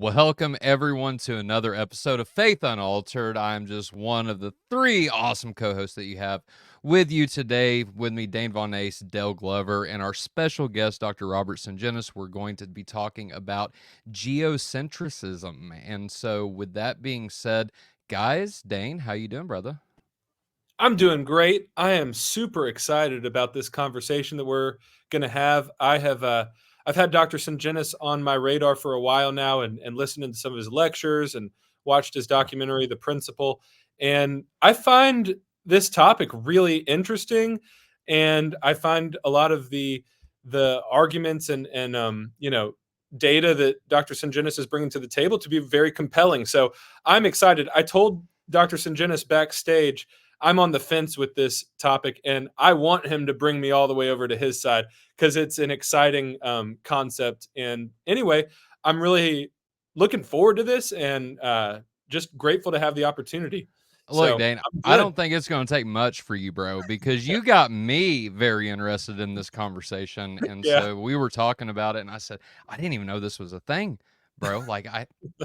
Welcome, everyone, to another episode of Faith Unaltered. I'm just one of the three awesome co-hosts that you have with you today. With me, Dane Von Ace, Dale Glover, and our special guest, Dr. Robert Sungenis. We're going to be talking about geocentrism. And so, with that being said, guys, Dane, how you doing, brother? I'm doing great. I am super excited about this conversation that we're going to have. I've had Dr. Sungenis on my radar for a while now, and listening to some of his lectures and watched his documentary, The Principle. And I find this topic really interesting, and I find a lot of the arguments and data that Dr. Sungenis is bringing to the table to be very compelling. So I'm excited. I told Dr. Sungenis backstage I'm on the fence with this topic, and I want him to bring me all the way over to his side because it's an exciting concept. And anyway, I'm really looking forward to this and just grateful to have the opportunity. Look, So Dane, I'm I good. don't think it's going to take much for you, bro, because you got me very interested in this conversation. And Yeah. so we were talking about it, and I said, I didn't even know this was a thing, bro.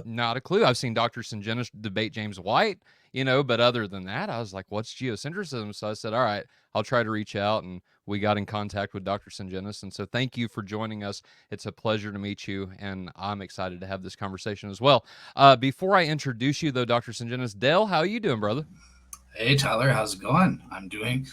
Not a clue. I've seen Dr. Sungenis debate James White, but other than that, I was like, what's geocentrism? So I said, all right, I'll try to reach out. And we got in contact with Dr. Sungenis. And so thank you for joining us. It's a pleasure to meet you, and I'm excited to have this conversation as well. Before I introduce you, though, Dr. Sungenis, Dale, how are you doing, brother? Hey Tyler, how's it going? I'm doing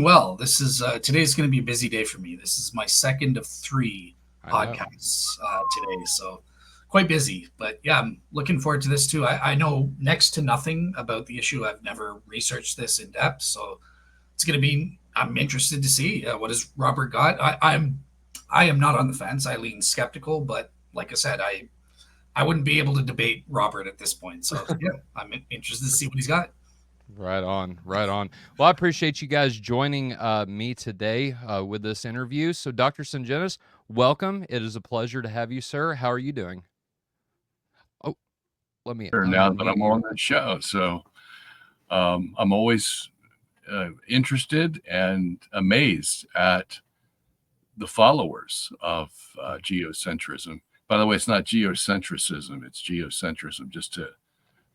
well. This is today's going to be a busy day for me. This is my second of three I know. podcasts today, so quite busy. But yeah, I'm looking forward to this too. I know next to nothing about the issue. I've never researched this in depth, so it's going to be. I'm interested to see what has Robert got. I am not on the fence. I lean skeptical, but like I said, I wouldn't be able to debate Robert at this point. So yeah, I'm interested to see what he's got. Right on, right on. Well, I appreciate you guys joining me today with this interview. So, Dr. Sungenis, welcome. It is a pleasure to have you, sir. How are you doing? Oh, let me Now that unmute I'm you. on the show. So I'm always interested and amazed at the followers of geocentrism. By the way, it's not geocentricism, it's geocentrism, just to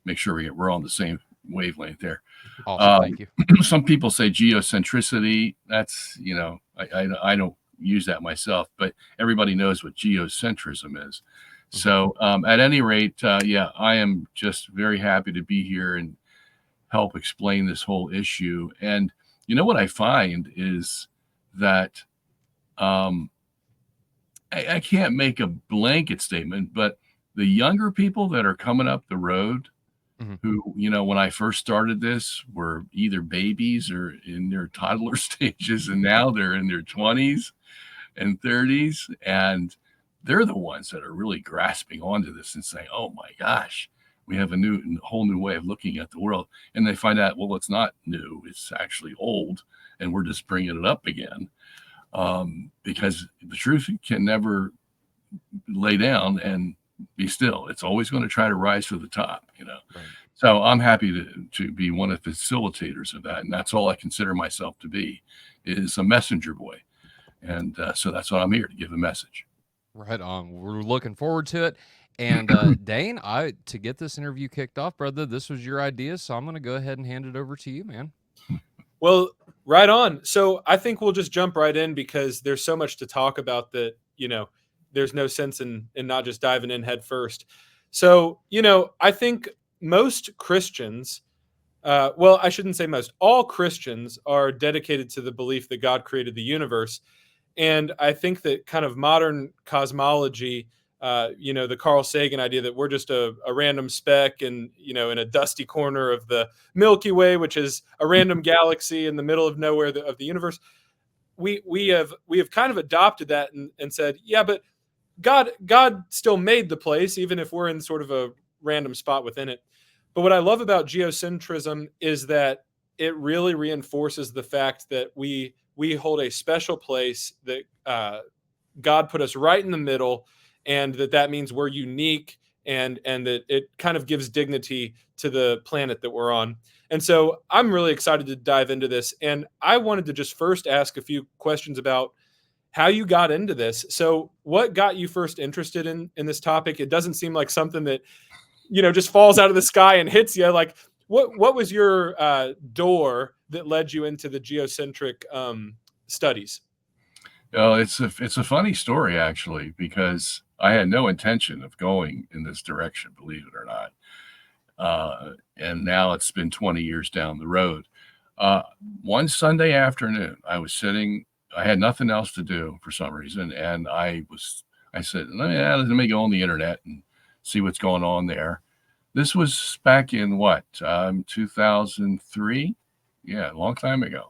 make sure we're on the same wavelength there. Awesome. Thank you. Some people say geocentricity. That's, I don't use that myself, but everybody knows what geocentrism is. So at any rate, I am just very happy to be here and help explain this whole issue. And you know what I find is that I can't make a blanket statement, but the younger people that are coming up the road who, when I first started this were either babies or in their toddler stages, and now they're in their 20s and 30s. And they're the ones that are really grasping onto this and saying, oh my gosh, we have a whole new way of looking at the world. And they find out, well, it's not new, it's actually old, and we're just bringing it up again. Because the truth can never lay down and be still. It's always going to try to rise to the top, Right. So I'm happy to be one of the facilitators of that. And that's all I consider myself to be, is a messenger boy. And so that's what I'm here to give a message. Right on. We're looking forward to it. And Dane, to get this interview kicked off, brother, this was your idea, so I'm going to go ahead and hand it over to you, man. Well, right on. So I think we'll just jump right in because there's so much to talk about that, there's no sense in not just diving in head first. So, I think most Christians, well, I shouldn't say most, all Christians are dedicated to the belief that God created the universe. And I think that kind of modern cosmology, the Carl Sagan idea that we're just a random speck and, in a dusty corner of the Milky Way, which is a random galaxy in the middle of nowhere of the universe. We have kind of adopted that and said, yeah, but God still made the place, even if we're in sort of a random spot within it. But what I love about geocentrism is that it really reinforces the fact that we hold a special place, that God put us right in the middle, and that means we're unique, and that it kind of gives dignity to the planet that we're on. And so I'm really excited to dive into this. And I wanted to just first ask a few questions about, how you got into this. So what got you first interested in this topic? It doesn't seem like something that, just falls out of the sky and hits you. Like what was your door that led you into the geocentric studies? It's a funny story, actually, because I had no intention of going in this direction, believe it or not. And now it's been 20 years down the road. One Sunday afternoon, I had nothing else to do for some reason. And I said, let me go on the internet and see what's going on there. This was back in 2003? Yeah, a long time ago.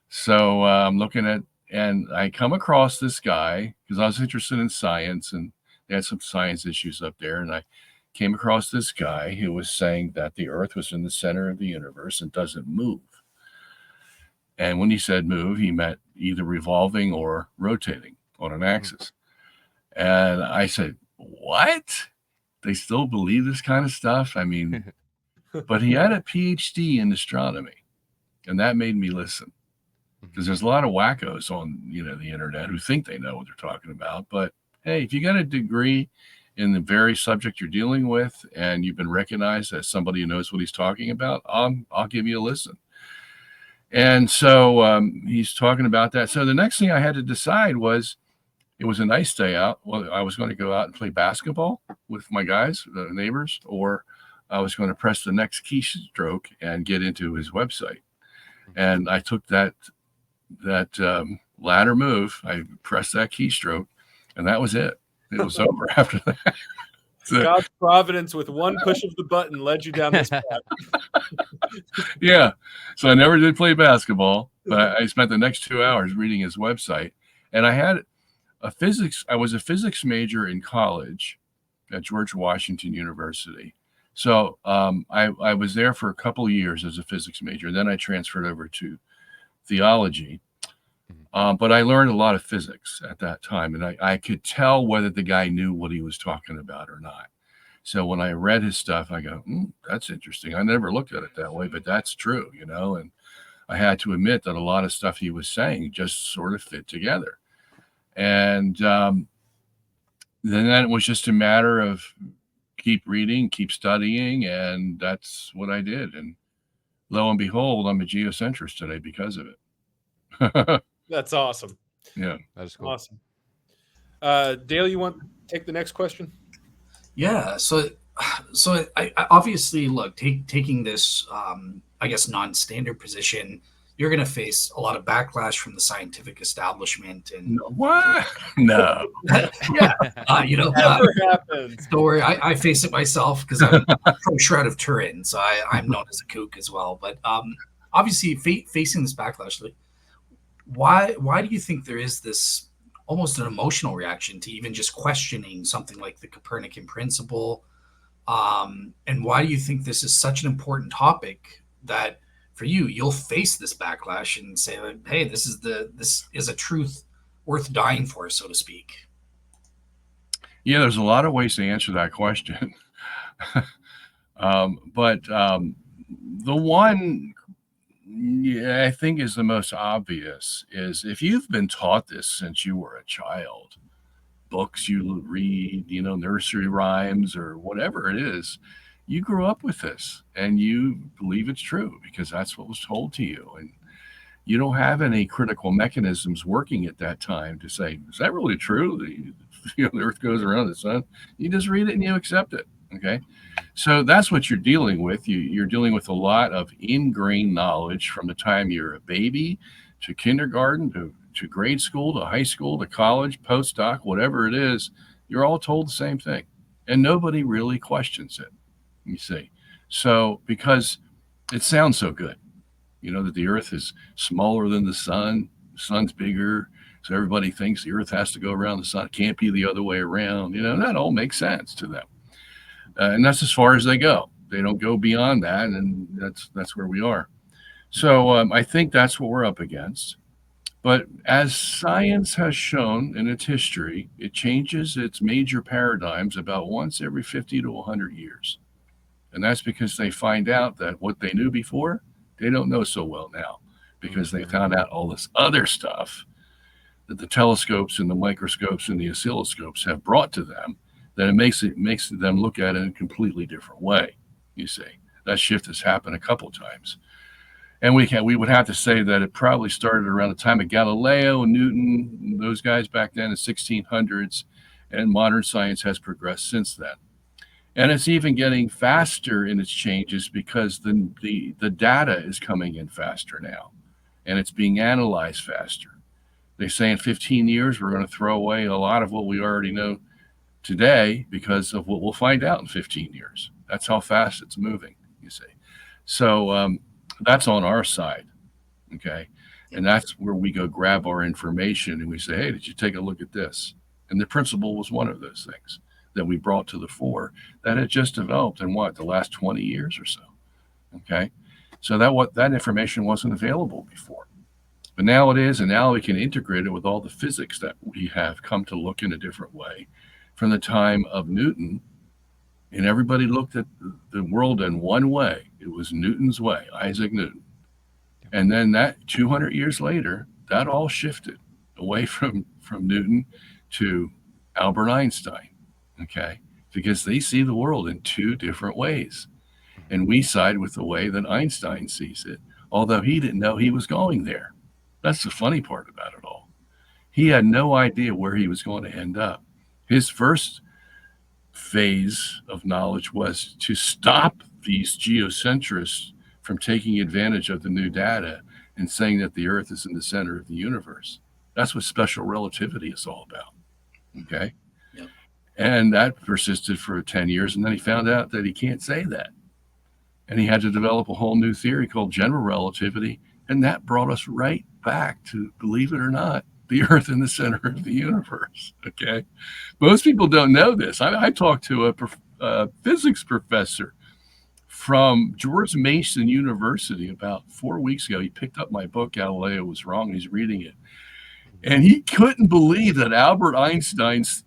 So I'm looking at, and I come across this guy because I was interested in science and they had some science issues up there. And I came across this guy who was saying that the Earth was in the center of the universe and doesn't move. And when he said move, he meant either revolving or rotating on an axis. And I said, what? They still believe this kind of stuff? I mean, but he had a PhD in astronomy, and that made me listen. Because there's a lot of wackos on, the internet who think they know what they're talking about. But hey, if you got a degree in the very subject you're dealing with, and you've been recognized as somebody who knows what he's talking about, I'll give you a listen. And so he's talking about that. So the next thing I had to decide was, it was a nice day out. Well, I was going to go out and play basketball with my guys, the neighbors, or I was going to press the next keystroke and get into his website. And I took that latter move. I pressed that keystroke, and that was it. It was over after that. So, God's providence with one push of the button led you down this path. Yeah. So I never did play basketball, but I spent the next 2 hours reading his website. And I was a physics major in college at George Washington University. So I was there for a couple of years as a physics major. Then I transferred over to theology. But I learned a lot of physics at that time, and I could tell whether the guy knew what he was talking about or not. So when I read his stuff, I go, that's interesting. I never looked at it that way, but that's true, and I had to admit that a lot of stuff he was saying just sort of fit together. And then it was just a matter of keep reading, keep studying, and that's what I did. And lo and behold, I'm a geocentrist today because of it. That's awesome. Yeah, That's cool. Awesome. Dale, you want to take the next question? Yeah. So I obviously look taking this, I guess, non-standard position. You're going to face a lot of backlash from the scientific establishment and what? No. Yeah. Never happens. Don't worry. I face it myself because I'm from Shroud of Turin, so I'm known as a kook as well. But obviously, facing this backlash, why do you think there is this almost an emotional reaction to even just questioning something like the Copernican principle? And why do you think this is such an important topic that for you'll face this backlash and say, like, hey, this is a truth worth dying for, so to speak? Yeah, there's a lot of ways to answer that question. But the one I think is the most obvious is if you've been taught this since you were a child, books you read, nursery rhymes or whatever it is, you grew up with this and you believe it's true because that's what was told to you. And you don't have any critical mechanisms working at that time to say, is that really true? The Earth goes around the sun. You just read it and you accept it. Okay. So that's what you're dealing with. You're dealing with a lot of ingrained knowledge from the time you're a baby to kindergarten to grade school to high school to college, postdoc, whatever it is. You're all told the same thing and nobody really questions it. You see. So because it sounds so good, that the Earth is smaller than the sun's bigger. So everybody thinks the Earth has to go around the sun. It can't be the other way around. That all makes sense to them. And that's as far as they go. They don't go beyond that. And that's where we are. So I think that's what we're up against. But as science has shown in its history, it changes its major paradigms about once every 50 to 100 years. And that's because they find out that what they knew before, they don't know so well now because they found out all this other stuff that the telescopes and the microscopes and the oscilloscopes have brought to them, that it makes them look at it in a completely different way. You see, that shift has happened a couple times. And we would have to say that it probably started around the time of Galileo and Newton, those guys back then in the 1600s, and modern science has progressed since then. And it's even getting faster in its changes because the data is coming in faster now, and it's being analyzed faster. They say in 15 years, we're going to throw away a lot of what we already know today because of what we'll find out in 15 years. That's how fast it's moving, you see. So that's on our side, okay? And that's where we go grab our information and we say, hey, did you take a look at this? And the principle was one of those things that we brought to the fore that had just developed in the last 20 years or so, okay? So that information wasn't available before. But now it is, and now we can integrate it with all the physics that we have come to look in a different way from the time of Newton. And everybody looked at the world in one way. It was Newton's way, Isaac Newton. And then that 200 years later, that all shifted away from Newton to Albert Einstein, okay? Because they see the world in two different ways. And we side with the way that Einstein sees it, although he didn't know he was going there. That's the funny part about it all. He had no idea where he was going to end up. His first phase of knowledge was to stop these geocentrists from taking advantage of the new data and saying that the Earth is in the center of the universe. That's what special relativity is all about, okay? Yep. And that persisted for 10 years, and then he found out that he can't say that. And he had to develop a whole new theory called general relativity, and that brought us right back to, believe it or not, the Earth in the center of the universe, okay? Most people don't know this. I talked to a physics professor from George Mason University about 4 weeks ago. He picked up my book, Galileo Was Wrong. He's reading it. And he couldn't believe that Albert Einstein's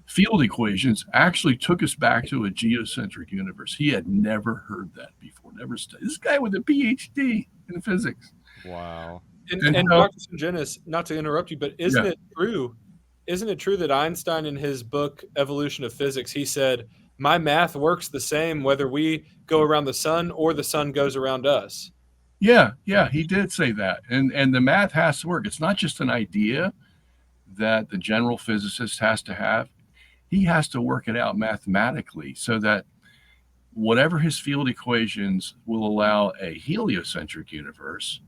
field equations actually took us back to a geocentric universe. He had never heard that before, never studied. This guy with a PhD in physics. Wow. And Dr. Sungenis, not to interrupt you, but isn't it true? Isn't it true that Einstein, in his book Evolution of Physics, he said, "My math works the same whether we go around the sun or the sun goes around us"? Yeah, he did say that, and the math has to work. It's not just an idea that the general physicist has to have. He has to work it out mathematically so that whatever his field equations will allow a heliocentric universe,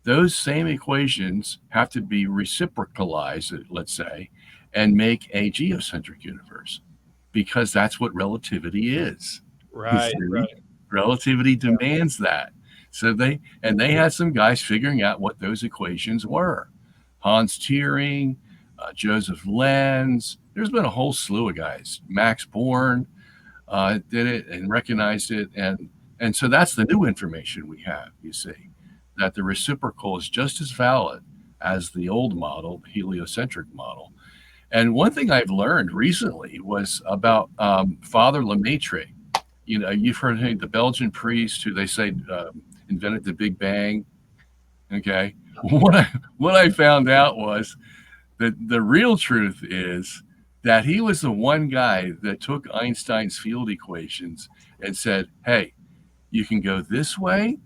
those same equations have to be reciprocalized, let's say, and make a geocentric universe, because that's what relativity is. Right. Relativity demands that. So they had some guys figuring out what those equations were. Hans Turing, Joseph Lenz. There's been a whole slew of guys. Max Born did it and recognized it, and so that's the new information we have. You see, that the reciprocal is just as valid as the old model, the heliocentric model. And one thing I've learned recently was about Father Lemaitre. You know, you've heard the Belgian priest who they say invented the Big Bang. Okay, what I found out was that the real truth is that he was the one guy that took Einstein's field equations and said, hey, you can go this way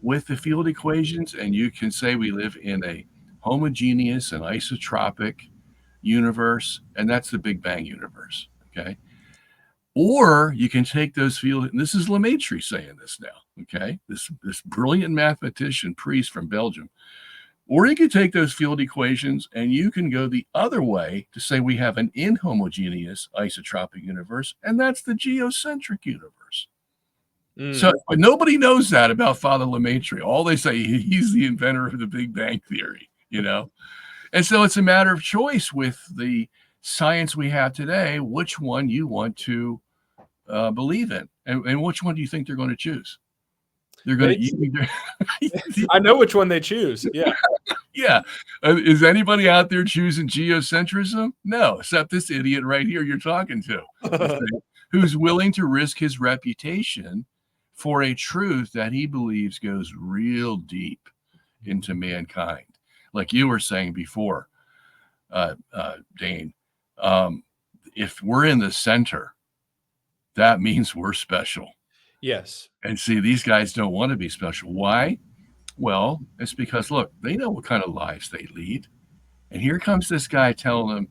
with the field equations, and you can say we live in a homogeneous and isotropic universe, and that's the Big Bang universe, okay? Or you can take those field, and this is Lemaitre saying this now, okay? This brilliant mathematician, priest from Belgium. Or you can take those field equations and you can go the other way to say we have an inhomogeneous isotropic universe, and that's the geocentric universe. So but nobody knows that about Father Lemaitre. All they say, he's the inventor of the Big Bang theory, you know? And so it's a matter of choice with the science we have today, which one you want to believe in. And which one do you think they're going to choose? They're going to. I know which one they choose. Yeah. Yeah. Is anybody out there choosing geocentrism? No, except this idiot right here you're talking to, who's willing to risk his reputation for a truth that he believes goes real deep into mankind. like you were saying before, Dane, if we're in the center, that means we're special. Yes. And see, these guys don't want to be special. Why? Well, it's because, look, they know what kind of lives they lead. And here comes this guy telling them,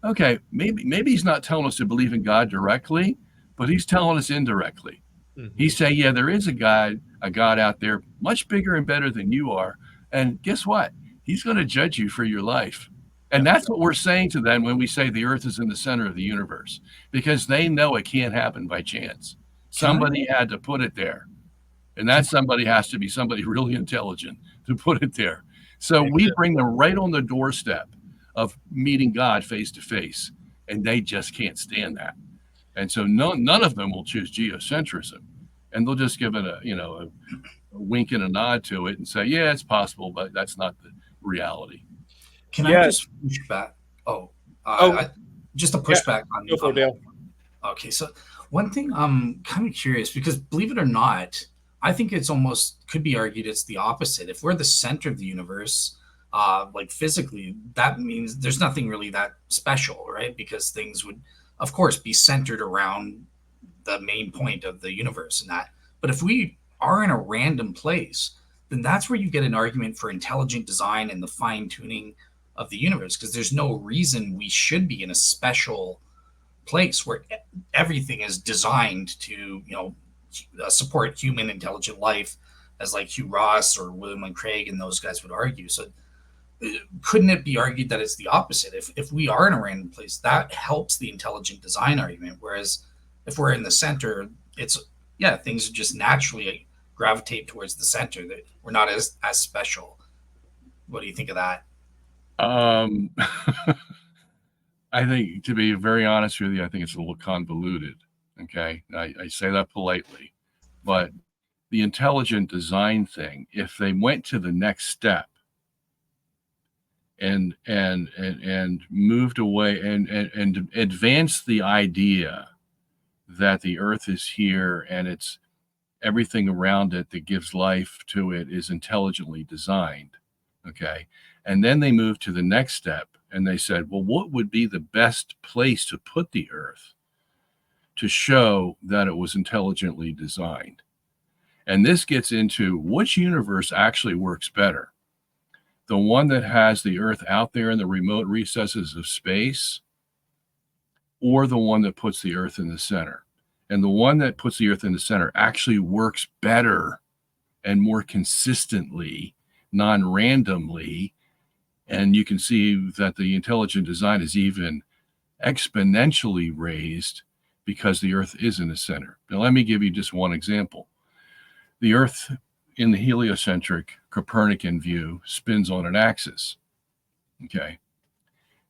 okay, maybe he's not telling us to believe in God directly, but he's telling us indirectly. Mm-hmm. He's saying, yeah, there is a God out there much bigger and better than you are. And guess what? He's going to judge you for your life. And that's what we're saying to them when we say the earth is in the center of the universe, because they know it can't happen by chance. Somebody had to put it there. And that somebody has to be somebody really intelligent to put it there. So we bring them right on the doorstep of meeting God face to face, and they just can't stand that. And so none of them will choose geocentrism, and they'll just give it a wink and a nod to it and say, yeah, it's possible, but that's not the reality. Can I just push back? Just a pushback on. Go for it, Dale. Okay, so one thing I'm kind of curious, because believe it or not, I think it's almost could be argued it's the opposite. If we're the center of the universe, like physically, that means there's nothing really that special, right? Because things would, of course, be centered around the main point of the universe and that. But if we are in a random place, then that's where you get an argument for intelligent design and the fine tuning of the universe, because there's no reason we should be in a special place where everything is designed to, support human intelligent life, as like Hugh Ross or William Lane Craig and those guys would argue. So couldn't it be argued that it's the opposite? If we are in a random place, that helps the intelligent design argument. Whereas if we're in the center, things just naturally gravitate towards the center, that we're not as special. What do you think of that? I think, to be very honest with you, I think it's a little convoluted. Okay. I say that politely, but the intelligent design thing, if they went to the next step and moved away and advanced the idea that the earth is here and it's everything around it that gives life to it is intelligently designed. Okay. And then they moved to the next step and they said, well, what would be the best place to put the earth to show that it was intelligently designed? And this gets into which universe actually works better. The one that has the earth out there in the remote recesses of space, or the one that puts the earth in the center. And the one that puts the earth in the center actually works better and more consistently, non-randomly. And you can see that the intelligent design is even exponentially raised because the earth is in the center. Now, let me give you just one example. The earth in the heliocentric Copernican view spins on an axis. Okay.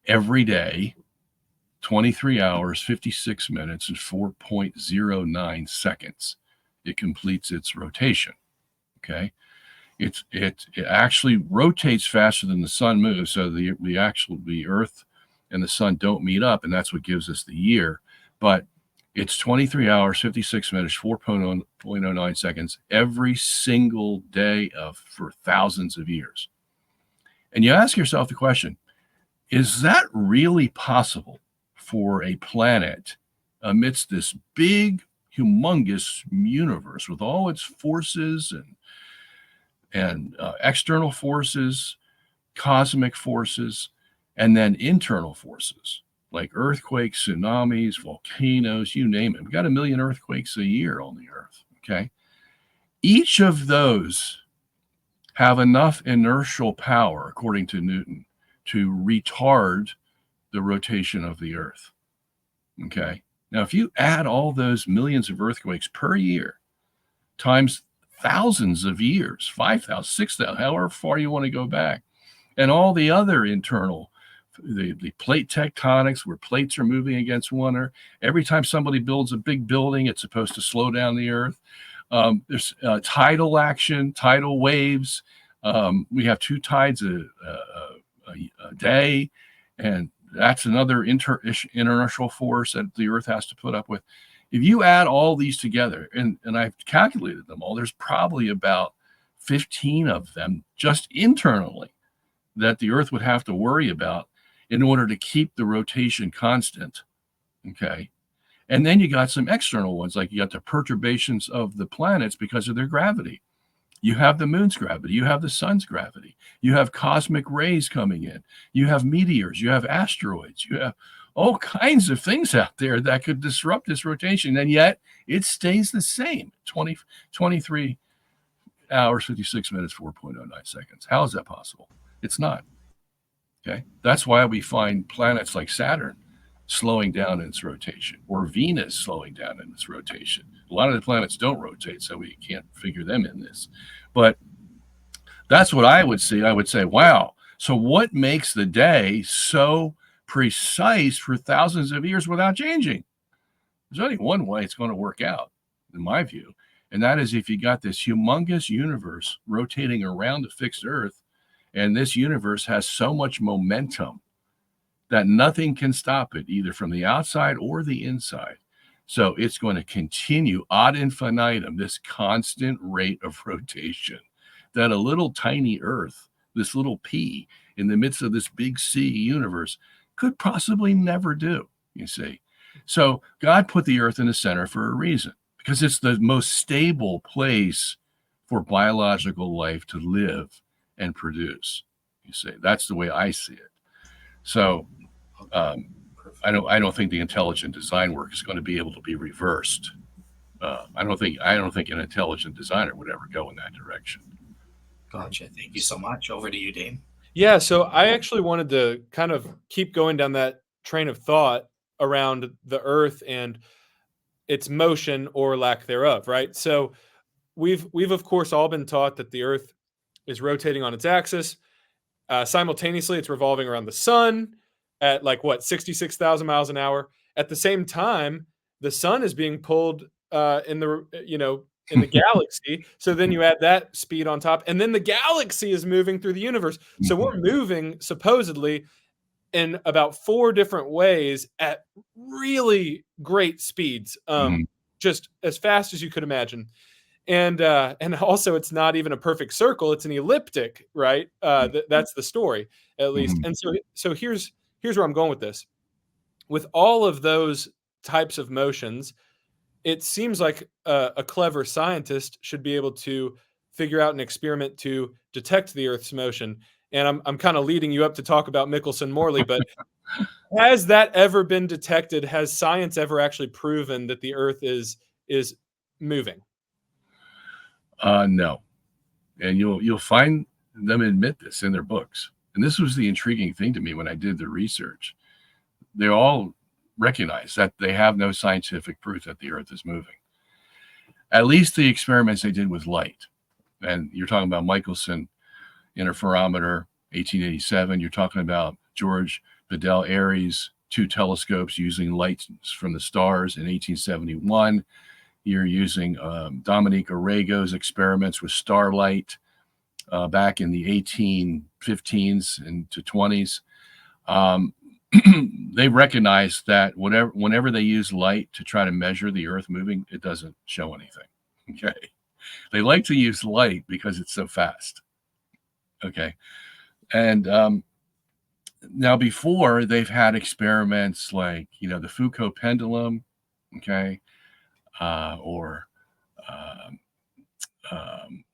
Every day, 23 hours, 56 minutes, and 4.09 seconds, it completes its rotation. Okay. It actually rotates faster than the sun moves. So the earth and the sun don't meet up, and that's what gives us the year. But it's 23 hours, 56 minutes, 4.09 seconds every single day for thousands of years. And you ask yourself the question, is that really possible for a planet amidst this big, humongous universe with all its forces and external forces, cosmic forces, and then internal forces like earthquakes, tsunamis, volcanoes, you name it. We've got 1 million earthquakes a year on the earth, okay? Each of those have enough inertial power, according to Newton, to retard the rotation of the earth, okay? Now, if you add all those millions of earthquakes per year times thousands of years, 5,000, 6,000, however far you want to go back, and all the other internal, the plate tectonics where plates are moving against one another. Every time somebody builds a big building, it's supposed to slow down the earth. There's tidal action, tidal waves. We have 2 tides a day, and that's another inertial force that the earth has to put up with. If you add all these together, and I've calculated them all, there's probably about 15 of them just internally that the Earth would have to worry about in order to keep the rotation constant. Okay. And then you got some external ones, like you got the perturbations of the planets because of their gravity. You have the moon's gravity, you have the sun's gravity, you have cosmic rays coming in, you have meteors, you have asteroids, you have all kinds of things out there that could disrupt this rotation. And yet it stays the same 23 hours, 56 minutes, 4.09 seconds. How is that possible? It's not. Okay. That's why we find planets like Saturn slowing down in its rotation, or Venus slowing down in its rotation. A lot of the planets don't rotate, so we can't figure them in this. But that's what I would see. I would say, wow. So what makes the day so precise for thousands of years without changing? There's only one way it's going to work out, in my view, and that is if you got this humongous universe rotating around a fixed Earth, and this universe has so much momentum that nothing can stop it, either from the outside or the inside. So it's going to continue ad infinitum, this constant rate of rotation that a little tiny Earth, this little pea in the midst of this big C universe, could possibly never do, you see. So God put the Earth in the center for a reason, because it's the most stable place for biological life to live and produce. You see, that's the way I see it. So I don't think the intelligent design work is going to be able to be reversed. I don't think an intelligent designer would ever go in that direction. Gotcha. Thank you so much. Over to you, Dane. Yeah, so I actually wanted to kind of keep going down that train of thought around the Earth and its motion or lack thereof, right? So we've of course all been taught that the Earth is rotating on its axis. Simultaneously, it's revolving around the sun at like what, 66,000 miles an hour. At the same time, the sun is being pulled in the galaxy. So then you add that speed on top, and then the galaxy is moving through the universe. So we're moving supposedly in about 4 different ways at really great speeds, just as fast as you could imagine. And also, it's not even a perfect circle; it's an elliptic, right? That's the story, at least. And so here's where I'm going with this. With all of those types of motions, it seems like a clever scientist should be able to figure out an experiment to detect the Earth's motion. And I'm kind of leading you up to talk about Michelson-Morley, but has that ever been detected? Has science ever actually proven that the Earth is moving? No, and you'll find them admit this in their books. And this was the intriguing thing to me when I did the research. They all recognize that they have no scientific proof that the Earth is moving. At least the experiments they did with light. And you're talking about Michelson interferometer, 1887. You're talking about George Bedell Airy's 2 telescopes using light from the stars in 1871. You're using Dominique Arago's experiments with starlight back in the 1815s and to 20s. They recognize that whenever they use light to try to measure the Earth moving, it doesn't show anything. Okay. They like to use light because it's so fast. Okay. And now before, they've had experiments like, the Foucault pendulum. Okay.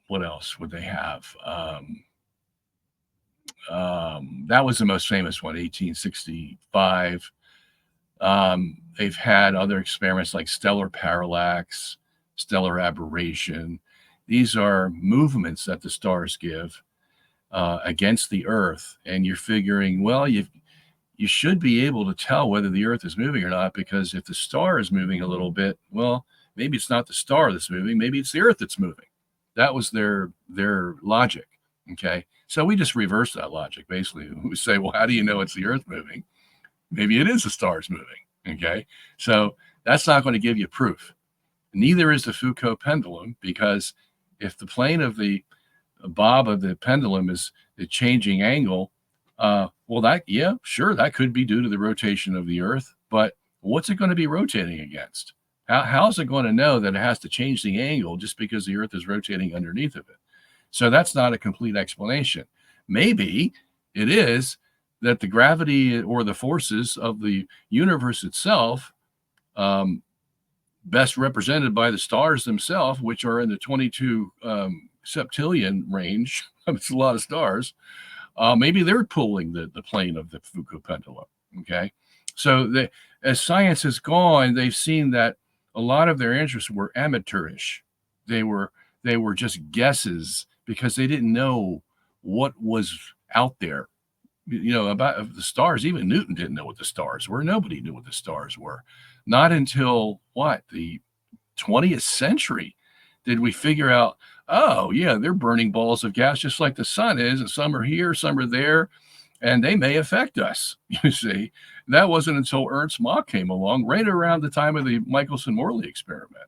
What else would they have? That was the most famous one, 1865. They've had other experiments like stellar parallax, stellar aberration. These are movements that the stars give against the Earth. And you're figuring, well, you should be able to tell whether the Earth is moving or not, because if the star is moving a little bit, well, maybe it's not the star that's moving, maybe it's the Earth that's moving. That was their logic. Okay. So we just reverse that logic. Basically, we say, well, how do you know it's the Earth moving? Maybe it is the stars moving. Okay. So that's not going to give you proof. Neither is the Foucault pendulum, because if the plane of the bob of the pendulum is the changing angle, well, that could be due to the rotation of the Earth, but what's it going to be rotating against? How is it going to know that it has to change the angle just because the Earth is rotating underneath of it? So that's not a complete explanation. Maybe It is that the gravity or the forces of the universe itself, best represented by the stars themselves, which are in the 22 septillion range. It's a lot of stars. Maybe they're pulling the plane of the Foucault pendulum. Okay. So as science has gone, they've seen that a lot of their interests were amateurish. They were just guesses because they didn't know what was out there, about the stars. Even Newton didn't know what the stars were. Nobody knew what the stars were. Not until the 20th century did we figure out, oh yeah, they're burning balls of gas just like the sun is, and some are here, some are there, and they may affect us. You see, that wasn't until Ernst Mach came along, right around the time of the Michelson-Morley experiment,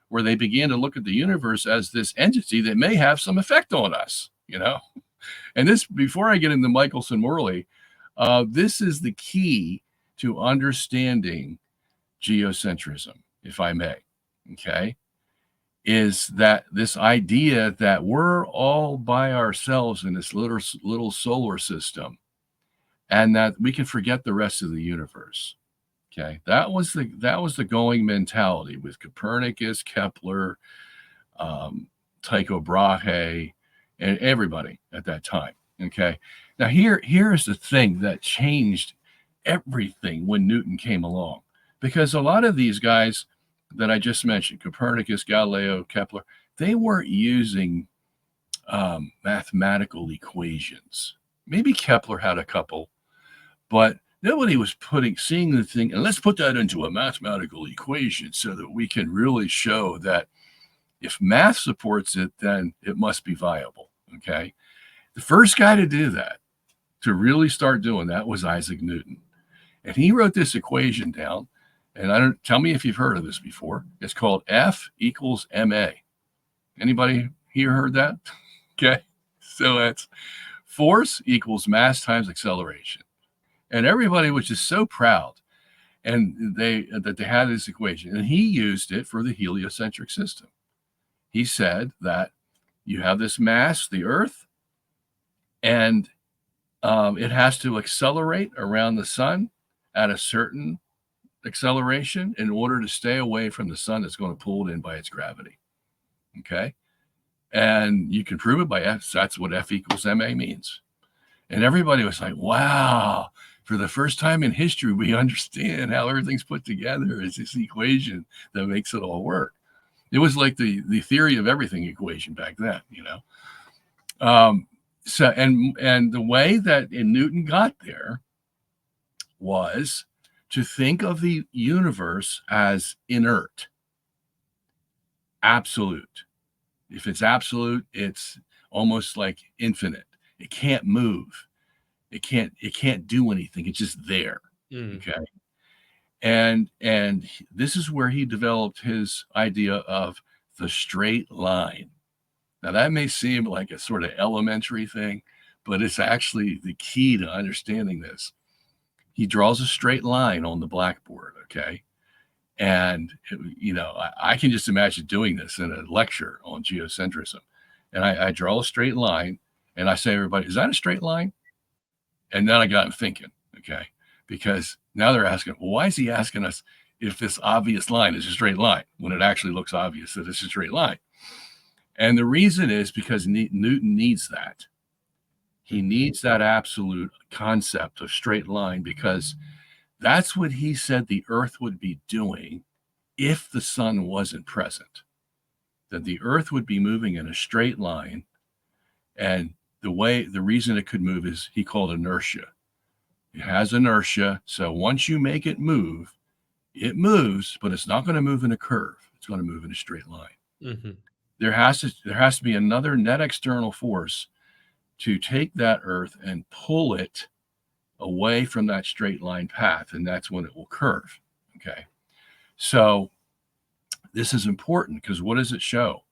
where they began to look at the universe as this entity that may have some effect on us. And this, before I get into Michelson-Morley, this is the key to understanding geocentrism, if I may. Okay, is that this idea that we're all by ourselves in this little solar system, and that we can forget the rest of the universe. Okay, that was the going mentality with Copernicus, Kepler, Tycho Brahe, and everybody at that time. Okay, now here's the thing that changed everything when Newton came along, because a lot of these guys that I just mentioned, Copernicus, Galileo, Kepler, they weren't using mathematical equations. Maybe Kepler had a couple, but nobody was seeing the thing, and let's put that into a mathematical equation so that we can really show that if math supports it, then it must be viable. Okay. The first guy to do that, to really start doing that, was Isaac Newton. And he wrote this equation down. And tell me if you've heard of this before. It's called F equals ma. Anybody here heard that? Okay. So that's force equals mass times acceleration. And everybody was just so proud that they had this equation. And he used it for the heliocentric system. He said that you have this mass, the Earth, and it has to accelerate around the sun at a certain acceleration in order to stay away from the sun that's going to pull it in by its gravity. Okay. And you can prove it by F. That's what F equals ma means. And everybody was like, wow, for the first time in history, we understand how everything's put together. It's this equation that makes it all work. It was like the theory of everything equation back then, So, and the way that Newton got there was to think of the universe as inert, absolute. If it's absolute, it's almost like infinite. It can't move. It can't do anything. It's just there. Okay. And this is where he developed his idea of the straight line. Now that may seem like a sort of elementary thing, but it's actually the key to understanding this. He draws a straight line on the blackboard, okay? And, I can just imagine doing this in a lecture on geocentrism. And I draw a straight line, and I say to everybody, is that a straight line? And then I got them thinking, okay? Because now they're asking, well, why is he asking us if this obvious line is a straight line when it actually looks obvious that it's a straight line? And the reason is because Newton needs that. He needs that absolute concept of straight line, because that's what he said the Earth would be doing if the sun wasn't present. That the Earth would be moving in a straight line, and the reason it could move is he called inertia. It has inertia, so once you make it moves, but it's not going to move in a curve. It's going to move in a straight line. Mm-hmm. There has to be another net external force to take that Earth and pull it away from that straight line path, and that's when it will curve. Okay. So this is important, because what does it show?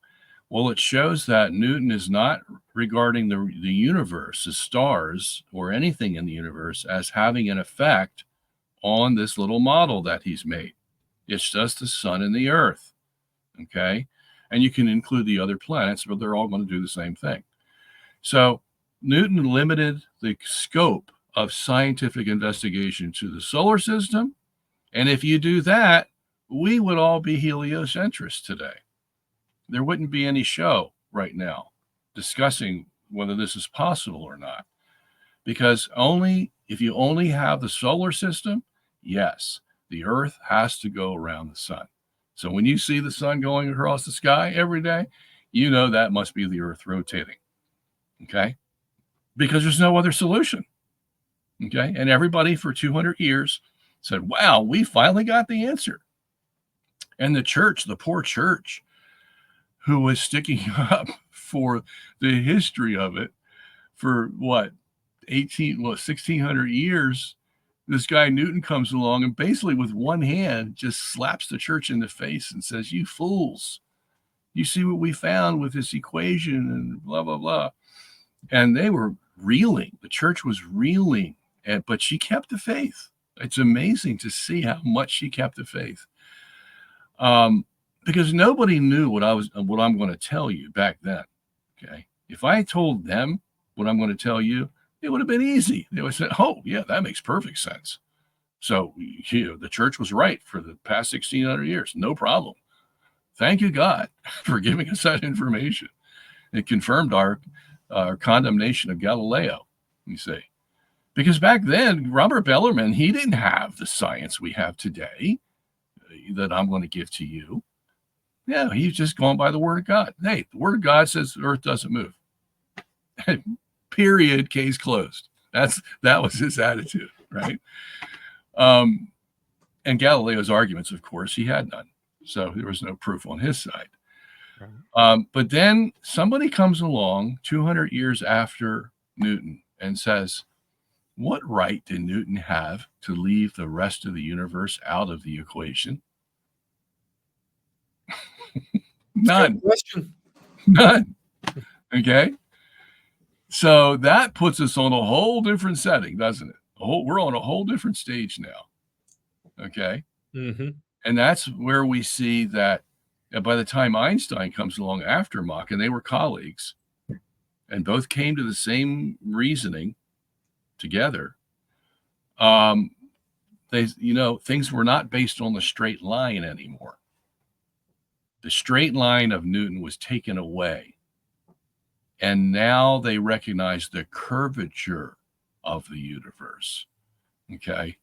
Well, it shows that Newton is not regarding the universe, the stars, or anything in the universe as having an effect on this little model that he's made. It's just the sun and the Earth. Okay. And you can include the other planets, but they're all going to do the same thing. So Newton limited the scope of scientific investigation to the solar system. And if you do that, we would all be heliocentrists today. There wouldn't be any show right now discussing whether this is possible or not. Because if you only have the solar system, yes, the Earth has to go around the sun. So when you see the sun going across the sky every day, you know that must be the Earth rotating. Okay? Because there's no other solution. Okay? And everybody for 200 years said, wow, we finally got the answer. And the church, the poor church, who was sticking up for the history of it for what, 1600 years, this guy Newton comes along and basically with one hand just slaps the church in the face and says, you fools, you see what we found with this equation and blah, blah, blah. And they were reeling. The church was reeling, but she kept the faith. It's amazing to see how much she kept the faith. Because nobody knew what I'm going to tell you back then. Okay. If I told them what I'm going to tell you, it would have been easy. They would say, oh, yeah, that makes perfect sense. So, the church was right for the past 1600 years. No problem. Thank you, God, for giving us that information. It confirmed our condemnation of Galileo, you see. Because back then, Robert Bellarmine, he didn't have the science we have today that I'm going to give to you. Yeah, he's just going by the word of God. Hey, the word of God says the earth doesn't move. Period. Case closed. That was his attitude, right? And Galileo's arguments, of course, he had none. So there was no proof on his side. Right. But then somebody comes along 200 years after Newton and says, what right did Newton have to leave the rest of the universe out of the equation? None. Good question. None. Okay. So that puts us on a whole different setting, doesn't it? We're on a whole different stage now. Okay. Mm-hmm. And that's where we see that by the time Einstein comes along after Mach, and they were colleagues, and both came to the same reasoning together, things were not based on the straight line anymore. The straight line of Newton was taken away. And now they recognize the curvature of the universe. Okay.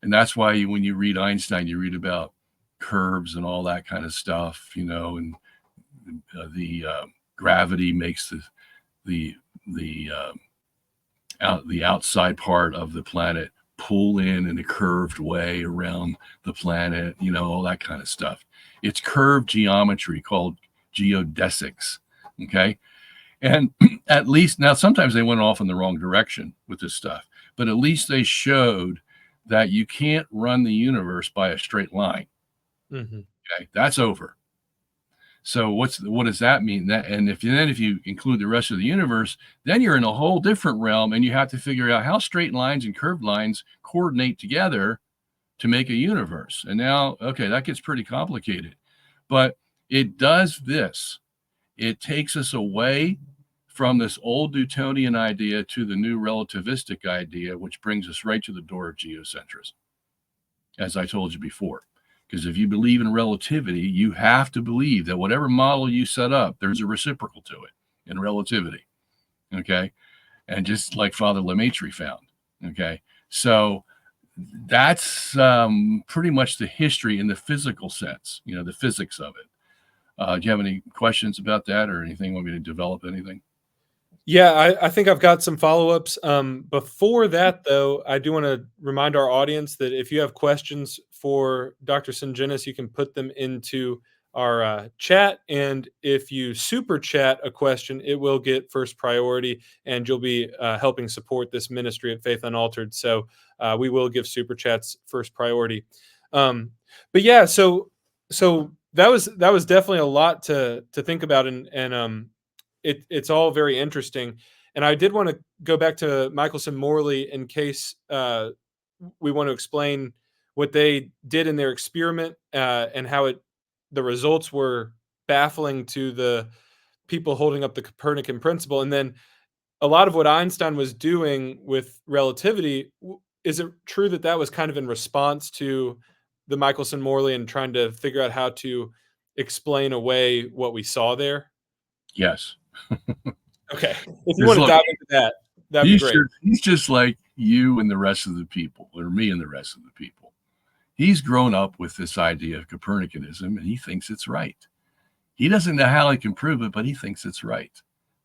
And that's why when you read Einstein, you read about curves and all that kind of stuff, and the gravity makes the outside part of the planet pull in a curved way around the planet, all that kind of stuff. It's curved geometry called geodesics. Okay. And at least now, sometimes they went off in the wrong direction with this stuff, but at least they showed that you can't run the universe by a straight line. Mm-hmm. Okay, that's over. So what does that mean? And if you include the rest of the universe, then you're in a whole different realm, and you have to figure out how straight lines and curved lines coordinate together to make a universe. And now, okay, that gets pretty complicated, but it does this. It takes us away from this old Newtonian idea to the new relativistic idea, which brings us right to the door of geocentrism, as I told you before. Because if you believe in relativity, you have to believe that whatever model you set up, there's a reciprocal to it in relativity. Okay. And just like Father Lemaitre found. Okay. So that's pretty much the history in the physical sense, the physics of it. Do you have any questions about that or anything? Want me to develop anything? Yeah, I think I've got some follow-ups. Before that, though, I do want to remind our audience that if you have questions for Dr. Sungenis, you can put them into our chat. And if you super chat a question, it will get first priority, and you'll be helping support this ministry at Faith Unaltered. So we will give super chats first priority. But yeah, so that was definitely a lot to think about, and it's all very interesting. And I did want to go back to Michelson Morley in case we want to explain what they did in their experiment and how the results were baffling to the people holding up the Copernican principle. And then a lot of what Einstein was doing with relativity, is it true that that was kind of in response to the Michelson-Morley and trying to figure out how to explain away what we saw there? Yes. Okay. If you Because want to look, dive into that, that'd be great. he's just like you and the rest of the people, or me and the rest of the people. He's grown up with this idea of Copernicanism, and he thinks it's right. He doesn't know how he can prove it, but he thinks it's right.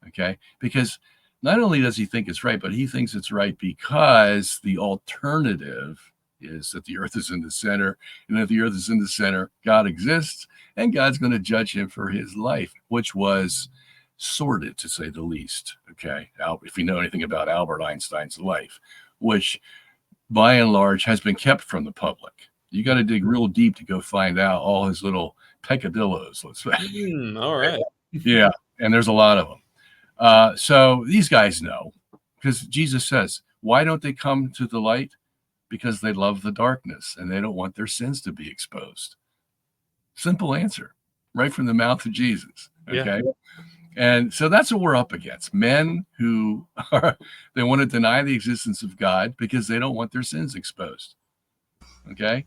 Okay? Because not only does he think it's right, but he thinks it's right because the alternative is that the earth is in the center. And if the earth is in the center, God exists, and God's going to judge him for his life, which was sordid, to say the least. Okay? If you know anything about Albert Einstein's life, which by and large has been kept from the public. You got to dig real deep to go find out all his little peccadillos, let's say. All right. Yeah, and there's a lot of them. So these guys know, because Jesus says, why don't they come to the light? Because they love the darkness and they don't want their sins to be exposed. Simple answer, right from the mouth of Jesus. Okay. Yeah. And so that's what we're up against. Men who they want to deny the existence of God because they don't want their sins exposed. Okay.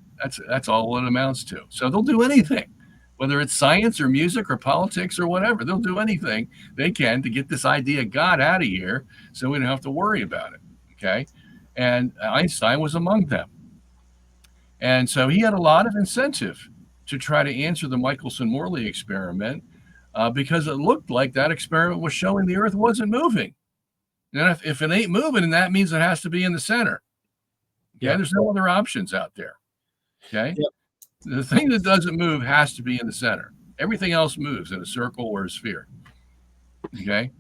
That's all it amounts to. So they'll do anything, whether it's science or music or politics or whatever. They'll do anything they can to get this idea of God out of here so we don't have to worry about it. Okay. And Einstein was among them. And so he had a lot of incentive to try to answer the Michelson-Morley experiment because it looked like that experiment was showing the earth wasn't moving. And if it ain't moving, then that means it has to be in the center. Yeah, there's no other options out there. Okay. Yep. The thing that doesn't move has to be in the center. Everything else moves in a circle or a sphere. Okay.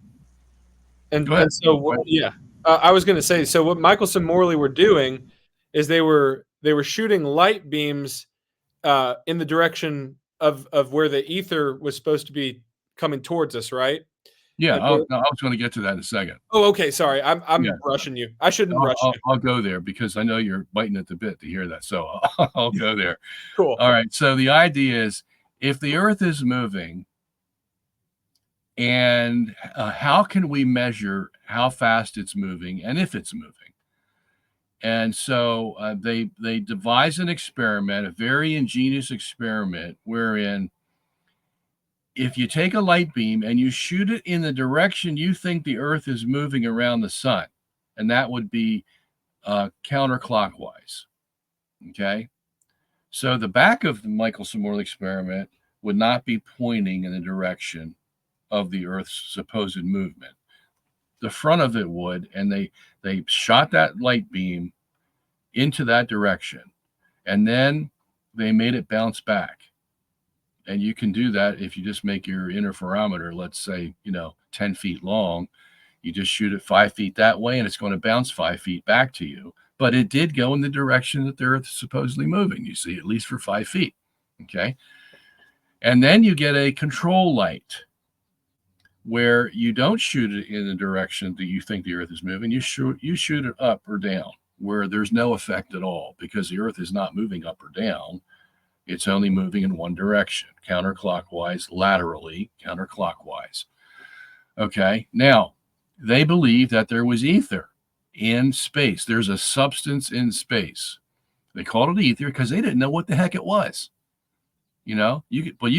And so, yeah, I was going to say, so what Michelson-Morley were doing is they were shooting light beams in the direction of where the ether was supposed to be coming towards us, right? Yeah, I was going to get to that in a second. Oh, okay. Sorry, I'm rushing you. I shouldn't rush you. I'll go there because I know you're biting at the bit to hear that. So I'll go there. Cool. All right. So the idea is, if the earth is moving, and how can we measure how fast it's moving and if it's moving? And so they devise an experiment, a very ingenious experiment, wherein if you take a light beam and you shoot it in the direction you think the earth is moving around the sun, and that would be counterclockwise. Okay. So the back of the Michelson-Morley experiment would not be pointing in the direction of the earth's supposed movement. The front of it would, and they shot that light beam into that direction, and then they made it bounce back. And you can do that if you just make your interferometer, let's say, 10 feet long. You just shoot it 5 feet that way, and it's going to bounce 5 feet back to you. But it did go in the direction that the earth is supposedly moving, you see, at least for 5 feet. Okay. And then you get a control light where you don't shoot it in the direction that you think the earth is moving. You shoot it up or down, where there's no effect at all, because the earth is not moving up or down. It's only moving in one direction, counterclockwise, laterally, counterclockwise. Okay. Now, they believe that there was ether in space. There's a substance in space. They called it ether because they didn't know what the heck it was. You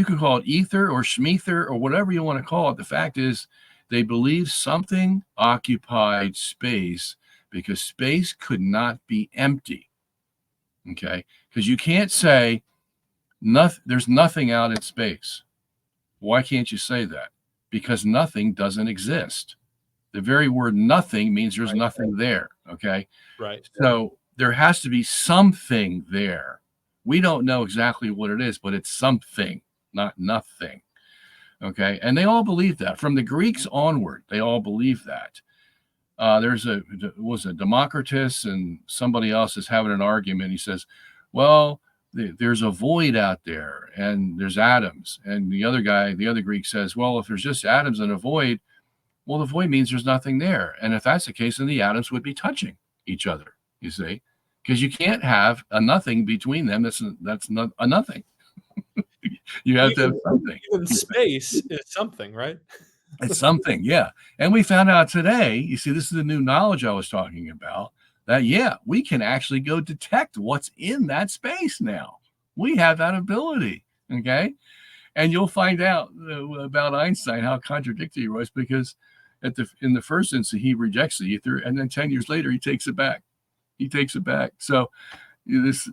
could call it ether or schmether or whatever you want to call it. The fact is, they believe something occupied space because space could not be empty. Okay. Because you can't say, there's nothing out in space. Why can't you say that? Because nothing doesn't exist. The very word nothing means there's nothing there. Okay. Right. So there has to be something there. We don't know exactly what it is, but it's something, not nothing. Okay. And they all believe that. From the Greeks onward, they all believe that. There's a Democritus, and somebody else is having an argument. He says, well, there's a void out there and there's atoms. And the other Greek says, well, if there's just atoms in a void, well, the void means there's nothing there. And if that's the case, then the atoms would be touching each other, you see, because you can't have a nothing between them. That's not a nothing. You have to have something. Even space is something, right? It's something, yeah. And we found out today, you see, this is the new knowledge I was talking about, that, yeah, we can actually go detect what's in that space now. We have that ability, okay? And you'll find out about Einstein, how contradictory he was, because in the first instance, he rejects the ether, and then 10 years later, he takes it back. He takes it back. So this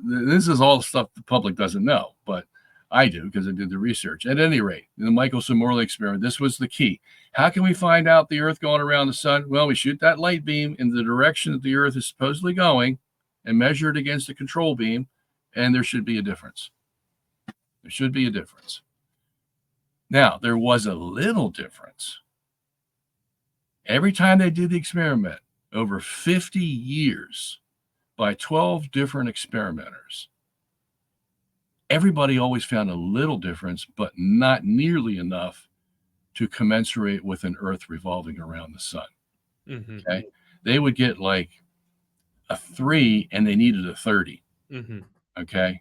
is all stuff the public doesn't know, but I do because I did the research. At any rate, in the Michelson-Morley experiment, this was the key. How can we find out the Earth going around the sun? Well, we shoot that light beam in the direction that the Earth is supposedly going and measure it against a control beam, and there should be a difference. There should be a difference. Now, there was a little difference. Every time they did the experiment, over 50 years, by 12 different experimenters, everybody always found a little difference, but not nearly enough to commensurate with an Earth revolving around the sun. Mm-hmm. Okay. They would get like a 3 and they needed a 30. Mm-hmm. Okay.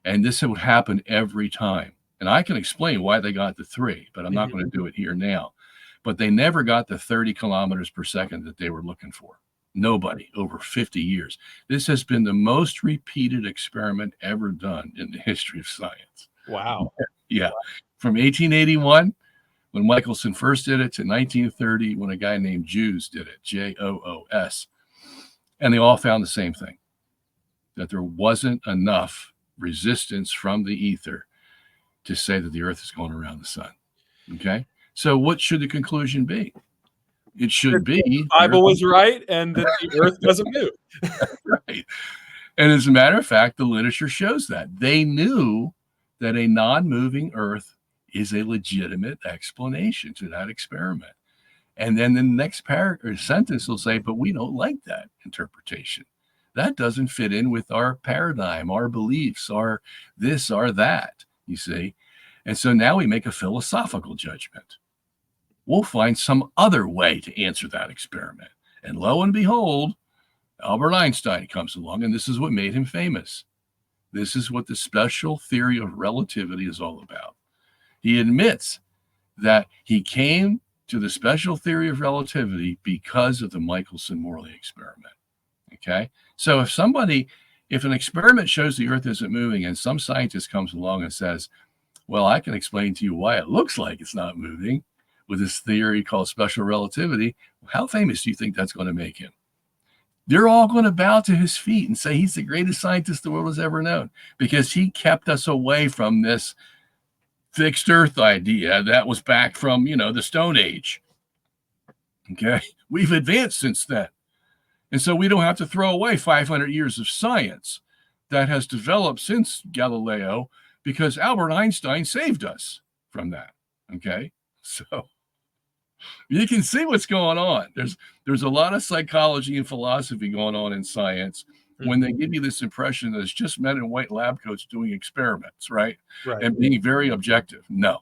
And this would happen every time. And I can explain why they got the 3, but I'm not going to do it here now. But they never got the 30 kilometers per second that they were looking for. Nobody over 50 years. This has been the most repeated experiment ever done in the history of science. Wow. Yeah. Wow. From 1881, when Michelson first did it, to 1930, when a guy named Joos did it, Joos. And they all found the same thing, that there wasn't enough resistance from the ether to say that the Earth is going around the sun. Okay. So what should the conclusion be? It should be the Bible was right and that the Earth doesn't move. Right. And as a matter of fact, the literature shows that. They knew that a non-moving Earth is a legitimate explanation to that experiment. And then the next paragraph or sentence will say, but we don't like that interpretation. That doesn't fit in with our paradigm, our beliefs, our this, our that, you see. And so now we make a philosophical judgment. We'll find some other way to answer that experiment. And lo and behold, Albert Einstein comes along, and this is what made him famous. This is what the special theory of relativity is all about. He admits that he came to the special theory of relativity because of the Michelson-Morley experiment. Okay? So if an experiment shows the Earth isn't moving and some scientist comes along and says, well, I can explain to you why it looks like it's not moving with this theory called special relativity, how famous do you think that's going to make him? They're all going to bow to his feet and say he's the greatest scientist the world has ever known because he kept us away from this fixed Earth idea that was back from, the Stone Age. Okay. We've advanced since then. And so we don't have to throw away 500 years of science that has developed since Galileo because Albert Einstein saved us from that. Okay. So you can see what's going on. There's a lot of psychology and philosophy going on in science when they give you this impression that it's just men in white lab coats doing experiments, right? And being very objective. No.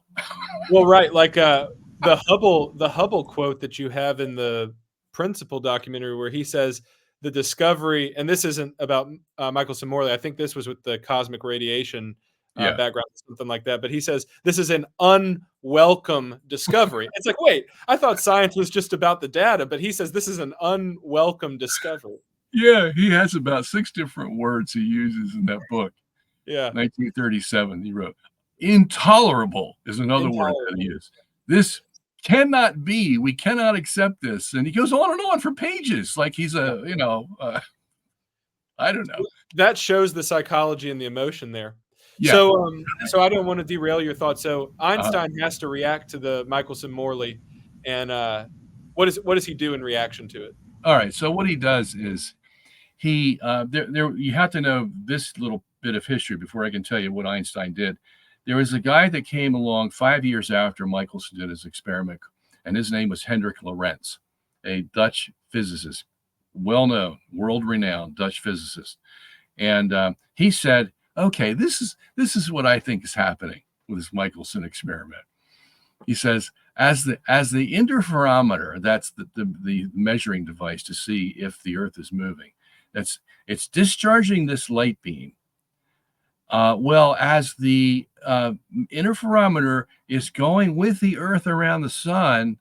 Well, right. Like the Hubble quote that you have in the Principle documentary where he says the discovery, and this isn't about Michelson-Morley. I think this was with the cosmic radiation background, something like that. But he says this is an unwelcome discovery. It's like, wait, I thought science was just about the data, but he says this is an unwelcome discovery. Yeah, he has about 6 different words he uses in that book. Yeah. 1937, he wrote. Intolerable is another word that he used. This cannot be. We cannot accept this. And he goes on and on for pages like he's I don't know. That shows the psychology and the emotion there. Yeah. So I don't want to derail your thoughts. So Einstein has to react to the Michelson-Morley, and what does he do in reaction to it? All right. So what he does is he you have to know this little bit of history before I can tell you what Einstein did. There was a guy that came along 5 years after Michelson did his experiment, and his name was Hendrik Lorentz, a Dutch physicist, well-known, world-renowned Dutch physicist. And he said, okay, this is what I think is happening with this Michelson experiment. He says, as the interferometer, that's the measuring device to see if the Earth is moving, it's discharging this light beam. Well, as the interferometer is going with the Earth around the sun,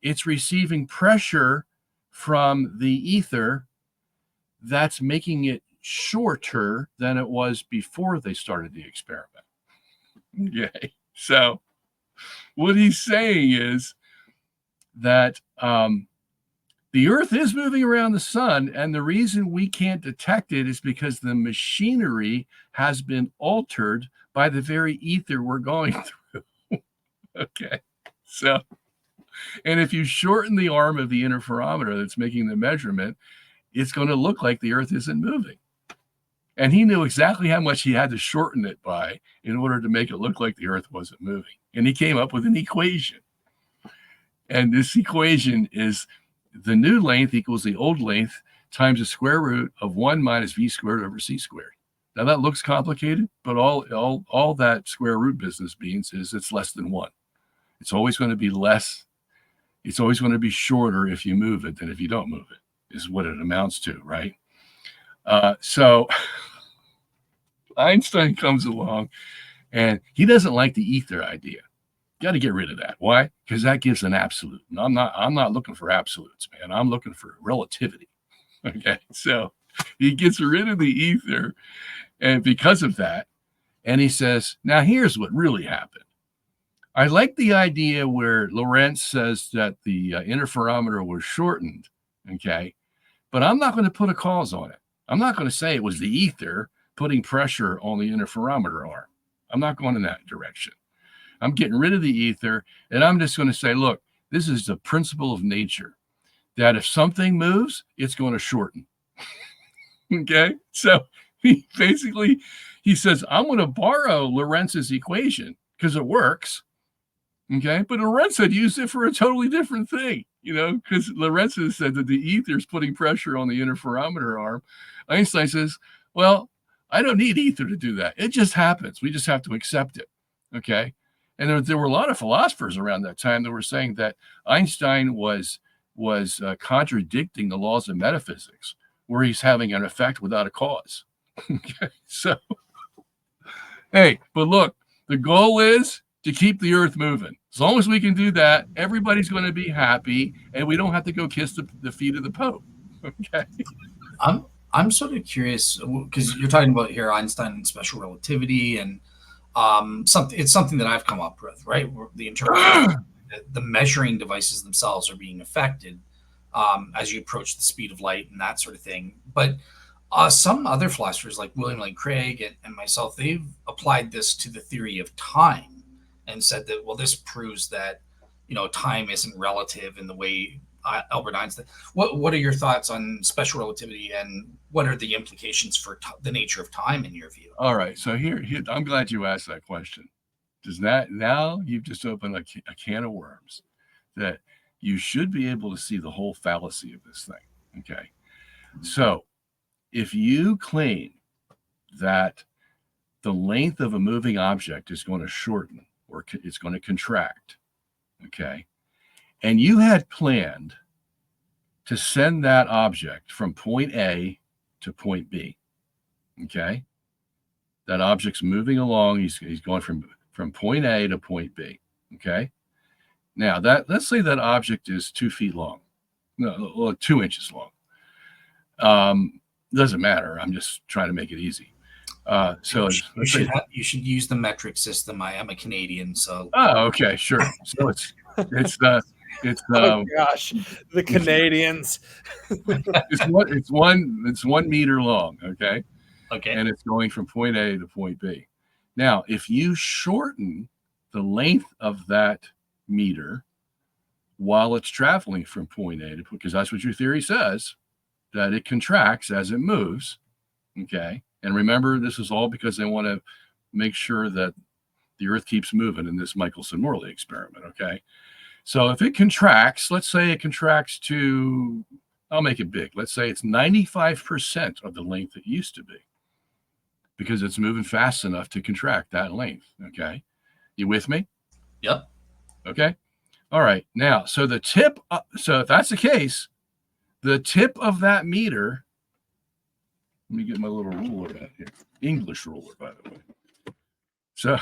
it's receiving pressure from the ether that's making it shorter than it was before they started the experiment. Okay. So what he's saying is that the Earth is moving around the sun, and the reason we can't detect it is because the machinery has been altered by the very ether we're going through. Okay. So, and if you shorten the arm of the interferometer that's making the measurement, it's going to look like the Earth isn't moving. And he knew exactly how much he had to shorten it by in order to make it look like the Earth wasn't moving. And he came up with an equation. And this equation is the new length equals the old length times the square root of 1 minus v squared over c squared. Now that looks complicated, but all that square root business means is it's less than 1. It's always going to be less. It's always going to be shorter if you move it than if you don't move it, is what it amounts to, right? So Einstein comes along and he doesn't like the ether idea. Got to get rid of that. Why? Because that gives an absolute. And I'm not looking for absolutes, man. I'm looking for relativity. Okay. So he gets rid of the ether, and because of that, and he says, now here's what really happened. I like the idea where Lorentz says that the interferometer was shortened. Okay. But I'm not going to put a cause on it. I'm not going to say it was the ether putting pressure on the interferometer arm. I'm not going in that direction. I'm getting rid of the ether, and I'm just going to say, look, this is the principle of nature, that if something moves, it's going to shorten. Okay? So he says, I'm going to borrow Lorentz's equation because it works. Okay? But Lorentz had used it for a totally different thing, because Lorentz said that the ether is putting pressure on the interferometer arm. Einstein says, well, I don't need ether to do that. It just happens. We just have to accept it. Okay? And there were a lot of philosophers around that time that were saying that Einstein was contradicting the laws of metaphysics, where he's having an effect without a cause. Okay, so, hey, but look, the goal is to keep the Earth moving. As long as we can do that, everybody's going to be happy, and we don't have to go kiss the feet of the Pope. Okay. I'm sort of curious because you're talking about here Einstein and special relativity and it's something that I've come up with, right? Where the interpretation, the measuring devices themselves are being affected as you approach the speed of light and that sort of thing. But some other philosophers like William Lane Craig and myself, they've applied this to the theory of time and said that, well, this proves that, time isn't relative in the way Albert Einstein. What are your thoughts on special relativity, and what are the implications for the nature of time in your view? All right, so here I'm glad you asked that question. Does that now you've just opened a can of worms that you should be able to see the whole fallacy of this thing. Okay, so if you claim that the length of a moving object is going to shorten or it's going to contract, okay, and you had planned to send that object from point A to point B, okay? That object's moving along. He's going from point A to point B, okay? Now, let's say that object is 2 feet long, no, 2 inches long. Doesn't matter. I'm just trying to make it easy. So you should use the metric system. I am a Canadian, so. Oh, okay, sure. So it's oh gosh, the Canadians. it's 1 meter long, okay? Okay. And it's going from point A to point B. Now, if you shorten the length of that meter while it's traveling from point A to, because that's what your theory says, that it contracts as it moves, okay? And remember, this is all because they want to make sure that the Earth keeps moving in this Michelson-Morley experiment, okay? So if it contracts, let's say it contracts to, I'll make it big. Let's say it's 95% of the length it used to be because it's moving fast enough to contract that length, okay? You with me? Yep. Okay. All right. Now, so the tip, so if that's the case, the tip of that meter, let me get my little ruler out here. English ruler, by the way. So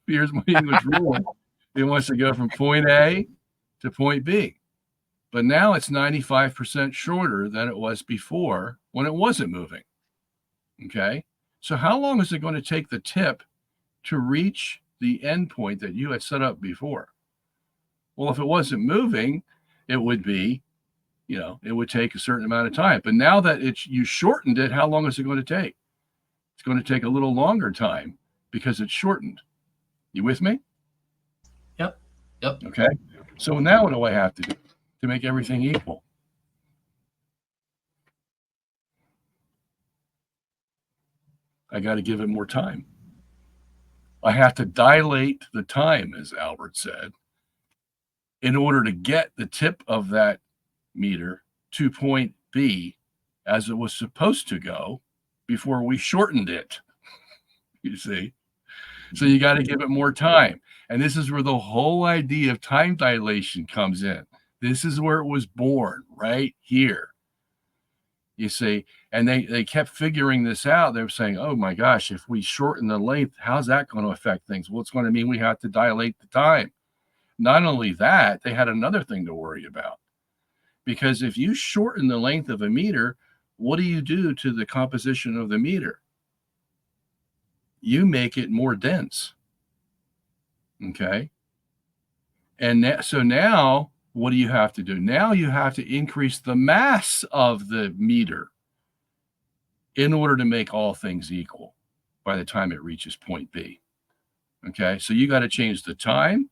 here's my English ruler. It wants to go from point A to point B. but now it's 95% shorter than it was before when it wasn't moving. Okay. So how long is it going to take the tip to reach the endpoint that you had set up before? Well, if it wasn't moving, it would be, it would take a certain amount of time. But now that you shortened it, how long is it going to take? It's going to take a little longer time because it's shortened. You with me? Yep. Okay. So now what do I have to do to make everything equal? I got to give it more time. I have to dilate the time, as Albert said, in order to get the tip of that meter to point B as it was supposed to go before we shortened it. You see? So you got to give it more time. And this is where the whole idea of time dilation comes in. This is where it was born, right here. You see, and they kept figuring this out. They were saying, oh my gosh, if we shorten the length, how's that going to affect things? Well, it's going to mean we have to dilate the time. Not only that, they had another thing to worry about. Because if you shorten the length of a meter, what do you do to the composition of the meter? You make it more dense. Okay. And so now, what do you have to do? Now you have to increase the mass of the meter in order to make all things equal by the time it reaches point B. Okay, so you got to change the time,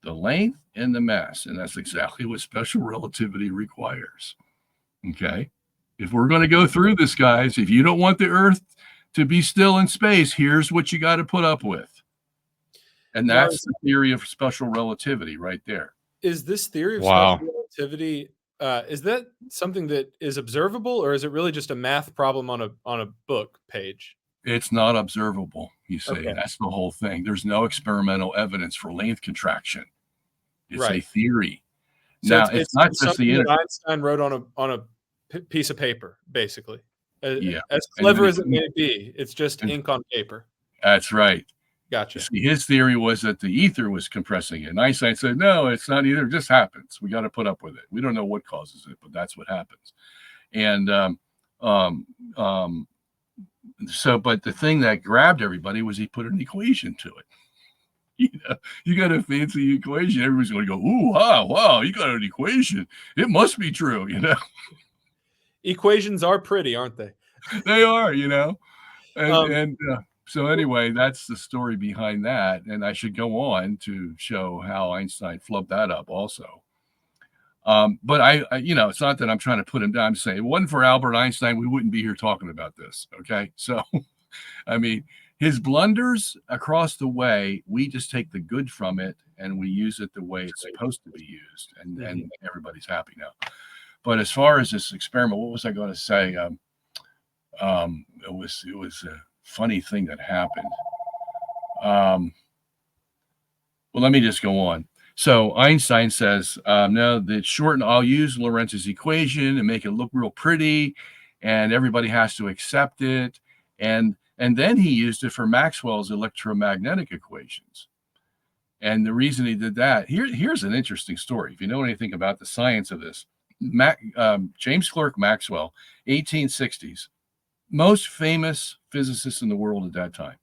the length, and the mass. And that's exactly what special relativity requires. Okay, if we're going to go through this, guys, if you don't want the Earth to be still in space, here's what you got to put up with. And that's the theory of special relativity right there. Is this theory of special relativity, is that something that is observable, or is it really just a math problem on a book page? It's not observable, you see. Okay. That's the whole thing. There's no experimental evidence for length contraction. It's a theory. So now, it's not just the that Einstein wrote on a piece of paper, basically. Yeah. As clever as it may be, it's just ink on paper. That's right. Gotcha. See, his theory was that the ether was compressing it. And Einstein said, no, it's not either. It just happens. We got to put up with it. We don't know what causes it, but that's what happens. And but the thing that grabbed everybody was he put an equation to it. You got a fancy equation. Everybody's going to go, ooh, wow, you got an equation. It must be true, Equations are pretty, aren't they? They are, So anyway, that's the story behind that. And I should go on to show how Einstein flubbed that up also. But I it's not that I'm trying to put him down. I'm saying it wasn't for Albert Einstein, we wouldn't be here talking about this. Okay. So, I mean, his blunders across the way, we just take the good from it and we use it the way it's supposed to be used. And everybody's happy now. But as far as this experiment, what was I going to say? It was a funny thing that happened. Well, let me just go on. So Einstein says, no, that's shortened. I'll use Lorentz's equation and make it look real pretty, and everybody has to accept it. And then he used it for Maxwell's electromagnetic equations. And the reason he did that, here's an interesting story. If you know anything about the science of this, James Clerk Maxwell, 1860s, most famous physicist in the world at that time.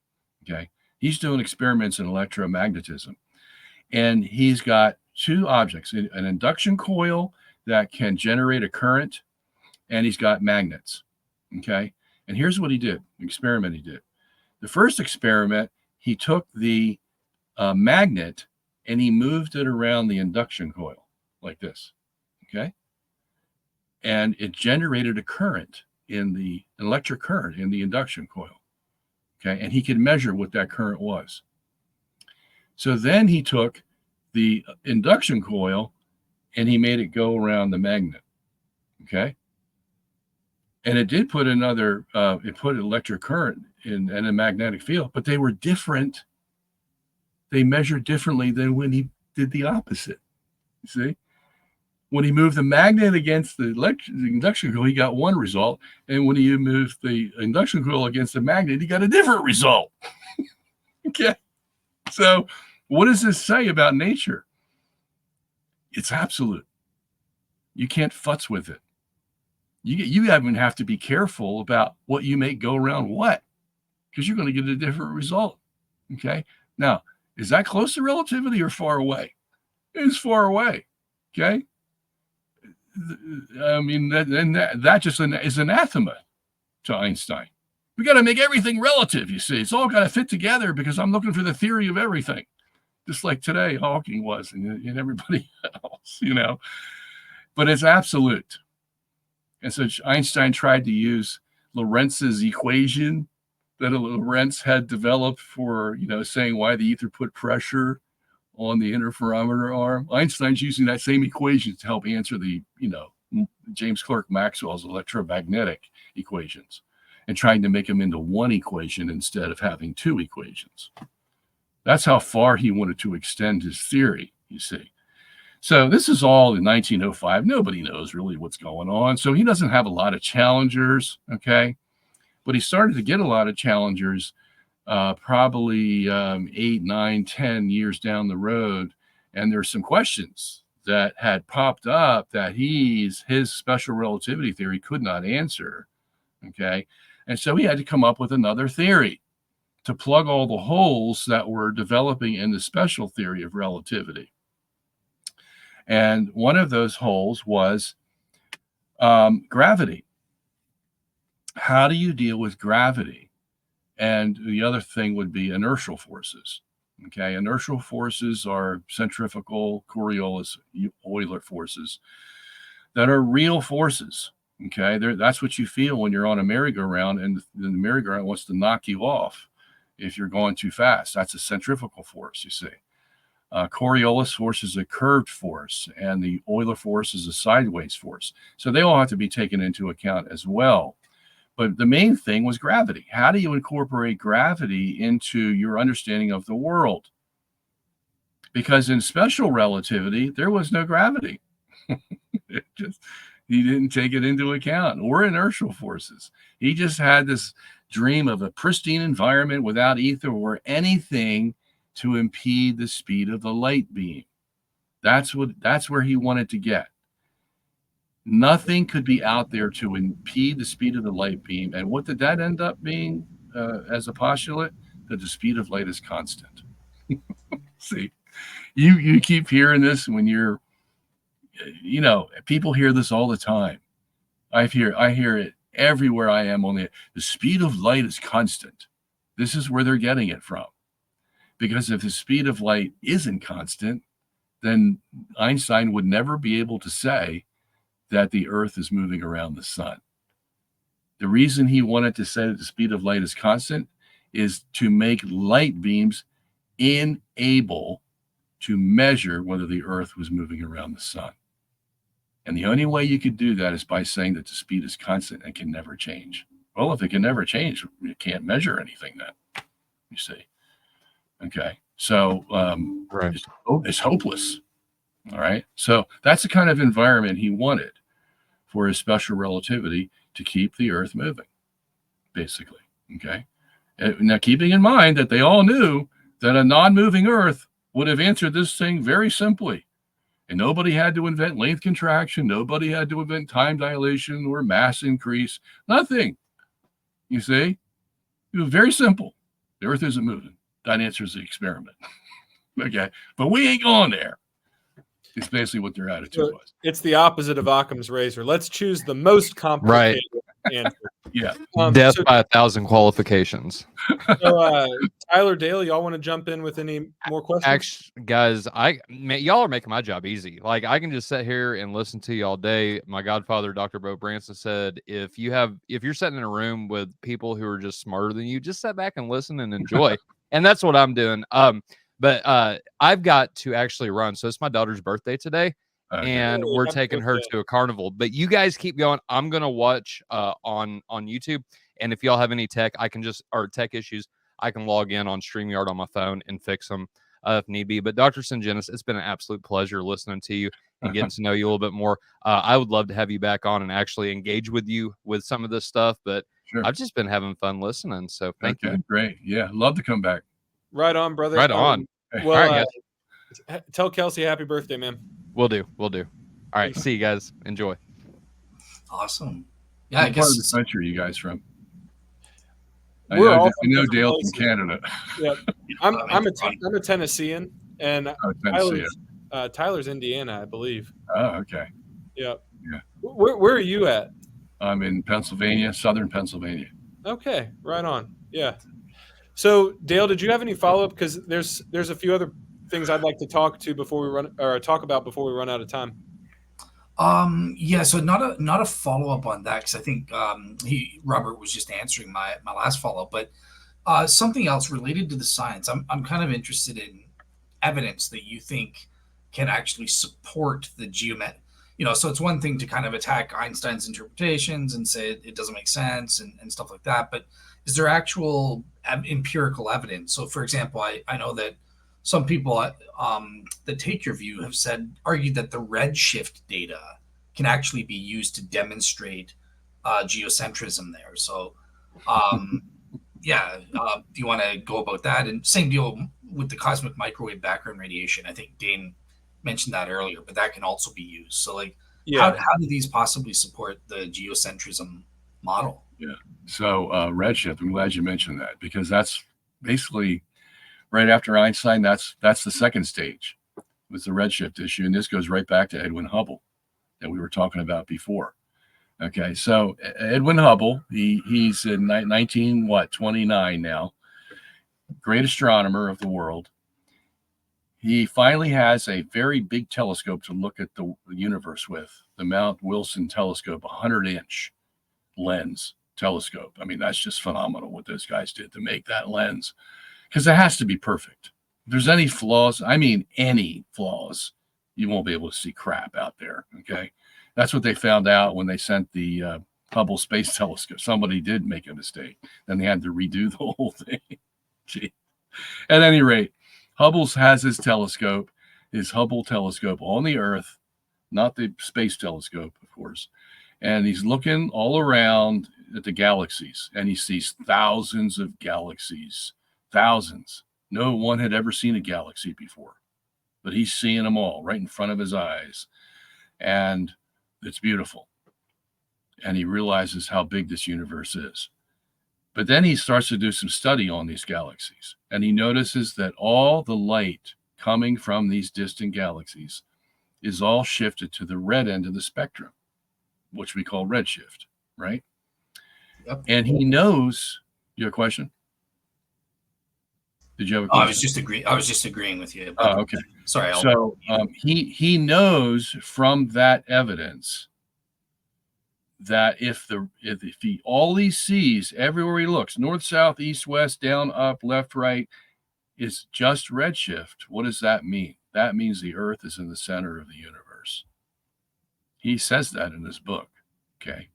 Okay. He's doing experiments in electromagnetism. And he's got two objects, an induction coil that can generate a current, and he's got magnets. Okay. And here's what he did, the experiment he did. The first experiment, he took the magnet and he moved it around the induction coil like this. Okay. And it generated a current an electric current in the induction coil. Okay. And he could measure what that current was. So then he took the induction coil and he made it go around the magnet. Okay. And it did put it put electric current in a magnetic field, but they were different. They measured differently than when he did the opposite. You see? When he moved the magnet against the induction coil, he got one result. And when he moved the induction coil against the magnet, he got a different result. Okay. So what does this say about nature? It's absolute. You can't futz with it. You even have to be careful about what you make go around what, because you're going to get a different result. Okay. Now, is that close to relativity or far away? It's far away. Okay. I mean, that just is anathema to Einstein. We got to make everything relative, you see. It's all got to fit together because I'm looking for the theory of everything, just like today Hawking was and everybody else, you know. But it's absolute. And so Einstein tried to use Lorentz's equation that Lorentz had developed for, you know, saying why the ether put pressure on the interferometer arm. Einstein's using that same equation to help answer the, you know, James Clerk Maxwell's electromagnetic equations, and trying to make them into one equation instead of having two equations. That's how far he wanted to extend his theory, you see. So this is all in 1905. Nobody knows really what's going on. So he doesn't have a lot of challengers, okay? But he started to get a lot of challengers probably 8, 9, 10 years down the road. And there's some questions that had popped up that his special relativity theory could not answer, okay? And so he had to come up with another theory to plug all the holes that were developing in the special theory of relativity. And one of those holes was gravity. How do you deal with gravity? And the other thing would be inertial forces. Okay, inertial forces are centrifugal, Coriolis, Euler forces that are real forces. Okay, that's what you feel when you're on a merry-go-round and the merry-go-round wants to knock you off if you're going too fast. That's a centrifugal force, you see. Coriolis force is a curved force, and the Euler force is a sideways force. So they all have to be taken into account as well. But the main thing was gravity. How do you incorporate gravity into your understanding of the world? Because in special relativity, there was no gravity. He didn't take it into account, or inertial forces. He just had this dream of a pristine environment without ether or anything to impede the speed of the light beam. That's where he wanted to get. Nothing could be out there to impede the speed of the light beam. And what did that end up being as a postulate? That the speed of light is constant. See, you keep hearing this when you're, you know, people hear this all the time. I hear it everywhere I am on the speed of light is constant. This is where they're getting it from. Because if the speed of light isn't constant, then Einstein would never be able to say that the Earth is moving around the sun. The reason he wanted to say that the speed of light is constant is to make light beams unable to measure whether the Earth was moving around the sun. And the only way you could do that is by saying that the speed is constant and can never change. Well, if it can never change, you can't measure anything then, you see. Okay, so right. It's hopeless. All right, so that's the kind of environment he wanted for his special relativity to keep the Earth moving, basically. Okay, now keeping in mind that they all knew that a non-moving Earth would have answered this thing very simply, and nobody had to invent length contraction, nobody had to invent time dilation or mass increase, nothing. You see, it was very simple. The Earth isn't moving. That answers the experiment. Okay, but we ain't going there. It's basically what their attitude was. It's the opposite of Occam's razor. Let's choose the most complicated answer. Yeah. Death by 1,000 qualifications. So, Tyler, Dale, y'all want to jump in with any more questions? Actually, guys, y'all are making my job easy. Like, I can just sit here and listen to you all day. My godfather, Dr. Bo Branson, said, if you're sitting in a room with people who are just smarter than you, just sit back and listen and enjoy. And that's what I'm doing. But I've got to actually run. So it's my daughter's birthday today. Okay. And we're taking her to a carnival. But you guys keep going. I'm going to watch on YouTube. And if y'all have any tech issues, I can log in on StreamYard on my phone and fix them if need be. But Dr. Sungenis, it's been an absolute pleasure listening to you and getting to know you a little bit more. I would love to have you back on and actually engage with you with some of this stuff. But sure. I've just been having fun listening. So thank you. Great. Yeah. Love to come back. Right on, brother. Right on. Well, all right, tell Kelsey happy birthday, man. Will do. All right, see you guys. Enjoy. Awesome. Yeah, I What part of the guess. country are you guys from? I We're know, all I from know different Dale from places. Canada. Yeah, I'm in I'm a Tennessean, and Oh, Tennessee. Tyler's Indiana, I believe. Oh, okay. Yeah. Yeah. Where are you at? I'm in Pennsylvania, southern Pennsylvania. Okay, right on. Yeah. So Dale, did you have any follow up? Because there's a few other things I'd like to talk about before we run out of time. Yeah, so not a follow up on that because I think Robert was just answering my last follow up, but something else related to the science. I'm kind of interested in evidence that you think can actually support the geomet. So it's one thing to kind of attack Einstein's interpretations and say it doesn't make sense and stuff like that, but is there actual empirical evidence? So, for example, I know that some people that take your view have argued that the redshift data can actually be used to demonstrate geocentrism there. So, yeah, do you want to go about that? And same deal with the cosmic microwave background radiation. I think Dane mentioned that earlier, but that can also be used. So, like, Yeah. how do these possibly support the geocentrism model? Yeah. So redshift, I'm glad you mentioned that because that's basically right after Einstein. That's the second stage was the redshift issue, and this goes right back to Edwin Hubble that we were talking about before. Okay, so Edwin Hubble, he's in 29 now, great astronomer of the world. He finally has a very big telescope to look at the universe with, the Mount Wilson telescope, 100-inch lens telescope. I mean, that's just phenomenal what those guys did to make that lens because it has to be perfect. If there's any flaws, I mean, any flaws, you won't be able to see crap out there. Okay. That's what they found out when they sent the Hubble Space Telescope. Somebody did make a mistake. Then they had to redo the whole thing. Gee. At any rate, Hubble has his telescope, his Hubble telescope on the Earth, not the space telescope, of course. And he's looking all around at the galaxies, and he sees thousands of galaxies, thousands. No one had ever seen a galaxy before, but he's seeing them all right in front of his eyes. And it's beautiful. And he realizes how big this universe is. But then he starts to do some study on these galaxies, and he notices that all the light coming from these distant galaxies is all shifted to the red end of the spectrum, which we call redshift, right? Yep. And he knows. You have a question? Did you have a question? I was just agreeing with you. Oh, okay. Sorry. So he knows from that evidence that if he all he sees everywhere he looks, north, south, east, west, down, up, left, right, is just redshift. What does that mean? That means the Earth is in the center of the universe. He says that in his book. Okay.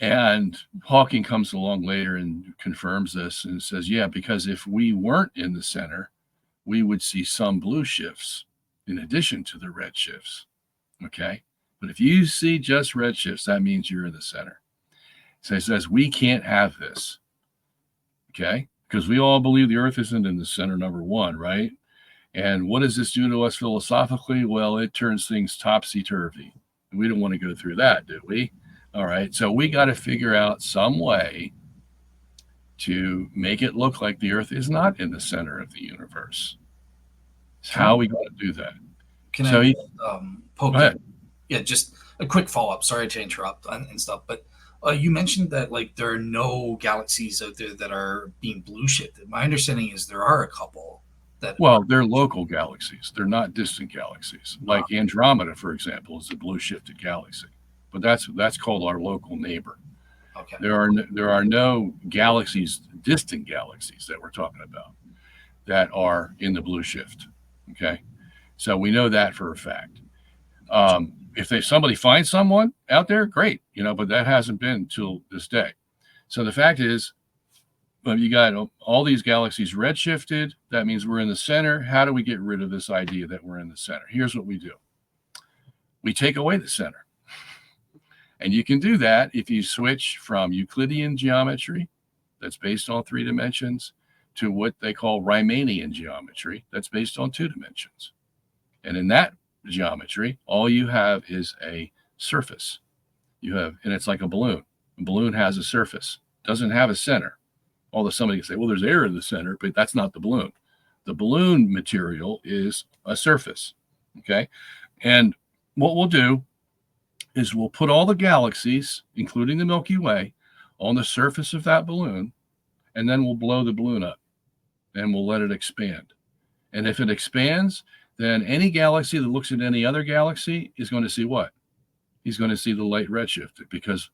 And Hawking comes along later and confirms this and says, yeah, because if we weren't in the center, we would see some blue shifts in addition to the red shifts. Okay. But if you see just red shifts, that means you're in the center. So he says, we can't have this. Okay. Because we all believe the Earth isn't in the center, number one, right? And what does this do to us philosophically? Well, it turns things topsy-turvy. We don't want to go through that, do we? All right. So we got to figure out some way to make it look like the Earth is not in the center of the universe. How are we going to do that? Can So I poke? Go ahead. Yeah, just a quick follow up. Sorry to interrupt and stuff, but you mentioned that like there are no galaxies out there that are being blue shifted. My understanding is there are a couple that. Well, they're local galaxies. They're not distant galaxies. Like Andromeda, for example, is a blue shifted galaxy, but that's called our local neighbor. Okay. There are no galaxies, distant galaxies that we're talking about that are in the blue shift. Okay, so we know that for a fact. If somebody finds someone out there, great, but that hasn't been till this day. So the fact is, you got all these galaxies redshifted. That means we're in the center. How do we get rid of this idea that we're in the center? Here's what we do. We take away the center. And you can do that if you switch from Euclidean geometry, that's based on 3 dimensions, to what they call Riemannian geometry, that's based on 2 dimensions. And in that geometry. All you have is a surface. And it's like a balloon. A balloon has a surface, doesn't have a center. Although somebody can say, well, there's air in the center, but that's not the balloon. The balloon material is a surface. Okay. And what we'll do is we'll put all the galaxies, including the Milky Way, on the surface of that balloon, and then we'll blow the balloon up and we'll let it expand. And if it expands, then any galaxy that looks at any other galaxy is going to see what? He's going to see the light redshifted, because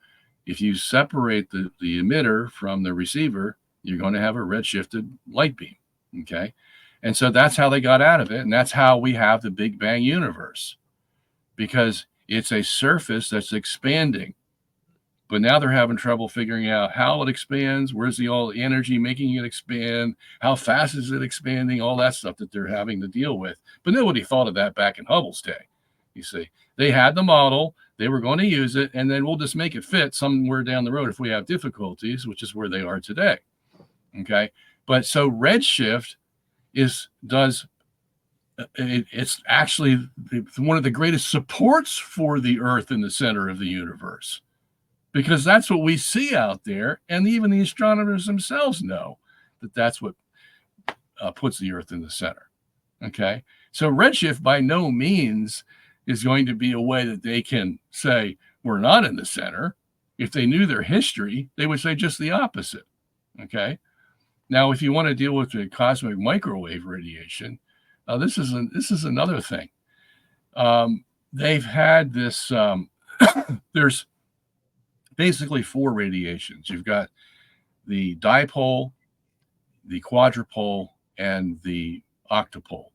if you separate the emitter from the receiver, you're going to have a redshifted light beam. Okay. And so that's how they got out of it. And that's how we have the Big Bang universe, because it's a surface that's expanding. But now they're having trouble figuring out how it expands. Where's all the energy making it expand? How fast is it expanding? All that stuff that they're having to deal with. But nobody thought of that back in Hubble's day. You see, they had the model, they were going to use it, and then we'll just make it fit somewhere down the road if we have difficulties, which is where they are today. Okay. But so redshift it's actually one of the greatest supports for the Earth in the center of the universe, because that's what we see out there. And even the astronomers themselves know that that's what puts the Earth in the center. Okay. So redshift by no means is going to be a way that they can say we're not in the center. If they knew their history, they would say just the opposite. Okay. Now, if you want to deal with the cosmic microwave radiation, this is another thing. They've had this, there's basically 4 radiations. You've got the dipole, the quadrupole, and the octopole.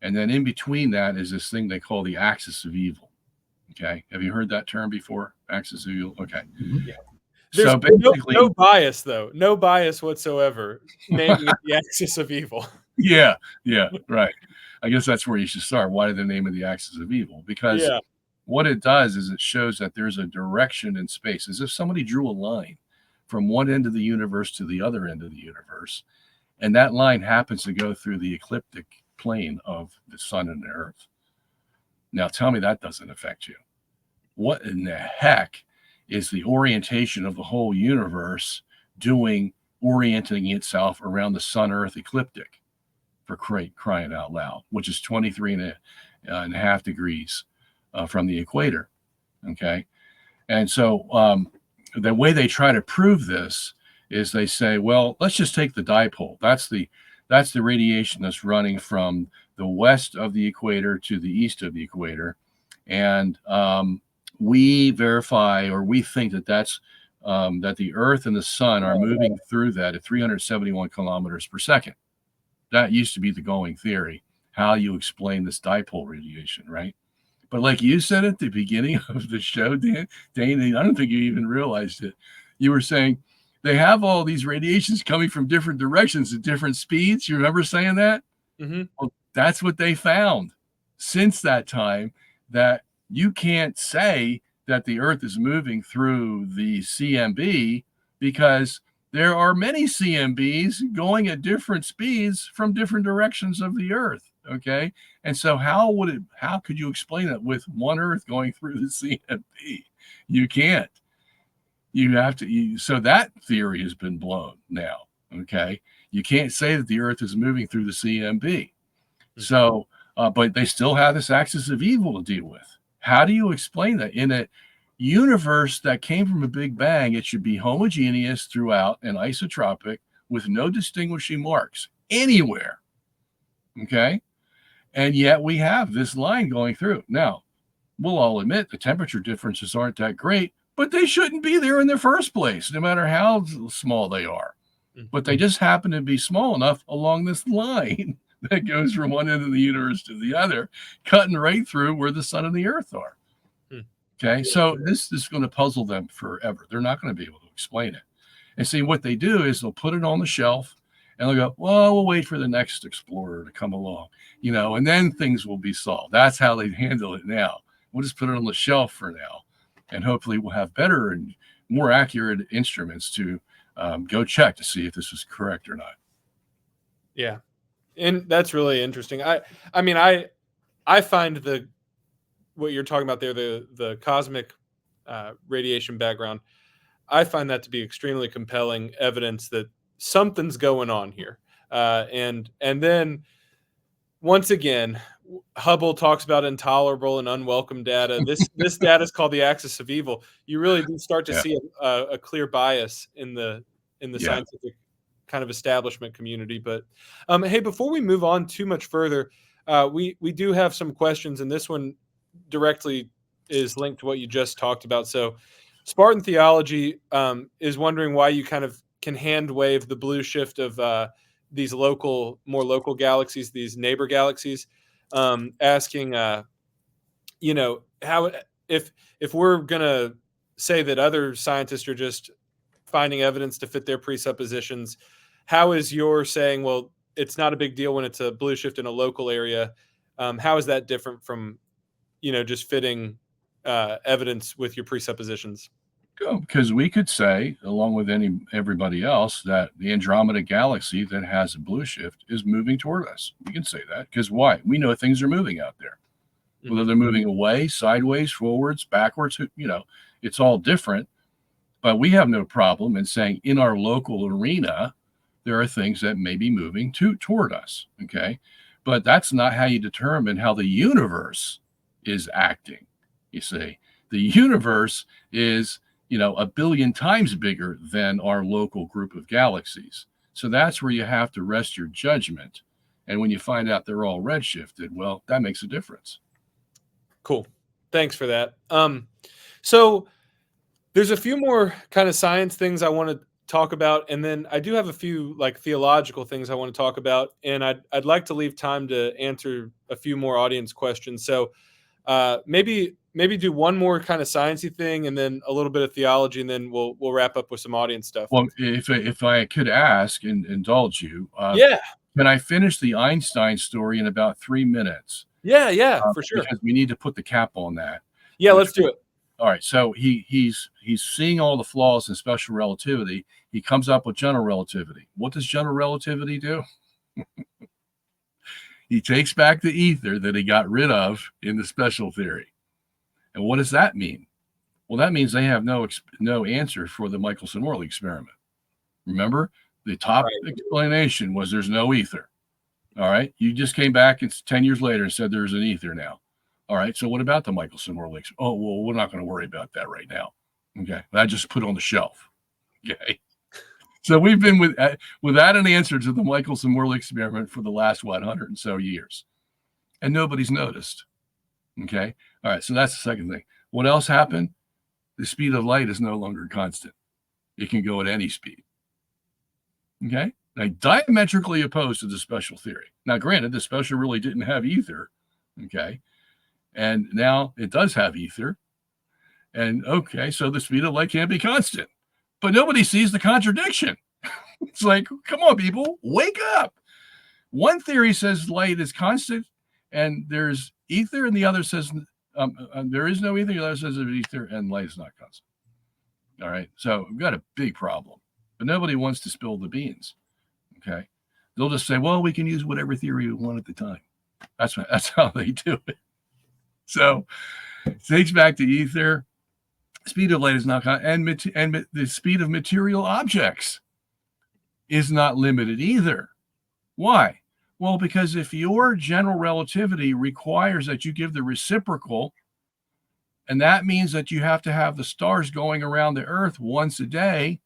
And then in between that is this thing they call the axis of evil. Okay. Have you heard that term before? Axis of evil? Okay. Yeah. There's so basically no bias, though. No bias whatsoever. Naming it the axis of evil. Yeah, right. I guess that's where you should start. Why did they name it the axis of evil? Because what it does is it shows that there's a direction in space, as if somebody drew a line from one end of the universe to the other end of the universe. And that line happens to go through the ecliptic plane of the sun and the earth. Now tell me that doesn't affect you. What in the heck is the orientation of the whole universe orienting itself around the sun-earth ecliptic, for crying out loud, which is 23 and a half degrees from the equator. Okay. And so the way they try to prove this is they say, well, let's just take the dipole. That's the radiation that's running from the west of the equator to the east of the equator. And we verify, or we think that the Earth and the sun are moving through that at 371 kilometers per second. That used to be the going theory, how you explain this dipole radiation, right? But like you said at the beginning of the show, Dan, I don't think you even realized it. You were saying they have all these radiations coming from different directions at different speeds. You remember saying that? Mm-hmm. Well, that's what they found since that time, that you can't say that the Earth is moving through the CMB, because there are many CMBs going at different speeds from different directions of the Earth. Okay. And so how could you explain that with one Earth going through the CMB? You can't. You have to. So that theory has been blown now. Okay. You can't say that the Earth is moving through the CMB. So, but they still have this axis of evil to deal with. How do you explain that? In a universe that came from a Big Bang, it should be homogeneous throughout and isotropic with no distinguishing marks anywhere. Okay. And yet we have this line going through. Now, we'll all admit the temperature differences aren't that great, but they shouldn't be there in the first place, no matter how small they are. But they just happen to be small enough along this line that goes from one end of the universe to the other, cutting right through where the sun and the earth are. Okay. So this is going to puzzle them forever. They're not going to be able to explain it. And see, what they do is they'll put it on the shelf and they'll go, well, we'll wait for the next explorer to come along, and then things will be solved. That's how they handle it now. We'll just put it on the shelf for now. And hopefully we'll have better and more accurate instruments to go check to see if this is correct or not. Yeah. And that's really interesting. I find the what you're talking about there, the cosmic radiation background, I find that to be extremely compelling evidence that something's going on here. And then once again, Hubble talks about intolerable and unwelcome data. This data is called the axis of evil. You really do start to see a clear bias in the scientific kind of establishment community. But hey, before we move on too much further, we do have some questions, and this one directly is linked to what you just talked about. So Spartan Theology is wondering why you kind of can hand wave the blue shift of these more local galaxies, these neighbor galaxies, asking, how if we're gonna say that other scientists are just finding evidence to fit their presuppositions, how is your saying, well, it's not a big deal when it's a blue shift in a local area? How is that different from, just fitting evidence with your presuppositions? Because we could say, along with everybody else, that the Andromeda galaxy that has a blue shift is moving toward us. We can say that because why? We know things are moving out there. Whether they're moving away, sideways, forwards, backwards, it's all different. But we have no problem in saying in our local arena, there are things that may be moving toward us. Okay. But that's not how you determine how the universe is acting. You see, the universe is, a billion times bigger than our local group of galaxies. So that's where you have to rest your judgment. And when you find out they're all redshifted, well, that makes a difference. Cool. Thanks for that. So there's a few more kind of science things I want to talk about, and then I do have a few like theological things I want to talk about, and I'd like to leave time to answer a few more audience questions. So maybe do one more kind of sciencey thing, and then a little bit of theology, and then we'll wrap up with some audience stuff. Well, if I could ask and indulge you, yeah, can I finish the Einstein story in about 3 minutes? Yeah, for sure. Because we need to put the cap on that. Yeah, let's do it. All right. So he's seeing all the flaws in special relativity. He comes up with general relativity. What does general relativity do? He takes back the ether that he got rid of in the special theory. And what does that mean? Well, that means they have no answer for the Michelson-Morley experiment. Remember, the top explanation was there's no ether. All right. You just came back 10 years later and said there's an ether now. All right. So what about the Michelson-Morley? Oh, well, we're not going to worry about that right now. Okay. I just put it on the shelf. Okay. So we've been without an answer to the Michelson-Morley experiment for the last, 100 and so years. And nobody's noticed. Okay. All right. So that's the second thing. What else happened? The speed of light is no longer constant. It can go at any speed. Okay. Now, diametrically opposed to the special theory. Now, granted, the special really didn't have ether. Okay. And now it does have ether. And okay, so the speed of light can't be constant. But nobody sees the contradiction. It's like, come on, people, wake up. One theory says light is constant and there's ether, and the other says there is no ether. The other says there's ether and light is not constant. All right. So we've got a big problem, but nobody wants to spill the beans. Okay. They'll just say, well, we can use whatever theory we want at the time. That's how they do it. So it takes back to ether. Speed of light is not, and the speed of material objects is not limited either. Why? Well, because if your general relativity requires that you give the reciprocal, and that means that you have to have the stars going around the Earth once a day,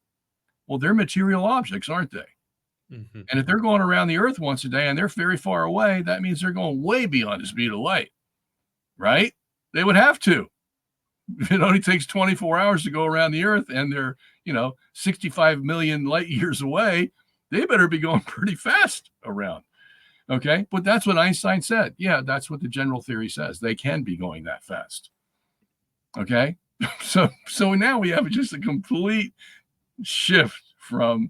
well, they're material objects, aren't they? Mm-hmm. And if they're going around the Earth once a day and they're very far away, that means they're going way beyond the speed of light, right? They would have to. It only takes 24 hours to go around the Earth, and they're, 65 million light years away. They better be going pretty fast around. Okay. But that's what Einstein said. Yeah, that's what the general theory says. They can be going that fast. Okay. So now we have just a complete shift from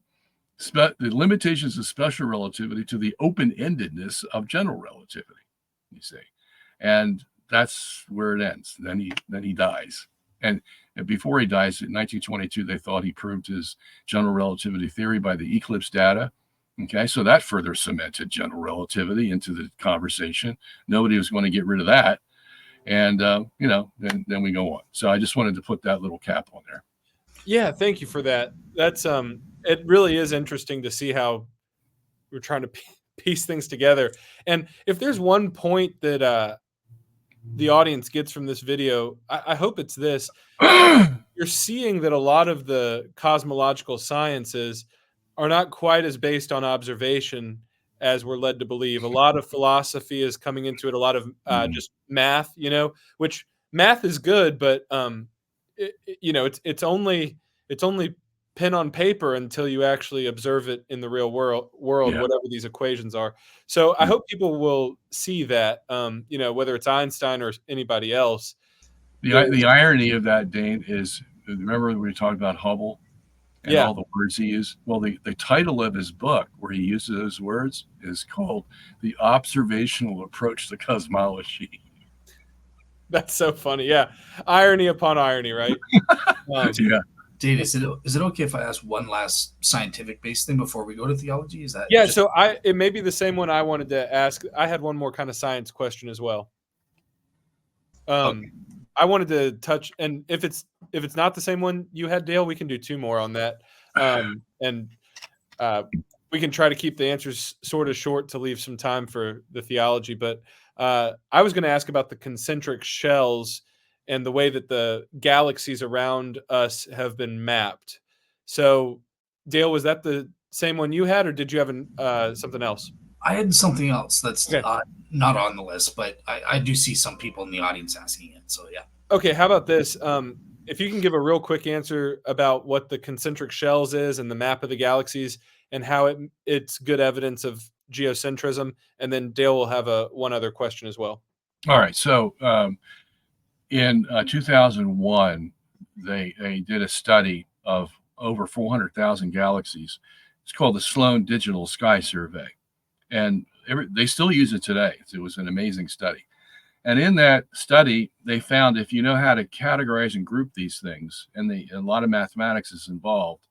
the limitations of special relativity to the open-endedness of general relativity, you see. And that's where it ends. Then he dies. And before he dies in 1922, they thought he proved his general relativity theory by the eclipse data. Okay, so that further cemented general relativity into the conversation. Nobody was going to get rid of that. And, then we go on. So I just wanted to put that little cap on there. Yeah, thank you for that. That's it really is interesting to see how we're trying to piece things together. And if there's one point that the audience gets from this video, I hope it's this. You're seeing that a lot of the cosmological sciences are not quite as based on observation as we're led to believe. A lot of philosophy is coming into it, a lot of just math, which math is good, but it's only pen on paper until you actually observe it in the real world, Yeah. whatever these equations are. So I hope people will see that, whether it's Einstein or anybody else. The irony of that, Dane, is, remember we talked about Hubble and Yeah. all the words he used? Well, the title of his book where he uses those words is called The Observational Approach to Cosmology. That's so funny. Yeah. Irony upon irony, right? Yeah. Dave, is it okay if I ask one last scientific based thing before we go to theology? Is that so it may be the same one I wanted to ask. I had one more kind of science question as well. Okay. I wanted to touch, and if it's not the same one you had, Dale, we can do two more on that. And we can try to keep the answers sort of short to leave some time for the theology. But I was going to ask about the concentric shells and the way that the galaxies around us have been mapped. So, Dale, was that the same one you had, or did you have something else? I had something else that's Okay. Not on the list, but I do see some people in the audience asking it. So, yeah. Okay, how about this? If you can give a real quick answer about what the concentric shells is and the map of the galaxies and how it's good evidence of geocentrism, and then Dale will have one other question as well. All right. So in 2001, they did a study of over 400,000 galaxies. It's called the Sloan Digital Sky Survey. And they still use it today. It was an amazing study. And in that study, they found if you know how to categorize and group these things, and a lot of mathematics is involved,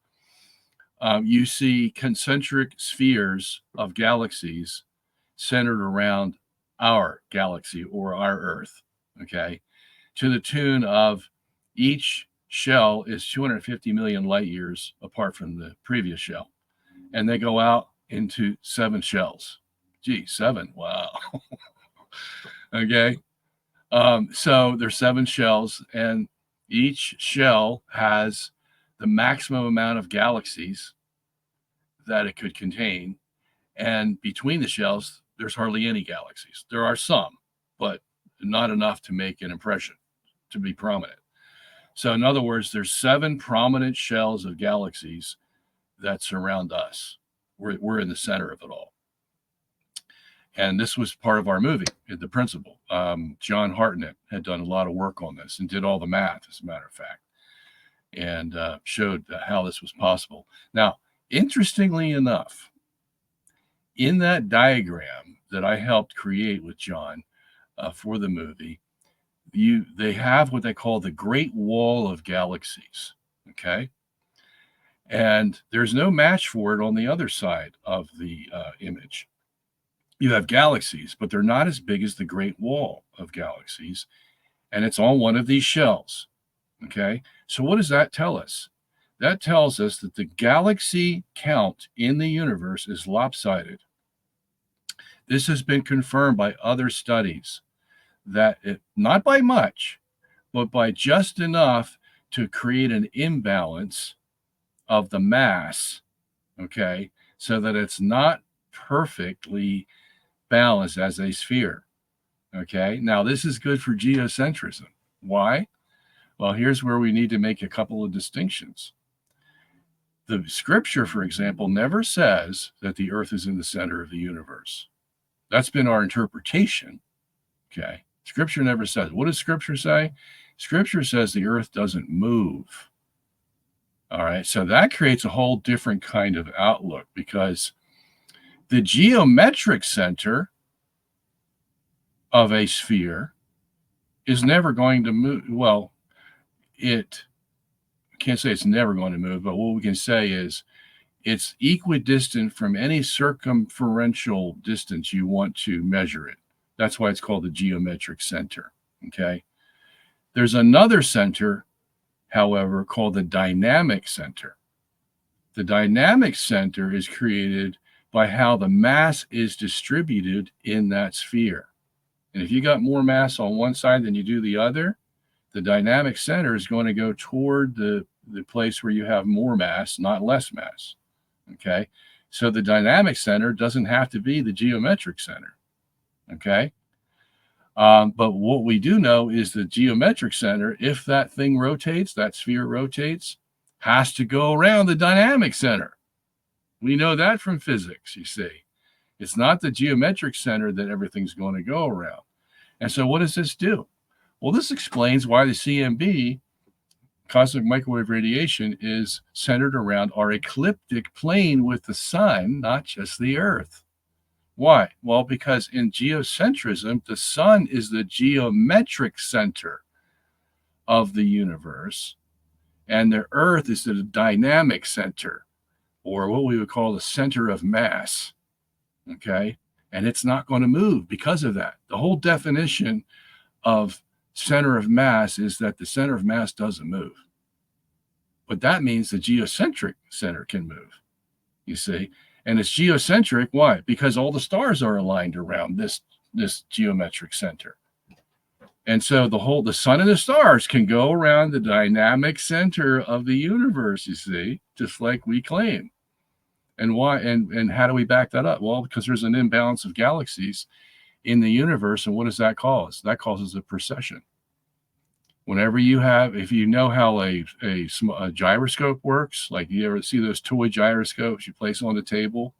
you see concentric spheres of galaxies centered around our galaxy or our Earth, okay, to the tune of each shell is 250 million light years apart from the previous shell. And they go out into 7 shells. Gee, 7. Wow. Okay. So there's 7 shells, and each shell has the maximum amount of galaxies that it could contain. And between the shells, there's hardly any galaxies. There are some, but not enough to make an impression, to be prominent. So in other words, there's 7 prominent shells of galaxies that surround us. We're in the center of it all. And this was part of our movie, The Principle. John Hartnett had done a lot of work on this and did all the math, as a matter of fact, and showed how this was possible. Now, interestingly enough, in that diagram that I helped create with John for the movie, they have what they call the Great Wall of Galaxies, okay? And there's no match for it on the other side of the image. You have galaxies, but they're not as big as the Great Wall of Galaxies, and it's on one of these shells, okay? So what does that tell us? That tells us that the galaxy count in the universe is lopsided. This has been confirmed by other studies, that not by much, but by just enough to create an imbalance of the mass, okay, so that it's not perfectly balanced as a sphere, okay? Now, this is good for geocentrism. Why? Well, here's where we need to make a couple of distinctions. The scripture, for example, never says that the earth is in the center of the universe. That's been our interpretation, okay? Scripture never says. What does Scripture say? Scripture says the earth doesn't move. All right, so that creates a whole different kind of outlook, because the geometric center of a sphere is never going to move. Well, can't say it's never going to move, but what we can say is it's equidistant from any circumferential distance you want to measure it. That's why it's called the geometric center, Okay. There's another center, however, called the dynamic center. The dynamic center is created by how the mass is distributed in that sphere. And if you got more mass on one side than you do the other, the dynamic center is going to go toward the place where you have more mass, not less mass. Okay. So the dynamic center doesn't have to be the geometric center. Okay. But what we do know is the geometric center, if that thing rotates, that sphere rotates, has to go around the dynamic center. We know that from physics, you see. It's not the geometric center that everything's going to go around. And so what does this do? Well, this explains why the CMB, cosmic microwave radiation, is centered around our ecliptic plane with the sun, not just the Earth. Why? Well, because in geocentrism, the sun is the geometric center of the universe, and the Earth is the dynamic center, or what we would call the center of mass. Okay? And it's not going to move because of that. The whole definition of center of mass is that the center of mass doesn't move. But that means the geocentric center can move, you see. And it's geocentric. Why? Because all the stars are aligned around this geometric center. And so the sun and the stars can go around the dynamic center of the universe, you see, just like we claim. And why? And how do we back that up? Well, because there's an imbalance of galaxies in the universe. And what does that cause? That causes a precession. Whenever you have, if you know how a gyroscope works, like you ever see those toy gyroscopes you place on the table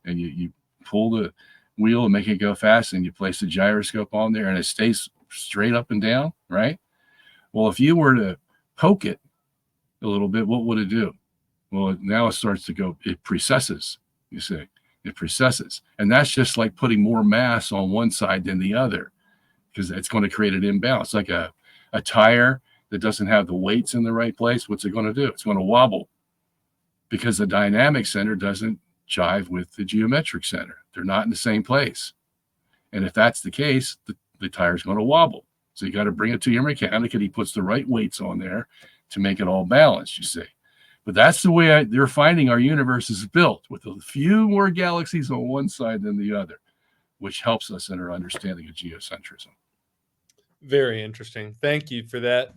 and you pull the wheel and make it go fast, and you place the gyroscope on there and it stays straight up and down, right? Well, if you were to poke it a little bit, what would it do? Well, now it starts to go, it precesses, you see, it precesses. And that's just like putting more mass on one side than the other, because it's going to create an imbalance. Like a tire that doesn't have the weights in the right place, what's it going to do? It's going to wobble because the dynamic center doesn't jive with the geometric center. They're not in the same place. And if that's the case, the tire's going to wobble. So you got to bring it to your mechanic, and he puts the right weights on there to make it all balanced, you see. But that's the way they're finding our universe is built, with a few more galaxies on one side than the other, which helps us in our understanding of geocentrism. Very interesting. Thank you for that.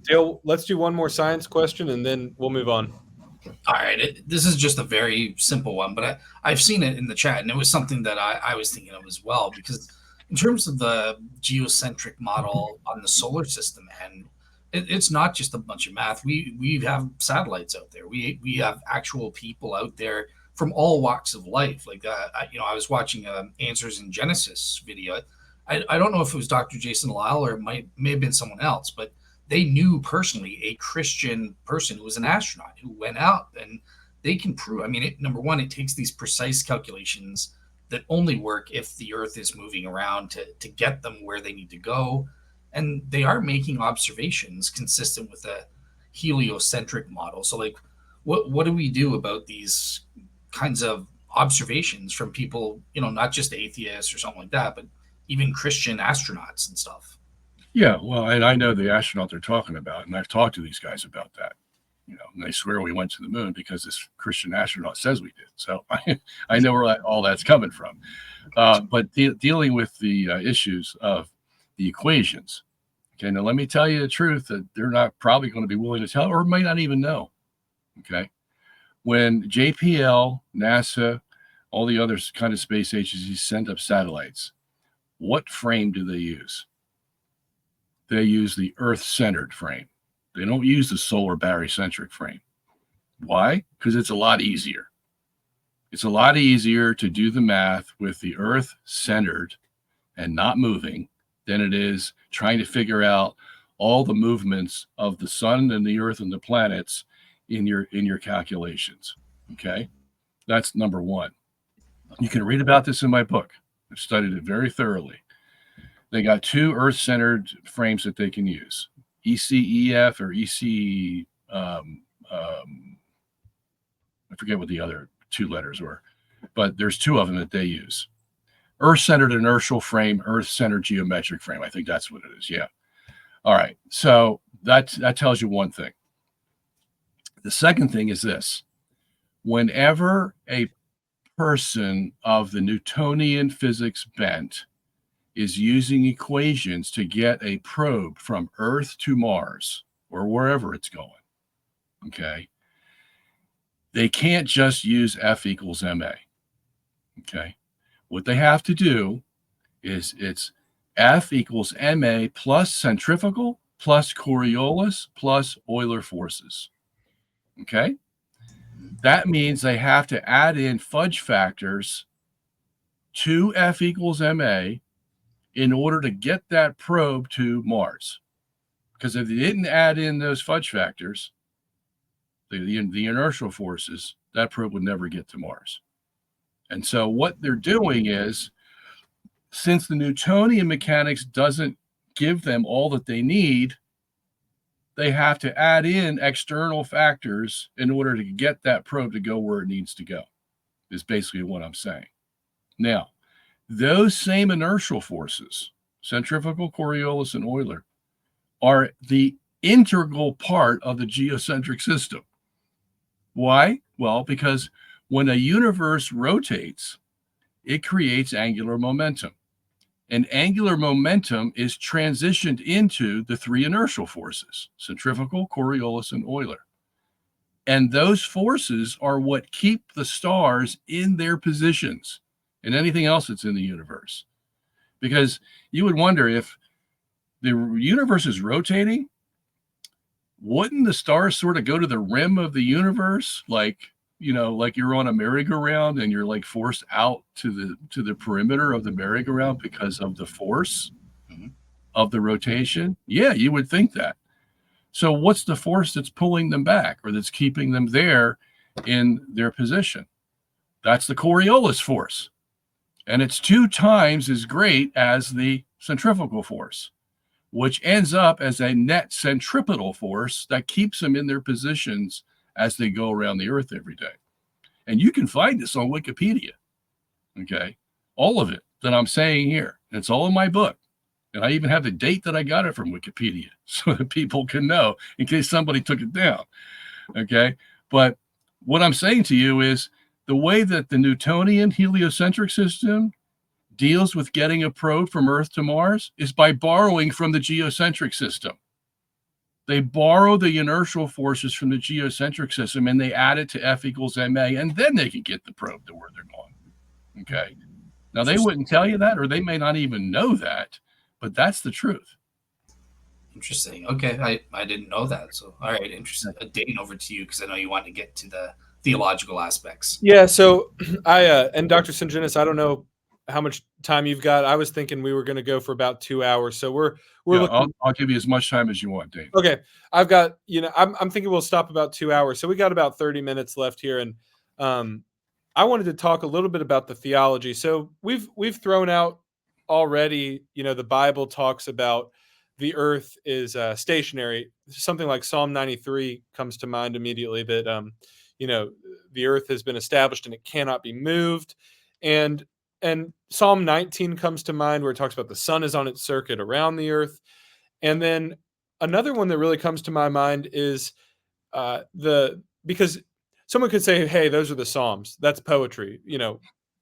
Dale, let's do one more science question and then we'll move on. All right. This is just a very simple one, but I've seen it in the chat, and it was something that I was thinking of as well, because in terms of the geocentric model on the solar system, and it's not just a bunch of math. We have satellites out there. We have actual people out there from all walks of life. Like, I was watching Answers in Genesis video. I don't know if it was Dr. Jason Lyle or it may have been someone else, but they knew personally a Christian person who was an astronaut who went out, and they can prove, I mean, number one, it takes these precise calculations that only work if the Earth is moving around to get them where they need to go. And they are making observations consistent with a heliocentric model. So, like, what do we do about these kinds of observations from people, not just atheists or something like that, but even Christian astronauts and stuff? Yeah, well, and I know the astronaut they're talking about, and I've talked to these guys about that. And they swear we went to the moon because this Christian astronaut says we did. So I know where all that's coming from. But dealing with the issues of the equations. Okay, now let me tell you the truth that they're not probably going to be willing to tell, or may not even know. Okay, when JPL, NASA, all the other kind of space agencies send up satellites, what frame do they use? They use the Earth-centered frame. They don't use the solar barycentric frame. Why? Because it's a lot easier. It's a lot easier to do the math with the Earth-centered and not moving than it is trying to figure out all the movements of the sun and the Earth and the planets in your calculations. Okay? That's number one. You can read about this in my book. I've studied it very thoroughly. They got two Earth-centered frames that they can use, ECEF or EC. I forget what the other two letters were, but there's two of them that they use. Earth-centered inertial frame, Earth-centered geometric frame. I think that's what it is. Yeah. All right. So that tells you one thing. The second thing is this. Whenever a person of the Newtonian physics bent is using equations to get a probe from Earth to Mars or wherever it's going, okay, they can't just use F equals ma. Okay. What they have to do is it's F equals ma plus centrifugal plus Coriolis plus Euler forces. Okay. That means they have to add in fudge factors to F equals ma in order to get that probe to Mars. Because if they didn't add in those fudge factors, the inertial forces, that probe would never get to Mars. And so what they're doing is, since the Newtonian mechanics doesn't give them all that they need, they have to add in external factors in order to get that probe to go where it needs to go, is basically what I'm saying. Now, those same inertial forces, centrifugal, Coriolis, and Euler, are the integral part of the geocentric system. Why? Well, because when a universe rotates, it creates angular momentum. And angular momentum is transitioned into the three inertial forces, centrifugal, Coriolis, and Euler. And those forces are what keep the stars in their positions and anything else that's in the universe. Because you would wonder, if the universe is rotating, wouldn't the stars sort of go to the rim of the universe, like, you know, like you're on a merry-go-round and you're like forced out to the perimeter of the merry-go-round because of the force of the rotation? Yeah, you would think that. So what's the force that's pulling them back, or that's keeping them there in their position? That's the Coriolis force. And it's 2 times as great as the centrifugal force, which ends up as a net centripetal force that keeps them in their positions as they go around the Earth every day. And you can find this on Wikipedia, okay? All of it that I'm saying here. It's all in my book. And I even have the date that I got it from Wikipedia so that people can know in case somebody took it down, okay? But what I'm saying to you is the way that the Newtonian heliocentric system deals with getting a probe from Earth to Mars is by borrowing from the geocentric system. They borrow the inertial forces from the geocentric system and they add it to F equals ma, and then they can get the probe to where they're going. Okay. Now, they wouldn't tell you that, or they may not even know that, but that's the truth. Interesting. Okay. I didn't know that. So, all right. Interesting. Dane, over to you, because I know you want to get to the theological aspects. Yeah. So and Dr. Sungenis, I don't know how much time you've got. I was thinking we were going to go for about 2 hours. So we're looking. I'll give you as much time as you want, Dave. Okay. I've got, I'm thinking we'll stop about 2 hours. So we got about 30 minutes left here. And I wanted to talk a little bit about the theology. So we've thrown out already, the Bible talks about the earth is stationary. Something like Psalm 93 comes to mind immediately, that, the earth has been established and it cannot be moved. And Psalm 19 comes to mind, where it talks about the sun is on its circuit around the earth. And then another one that really comes to my mind is because someone could say, hey, those are the Psalms. That's poetry.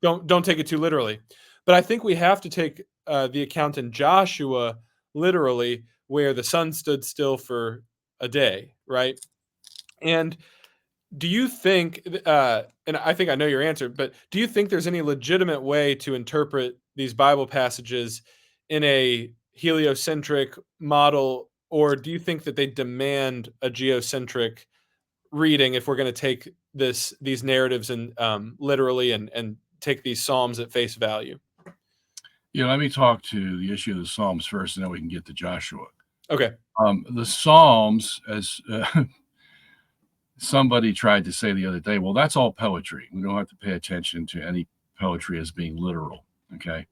Don't take it too literally. But I think we have to take the account in Joshua literally, where the sun stood still for a day, right? And do you think, and I think I know your answer, but do you think there's any legitimate way to interpret these Bible passages in a heliocentric model, or do you think that they demand a geocentric reading if we're going to take these narratives and literally and take these Psalms at face value? Let me talk to the issue of the Psalms first, and then we can get to Joshua. Okay. The Psalms, as somebody tried to say the other day, well, that's all poetry. We don't have to pay attention to any poetry as being literal. Okay.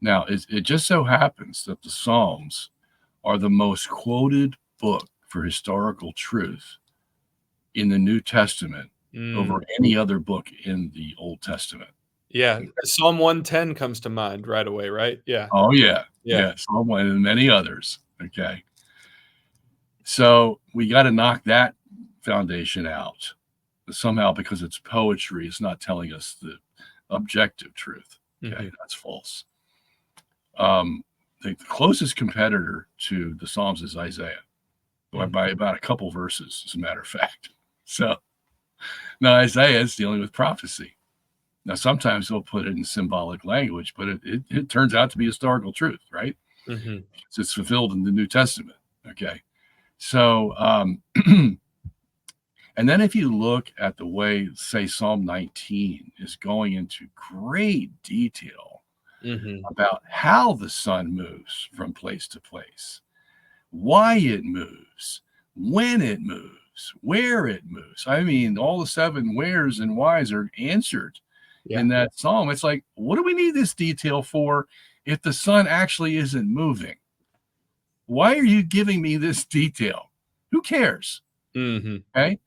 Now, it just so happens that the Psalms are the most quoted book for historical truth in the New Testament over any other book in the Old Testament. Yeah. Psalm 110 comes to mind right away, right? Yeah. Oh yeah, Yeah. yeah. Psalm 1 and many others. Okay, so we got to knock that foundation out somehow because it's poetry. It's not telling us the objective truth. Okay, that's false. The closest competitor to the Psalms is Isaiah, by about a couple verses, as a matter of fact. So now Isaiah is dealing with prophecy. Now sometimes they'll put it in symbolic language, but it turns out to be historical truth, right? It's fulfilled in the New Testament. Okay, so and then if you look at the way, say, Psalm 19 is going into great detail about how the sun moves from place to place, why it moves, when it moves, where it moves. I mean, all the 7 wheres and whys are answered in that psalm. It's like, what do we need this detail for if the sun actually isn't moving? Why are you giving me this detail? Who cares? Okay.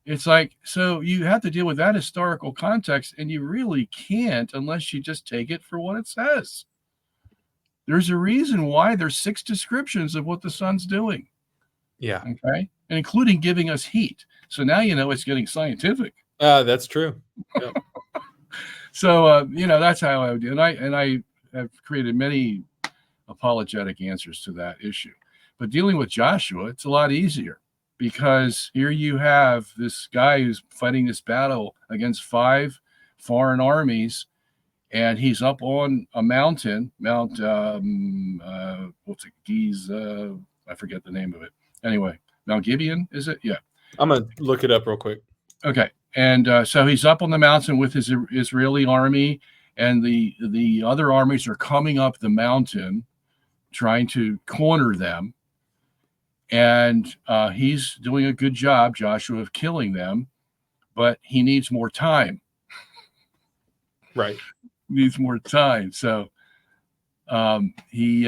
It's like, so you have to deal with that historical context, and you really can't unless you just take it for what it says. There's a reason why there's 6 descriptions of what the sun's doing. Yeah. Okay. And including giving us heat. So now you know it's getting scientific. That's true. Yep. So that's how I would do. And I have created many apologetic answers to that issue. But dealing with Joshua, it's a lot easier, because here you have this guy who's fighting this battle against 5 foreign armies, and he's up on a mountain, Mount what's it, Giza? I forget the name of it. Anyway, Mount Gibeon, is it? Yeah. I'm gonna look it up real quick. Okay, and so he's up on the mountain with his Israeli army, and the other armies are coming up the mountain, trying to corner them. And he's doing a good job, Joshua, of killing them, but he needs more time. Right. Needs more time. So he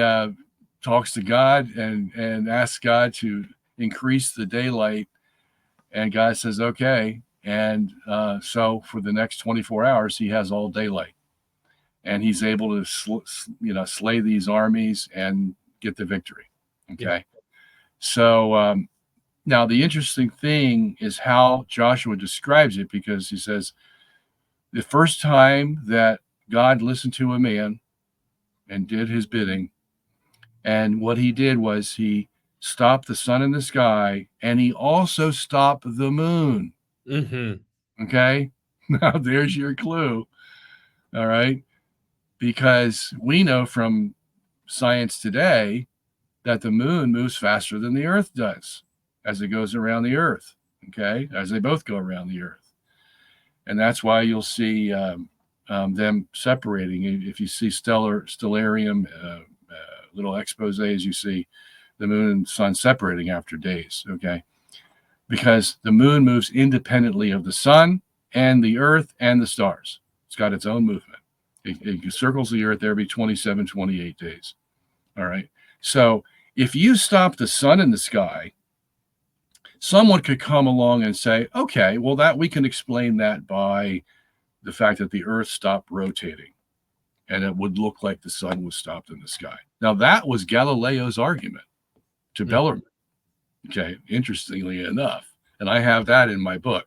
talks to God and asks God to increase the daylight. And God says, okay. And so for the next 24 hours, he has all daylight. And he's able to slay these armies and get the victory. Okay. Yeah. So now the interesting thing is how Joshua describes it, because he says the first time that God listened to a man and did his bidding, and what he did was he stopped the sun in the sky, and he also stopped the moon. Okay, now there's your clue. All right, because we know from science today that the moon moves faster than the earth does as it goes around the earth, okay, as they both go around the earth. And that's why you'll see them separating. If you see stellarium, little exposés, you see the moon and sun separating after days, okay, because the moon moves independently of the sun and the earth and the stars. It's got its own movement. It circles the earth every 27, 28 days. All right. So if you stop the sun in the sky, someone could come along and say, okay, well, that we can explain that by the fact that the earth stopped rotating, and it would look like the sun was stopped in the sky. Now, that was Galileo's argument to Bellarmine. Okay, interestingly enough. And I have that in my book.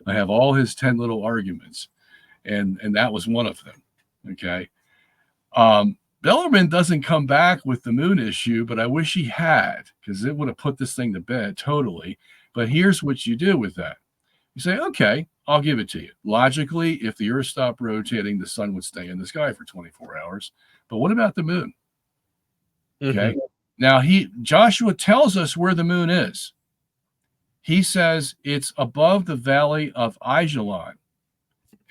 I have all his 10 little arguments, and that was one of them. Okay. Bellarmine doesn't come back with the moon issue, but I wish he had, because it would have put this thing to bed totally. But here's what you do with that. You say, okay, I'll give it to you. Logically, if the earth stopped rotating, the sun would stay in the sky for 24 hours. But what about the moon? Okay. Now Joshua tells us where the moon is. He says it's above the valley of Ajalon,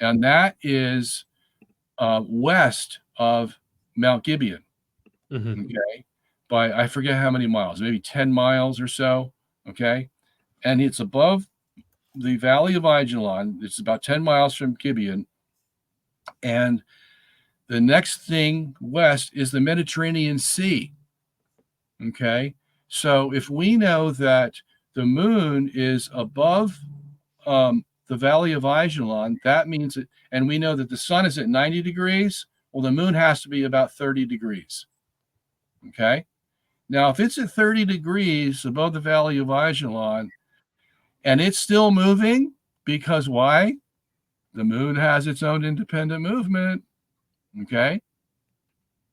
and that is west of Mount Gibeon. Okay, by I forget how many miles, maybe 10 miles or so. Okay, and it's above the valley of Ajalon. It's about 10 miles from Gibeon, and the next thing west is the Mediterranean Sea. Okay, so if we know that the moon is above the Valley of Ajalon, that means that, and we know that the sun is at 90 degrees. Well, the moon has to be about 30 degrees. Okay. Now, if it's at 30 degrees above the Valley of Ajalon and it's still moving, because why? The moon has its own independent movement. Okay.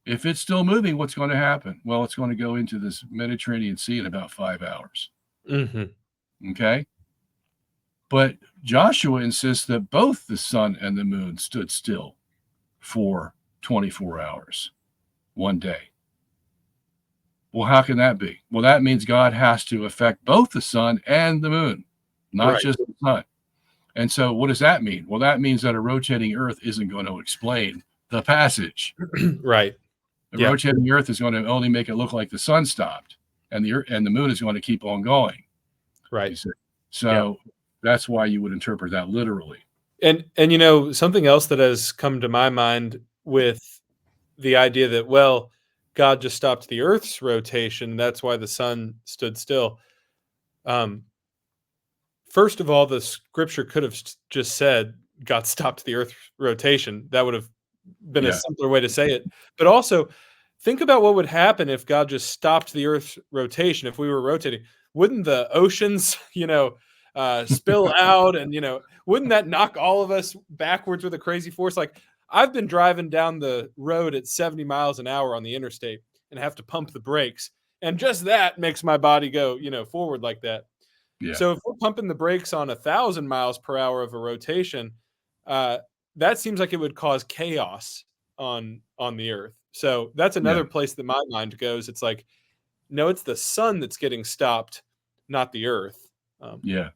If it's still moving, what's going to happen? Well, it's going to go into this Mediterranean Sea in about 5 hours. Mm-hmm. Okay. But Joshua insists that both the sun and the moon stood still for 24 hours, one day. Well, how can that be? Well, that means God has to affect both the sun and the moon, not just the sun. And so what does that mean? Well, that means that a rotating earth isn't going to explain the passage. Right. The rotating earth is going to only make it look like the sun stopped, and the moon is going to keep on going. Right. So that's why you would interpret that literally. And you know, something else that has come to my mind with the idea that, well, God just stopped the earth's rotation, that's why the sun stood still. First of all, the scripture could have just said God stopped the earth's rotation. That would have been a simpler way to say it. But also, think about what would happen if God just stopped the earth's rotation. If we were rotating, wouldn't the oceans, spill out, and wouldn't that knock all of us backwards with a crazy force? Like, I've been driving down the road at 70 miles an hour on the interstate and have to pump the brakes, and just that makes my body go forward like that. So if we're pumping the brakes on 1,000 miles per hour of a rotation, that seems like it would cause chaos on the earth. So that's another place that my mind goes. It's like, no, it's the sun that's getting stopped, not the earth.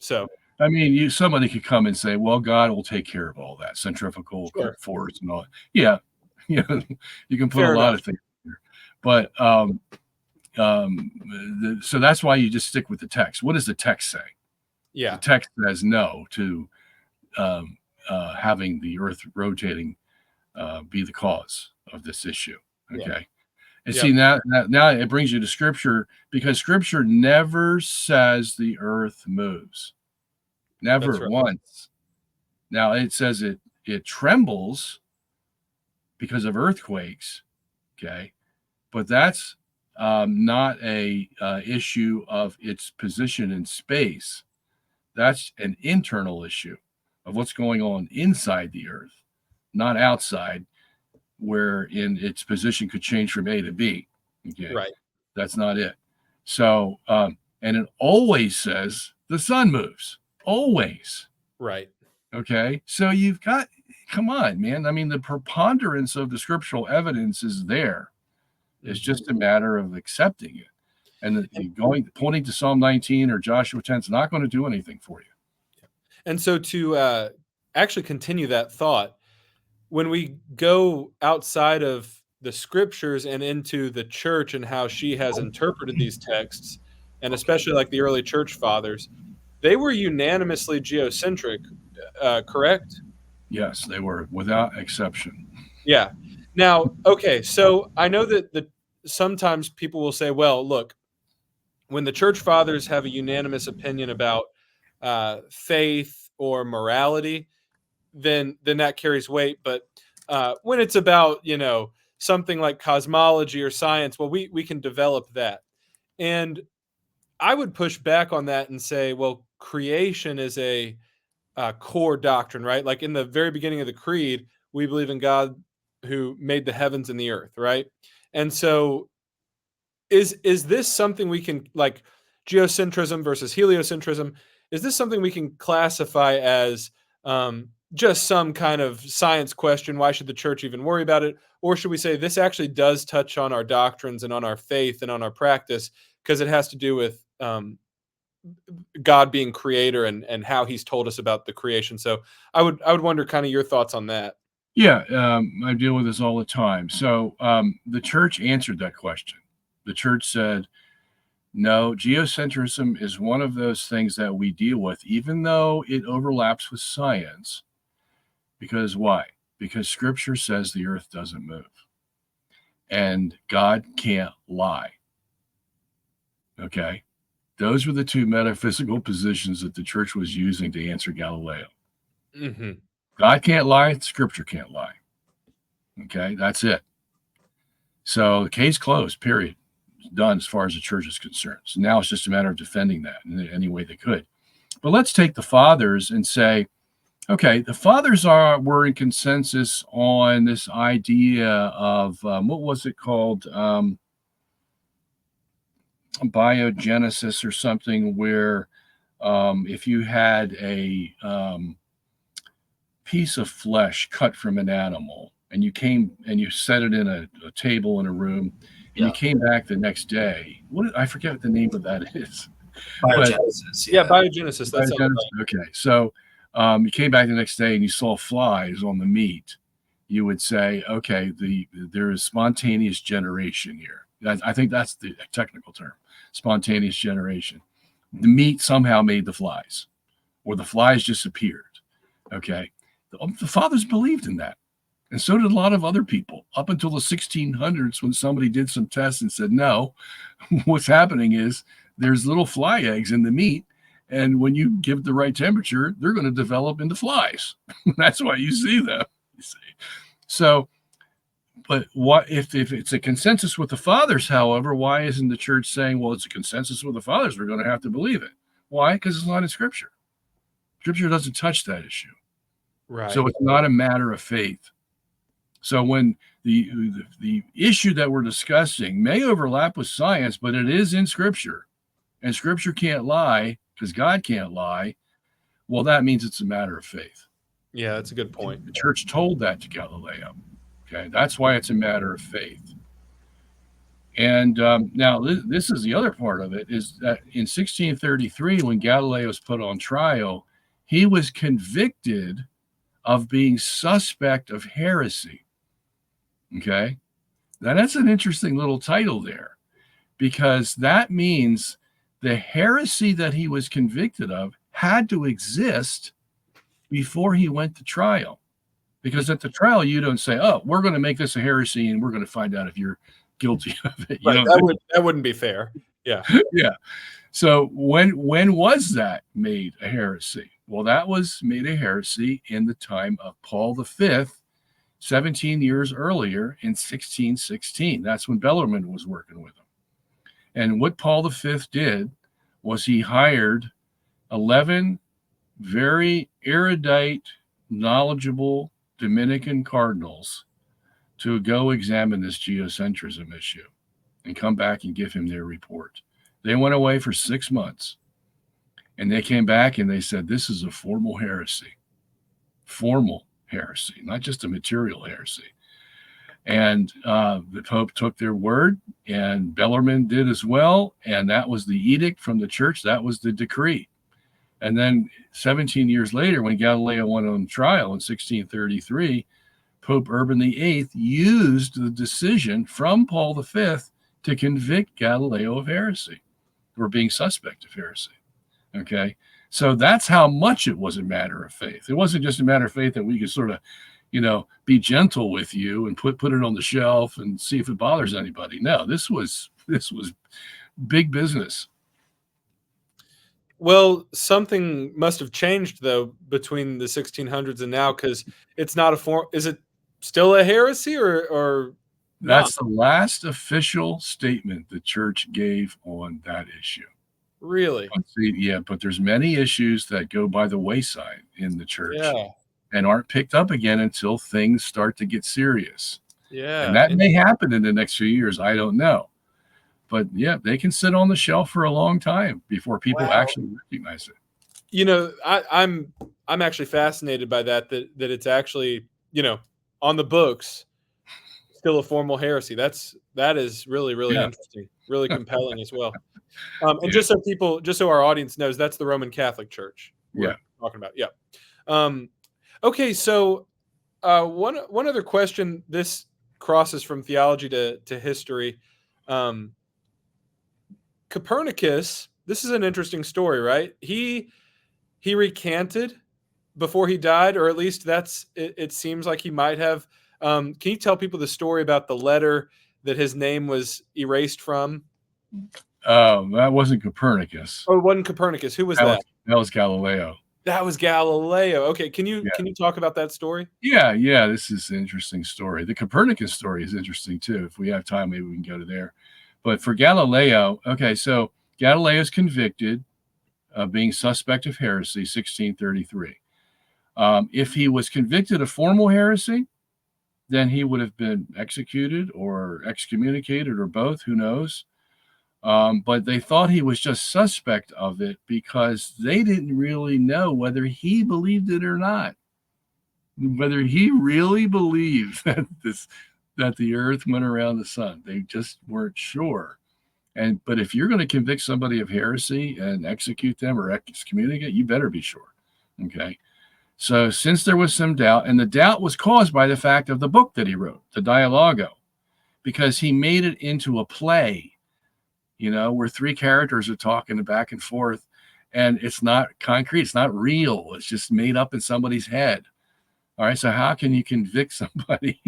So I mean, somebody could come and say, well, God will take care of all that centrifugal force and all. Yeah. You can put a lot of things here, but so that's why you just stick with the text. What does the text say? The text says no to having the earth rotating be the cause of this issue. Okay. And see, now it brings you to scripture, because scripture never says the earth moves. Never once. Now it says it trembles because of earthquakes. Okay. But that's not a issue of its position in space. That's an internal issue of what's going on inside the earth, not outside, where in its position could change from A to B. Okay. Right. That's not it. So, and it always says the sun moves. Always. Right. Okay. So you've got, come on, man. I mean, the preponderance of the scriptural evidence is there. It's just a matter of accepting it. And pointing to Psalm 19 or Joshua 10 is not going to do anything for you. And so to actually continue that thought, when we go outside of the scriptures and into the church and how she has interpreted these texts, and especially like the early church fathers, they were unanimously geocentric, correct? Yes, they were, without exception. Yeah. Now, okay, so I know that sometimes people will say, well, look, when the church fathers have a unanimous opinion about faith or morality, then that carries weight. But when it's about, something like cosmology or science, well, we can develop that. And I would push back on that and say, well, creation is a core doctrine, right? Like in the very beginning of the creed, we believe in God who made the heavens and the earth, right? And so is this something we can, like geocentrism versus heliocentrism, is this something we can classify as just some kind of science question? Why should the church even worry about it? Or should we say this actually does touch on our doctrines and on our faith and on our practice, because it has to do with God being creator and how he's told us about the creation? So I would wonder kind of your thoughts on that. Yeah, I deal with this all the time. So the church answered that question. The church said, no, geocentrism is one of those things that we deal with, even though it overlaps with science. Because why? Because scripture says the earth doesn't move. And God can't lie. Okay? Those were the two metaphysical positions that the church was using to answer Galileo. Mm-hmm. God can't lie. Scripture can't lie. Okay, that's it. So the case closed, period. It's done as far as the church is concerned. So now it's just a matter of defending that in any way they could. But let's take the fathers and say, okay, the fathers were in consensus on this idea of what was it called? Biogenesis or something, where if you had a piece of flesh cut from an animal and you came and you set it in a table in a room and you came back the next day, I forget what the name of that is. Biogenesis. Yeah, biogenesis. That's okay. So you came back the next day and you saw flies on the meat. You would say, okay, there is spontaneous generation here. I think that's the technical term, spontaneous generation. The meat somehow made the flies, or the flies just appeared. Okay. The fathers believed in that. And so did a lot of other people up until the 1600s, when somebody did some tests and said, no, what's happening is there's little fly eggs in the meat. And when you give the right temperature, they're going to develop into flies. That's why you see them. You see. So, but what if it's a consensus with the fathers, however, why isn't the church saying, well, it's a consensus with the fathers, we're going to have to believe it? Why? Because it's not in Scripture. Scripture doesn't touch that issue. right. So it's not a matter of faith. So when the issue that we're discussing may overlap with science, but it is in Scripture, and Scripture can't lie because God can't lie, well, that means it's a matter of faith. Yeah, that's a good point. The church told that to Galileo. Okay, that's why it's a matter of faith. And now this is the other part of it, is that in 1633, when Galileo was put on trial, he was convicted of being suspect of heresy. Okay, now that's an interesting little title there, because that means the heresy that he was convicted of had to exist before he went to trial. Because at the trial, you don't say, oh, we're going to make this a heresy and we're going to find out if you're guilty of it. Right, that wouldn't be fair. Yeah. Yeah. So when was that made a heresy? Well, that was made a heresy in the time of Paul V, 17 years earlier in 1616. That's when Bellarmine was working with him. And what Paul V did was he hired 11 very erudite, knowledgeable Dominican cardinals to go examine this geocentrism issue and come back and give him their report. They went away for 6 months, and they came back and they said, this is a formal heresy, not just a material heresy. And the Pope took their word, and Bellarmine did as well. And that was the edict from the church. That was the decree. And then 17 years later, when Galileo went on trial in 1633, Pope Urban VIII used the decision from Paul V to convict Galileo of heresy, or being suspect of heresy. Okay, so that's how much it was a matter of faith. It wasn't just a matter of faith that we could sort of, be gentle with you and put it on the shelf and see if it bothers anybody. No, this was big business. Well, something must have changed though between the 1600s and now, because it's not a form. Is it still a heresy or That's the last official statement the church gave on that issue. Really? But there's many issues that go by the wayside in the church, Yeah. and aren't picked up again until things start to get serious. Yeah. And that may happen in the next few years. I don't know. But yeah, they can sit on the shelf for a long time before people actually recognize it. I'm actually fascinated by that it's actually, on the books, still a formal heresy. That is really, really interesting, really compelling as well. And just so our audience knows, that's the Roman Catholic Church we're talking about. Yeah. Okay, so one other question. This crosses from theology to history. Copernicus. This is an interesting story, right? He recanted before he died, or at least it seems like he might have. Can you tell people the story about the letter that his name was erased from? That wasn't Copernicus. Oh, it wasn't Copernicus. Who was that? That was Galileo. That was Galileo. Okay, can you Yeah. talk about that story? Yeah. This is an interesting story. The Copernicus story is interesting too. If we have time, maybe we can go to there. But for Galileo, okay, so Galileo is convicted of being suspect of heresy, 1633. If he was convicted of formal heresy, then he would have been executed or excommunicated or both, who knows? But they thought he was just suspect of it because they didn't really know whether he believed it or not, whether he really believed that the earth went around the sun. They just weren't sure. But if you're going to convict somebody of heresy and execute them or excommunicate, you better be sure. Okay. So since there was some doubt, and the doubt was caused by the fact of the book that he wrote, the Dialogo, because he made it into a play, where three characters are talking back and forth, and it's not concrete, it's not real, it's just made up in somebody's head. All right, so how can you convict somebody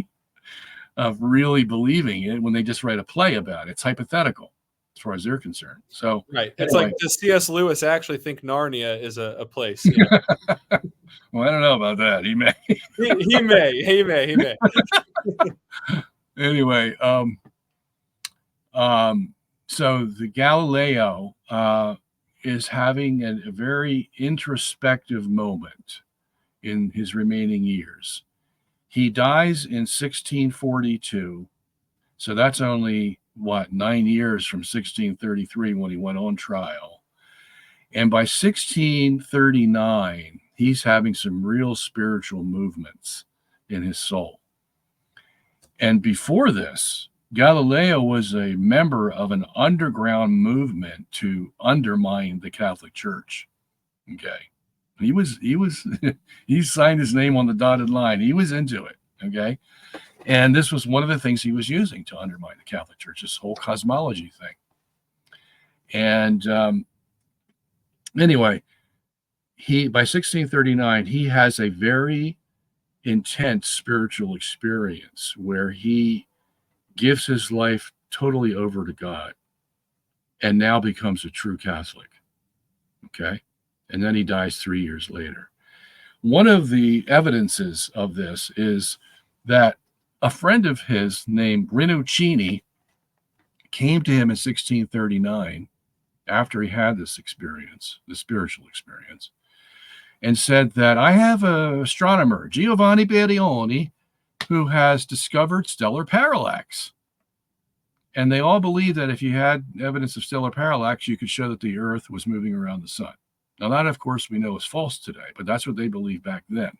of really believing it when they just write a play about it? It's hypothetical as far as they're concerned. So Right. It's anyway. like, does C.S. Lewis actually think Narnia is a place? Well, I don't know about that. He may. He may. Anyway, so the Galileo is having a very introspective moment in his remaining years. He dies in 1642, so that's only 9 years from 1633 when he went on trial. And by 1639, he's having some real spiritual movements in his soul. And before this, Galileo was a member of an underground movement to undermine the Catholic Church. Okay. He signed his name on the dotted line. He was into it. Okay. And this was one of the things he was using to undermine the Catholic Church, this whole cosmology thing. And anyway, by 1639, he has a very intense spiritual experience where he gives his life totally over to God and now becomes a true Catholic. Okay. And then he dies 3 years later. One of the evidences of this is that a friend of his named Rinuccini came to him in 1639 after he had this experience, the spiritual experience, and said that I have an astronomer, Giovanni Barioni, who has discovered stellar parallax. And they all believe that if you had evidence of stellar parallax, you could show that the Earth was moving around the sun. Now, that, of course, we know is false today, but that's what they believed back then.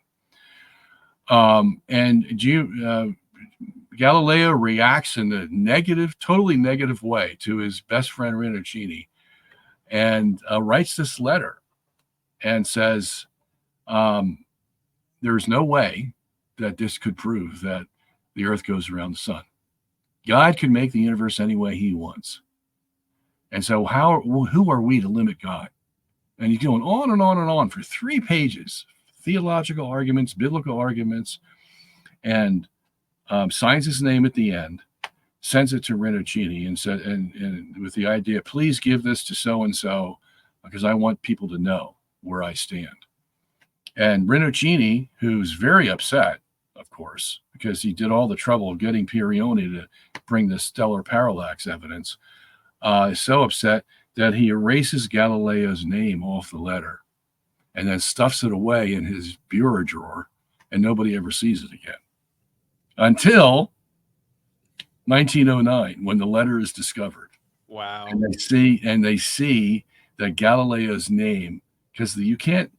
Galileo reacts in a totally negative way to his best friend Rinuccini, and writes this letter and says, there's no way that this could prove that the Earth goes around the sun. God can make the universe any way he wants. And so who are we to limit God? And he's going on and on and on for 3 pages, theological arguments, biblical arguments, and signs his name at the end, sends it to Rinuccini and said, and with the idea, please give this to so-and-so because I want people to know where I stand. And Rinuccini, who's very upset, of course, because he did all the trouble of getting Barioni to bring the stellar parallax evidence, is so upset that he erases Galileo's name off the letter and then stuffs it away in his bureau drawer, and nobody ever sees it again. Until 1909, when the letter is discovered. Wow. And they see that Galileo's name, because you can't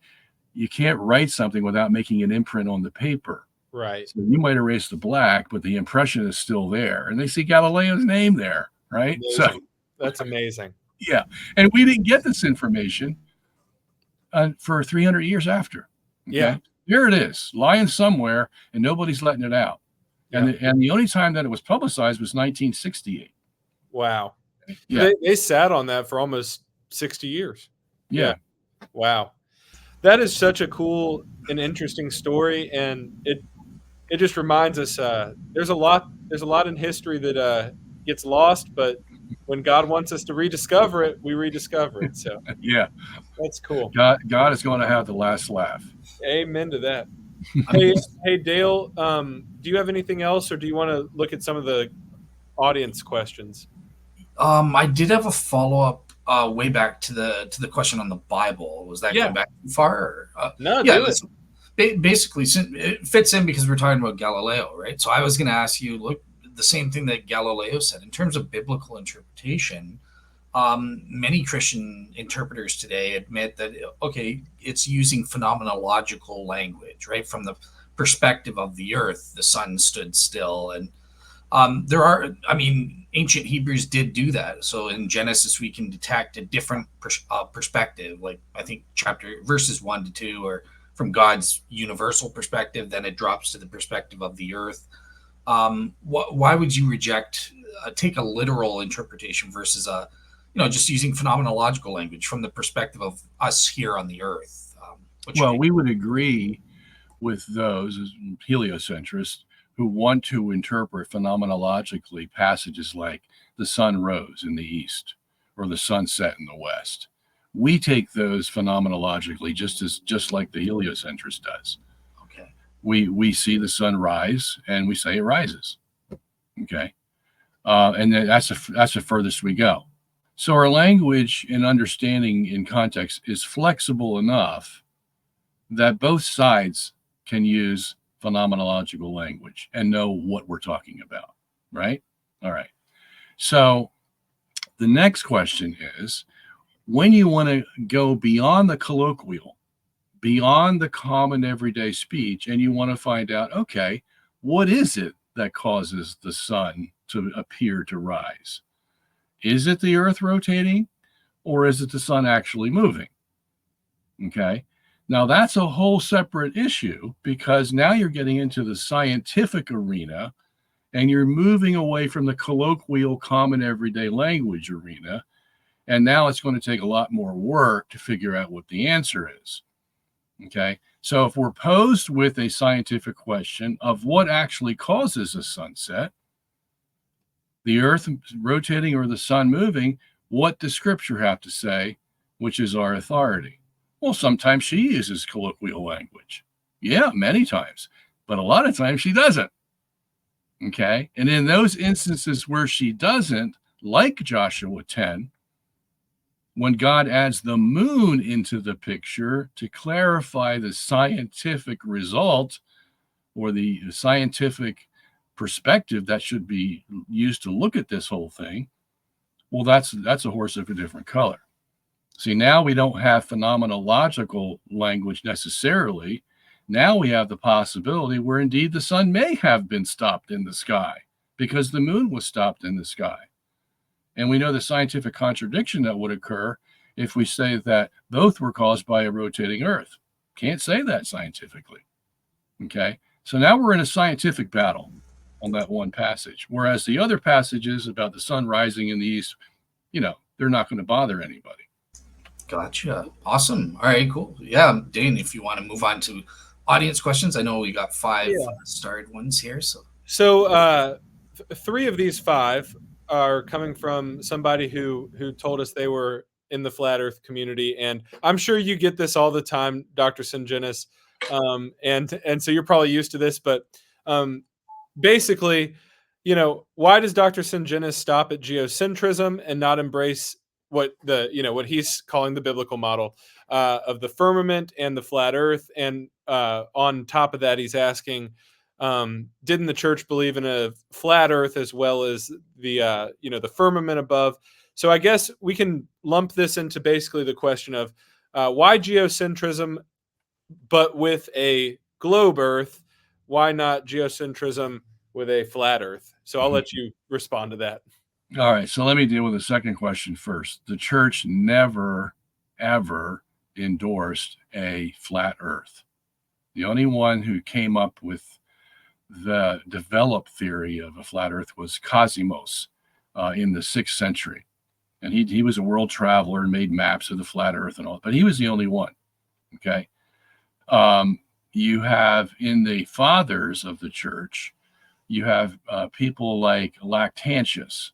write something without making an imprint on the paper. Right. So you might erase the black, but the impression is still there. And they see Galileo's name there, right? Amazing. So that's amazing. Yeah. And we didn't get this information for 300 years after. Okay? Yeah. There it is, lying somewhere, and nobody's letting it out. Yeah. And the only time that it was publicized was 1968. Wow. Yeah. They sat on that for almost 60 years. Yeah. Wow. That is such a cool and interesting story, and it just reminds us there's a lot in history that gets lost, but when God wants us to rediscover it, we rediscover it. So Yeah, that's cool. God is going to have the last laugh. Amen to that. I mean, Hey Dale, do you have anything else, or do you want to look at some of the audience questions? I did have a follow up way back to the question on the Bible. Was that Yeah. going back too far? Or, No, yeah, do it. basically it fits in because we're talking about Galileo, right? So I was going to ask you, look, the same thing that Galileo said in terms of biblical interpretation. Many Christian interpreters today admit that, okay, it's using phenomenological language, right? From the perspective of the earth, the sun stood still. And ancient Hebrews did do that. So in Genesis, we can detect a different perspective, like I think verses 1 to 2, or from God's universal perspective, then it drops to the perspective of the earth. Why would you reject, take a literal interpretation versus just using phenomenological language from the perspective of us here on the earth? Well, we would agree with those as heliocentrists who want to interpret phenomenologically passages like the sun rose in the east or the sun set in the west. We take those phenomenologically just like the heliocentrist does. Okay. We see the sun rise and we say it rises. Okay. And then that's the furthest we go. So our language and understanding in context is flexible enough that both sides can use phenomenological language and know what we're talking about, right? All right. So the next question is, when you want to go beyond the colloquial, beyond the common everyday speech, and you want to find out, okay, what is it that causes the sun to appear to rise? Is it the earth rotating, or is it the sun actually moving? Okay. Now that's a whole separate issue, because now you're getting into the scientific arena and you're moving away from the colloquial common everyday language arena. And now it's going to take a lot more work to figure out what the answer is. Okay. So if we're posed with a scientific question of what actually causes a sunset, the earth rotating or the sun moving, what does scripture have to say, which is our authority? Well, sometimes she uses colloquial language. Yeah, many times. But a lot of times she doesn't. Okay. And in those instances where she doesn't, like Joshua 10, when God adds the moon into the picture to clarify the scientific result or the scientific perspective that should be used to look at this whole thing, well, that's a horse of a different color. See, now we don't have phenomenological language necessarily. Now we have the possibility where indeed the sun may have been stopped in the sky because the moon was stopped in the sky. And we know the scientific contradiction that would occur if we say that both were caused by a rotating earth. Can't say that scientifically. Okay. So now we're in a scientific battle on that one passage, whereas the other passages about the sun rising in the east, they're not going to bother anybody. Gotcha. Awesome. All right, cool. Yeah, Dane, if you want to move on to audience questions, I know we got 5 starred ones here. So 3 of these 5 are coming from somebody who told us they were in the flat earth community. And I'm sure you get this all the time, Dr. Sungenis. And so you're probably used to this, but basically, why does Dr. Sungenis stop at geocentrism and not embrace what he's calling the biblical model of the firmament and the flat earth? And on top of that, he's asking, didn't the church believe in a flat earth as well as the firmament above? So I guess we can lump this into basically the question of why geocentrism, but with a globe earth? Why not geocentrism with a flat earth? So I'll let you respond to that. All right. So let me deal with the second question first. The church never, ever endorsed a flat earth. The only one who came up with the developed theory of a flat earth was Cosmos in the 6th century. And he was a world traveler and made maps of the flat earth and all, but he was the only one. Okay. You have in the fathers of the church, you have people like Lactantius,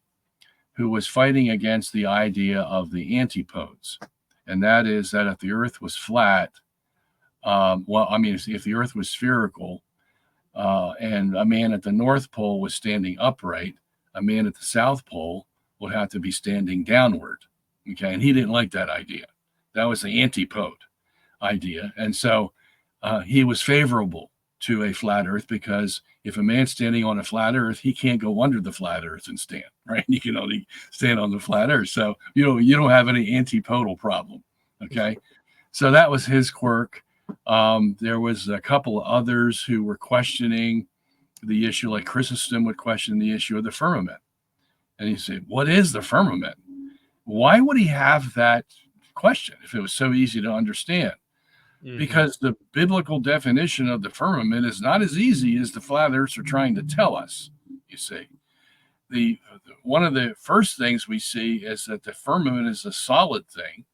who was fighting against the idea of the antipodes. And that is that if the earth was flat, if the earth was spherical, and a man at the North Pole was standing upright, a man at the South Pole would have to be standing downward. Okay. And he didn't like that idea. That was the antipode idea. And so he was favorable to a flat earth, because if a man's standing on a flat earth, he can't go under the flat earth and stand, right? You can only stand on the flat earth. So you don't have any antipodal problem. Okay. So that was his quirk. There was a couple of others who were questioning the issue, like Chrysostom would question the issue of the firmament. And he said, what is the firmament? Why would he have that question if it was so easy to understand? Mm-hmm. Because the biblical definition of the firmament is not as easy as the flat earths are trying to tell us, you see. One of the first things we see is that the firmament is a solid thing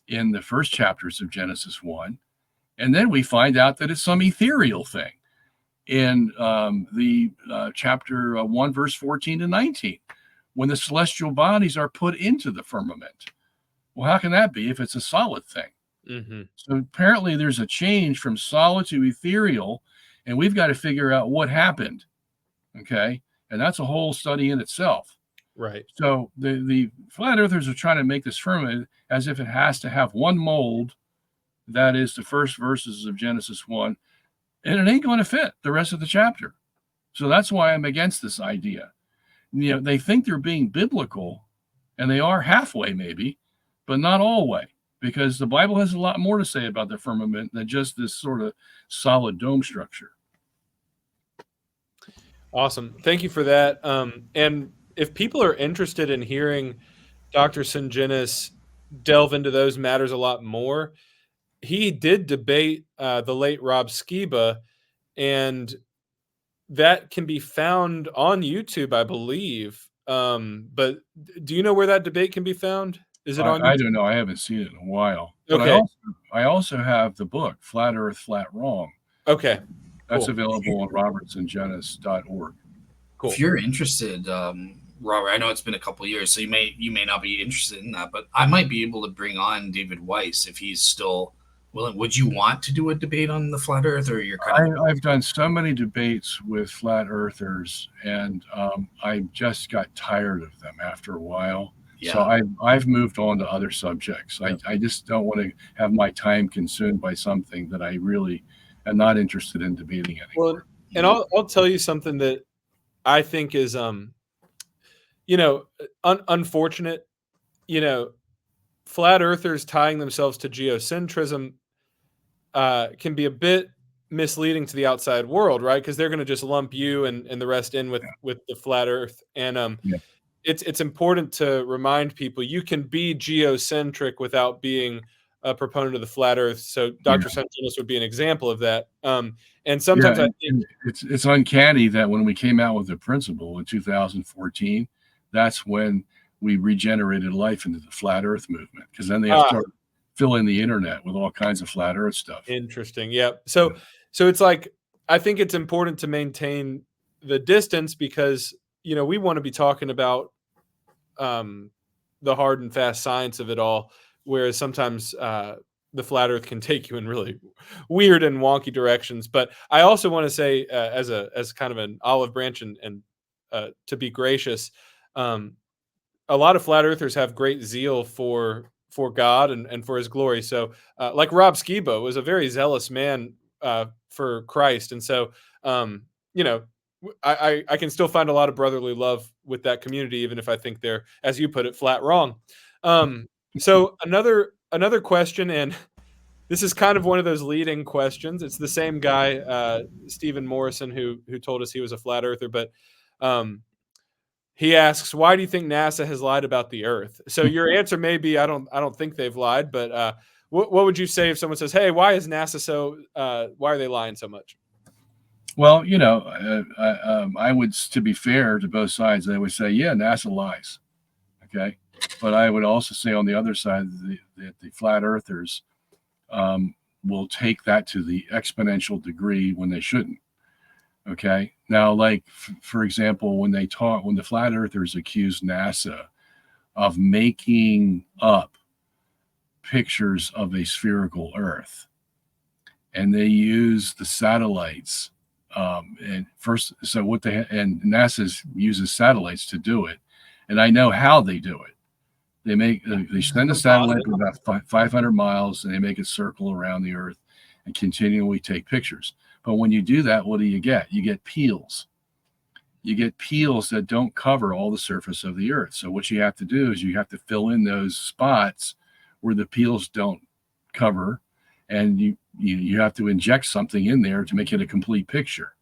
in the first chapters of Genesis 1. And then we find out that it's some ethereal thing in chapter 1, verse 14 to 19, when the celestial bodies are put into the firmament. Well, how can that be if it's a solid thing? Mm-hmm. So apparently there's a change from solid to ethereal, and we've got to figure out what happened. Okay. And that's a whole study in itself. Right. So the flat earthers are trying to make this firmament as if it has to have one mold. That is the first verses of Genesis 1, and it ain't going to fit the rest of the chapter. So that's why I'm against this idea. They think they're being biblical, and they are halfway maybe, but not all way, because the Bible has a lot more to say about the firmament than just this sort of solid dome structure. Awesome. Thank you for that. And if people are interested in hearing Dr. Sungenis delve into those matters a lot more, he did debate the late Rob Skiba, and that can be found on YouTube, I believe. But do you know where that debate can be found? Is it on YouTube? I don't know. I haven't seen it in a while. But okay. I also have the book, Flat Earth, Flat Wrong. Okay. That's available on robertsongenis.org. Cool. If you're interested, Robert, I know it's been a couple of years, so you may not be interested in that, but I might be able to bring on David Weiss if he's still willing. Would you want to do a debate on the flat Earth, or you're kind of? I've done so many debates with flat earthers, and I just got tired of them after a while. Yeah. So I've moved on to other subjects. Yeah. I just don't want to have my time consumed by something that I really am not interested in debating anymore. Well, and I'll tell you something that I think is unfortunate. Flat earthers tying themselves to geocentrism can be a bit misleading to the outside world, right? Because they're going to just lump you and the rest in with the flat earth. And it's important to remind people you can be geocentric without being a proponent of the flat earth. So Dr. Sungenis would be an example of that. And sometimes I think it's uncanny that when we came out with the principle in 2014, that's when we regenerated life into the flat earth movement, because then they have started filling the internet with all kinds of flat earth stuff. Interesting. Yeah. So it's like, I think it's important to maintain the distance, because, we want to be talking about the hard and fast science of it all, whereas sometimes the flat earth can take you in really weird and wonky directions. But I also want to say, as kind of an olive branch and to be gracious, a lot of flat earthers have great zeal for God and for his glory. So like Rob Skiba was a very zealous man for Christ. And so, I can still find a lot of brotherly love with that community, even if I think they're, as you put it, flat wrong. So another question, and this is kind of one of those leading questions. It's the same guy, Stephen Morrison, who told us he was a flat earther, but he asks, why do you think NASA has lied about the Earth? So your answer may be, I don't think they've lied, but what would you say if someone says, hey, why is NASA why are they lying so much? Well, I would, to be fair to both sides, I would say, yeah, NASA lies. Okay. But I would also say on the other side that the flat earthers will take that to the exponential degree when they shouldn't. Okay. Now, like, for example, when the flat earthers accused NASA of making up pictures of a spherical Earth, and they use the satellites. And first, so what and NASA uses satellites to do it. And I know how they do it. They send a satellite about 500 miles, and they make a circle around the Earth and continually take pictures. But when you do that, what do? You get peels. You get peels that don't cover all the surface of the Earth. So what you have to do is you have to fill in those spots where the peels don't cover, and you have to inject something in there to make it a complete picture.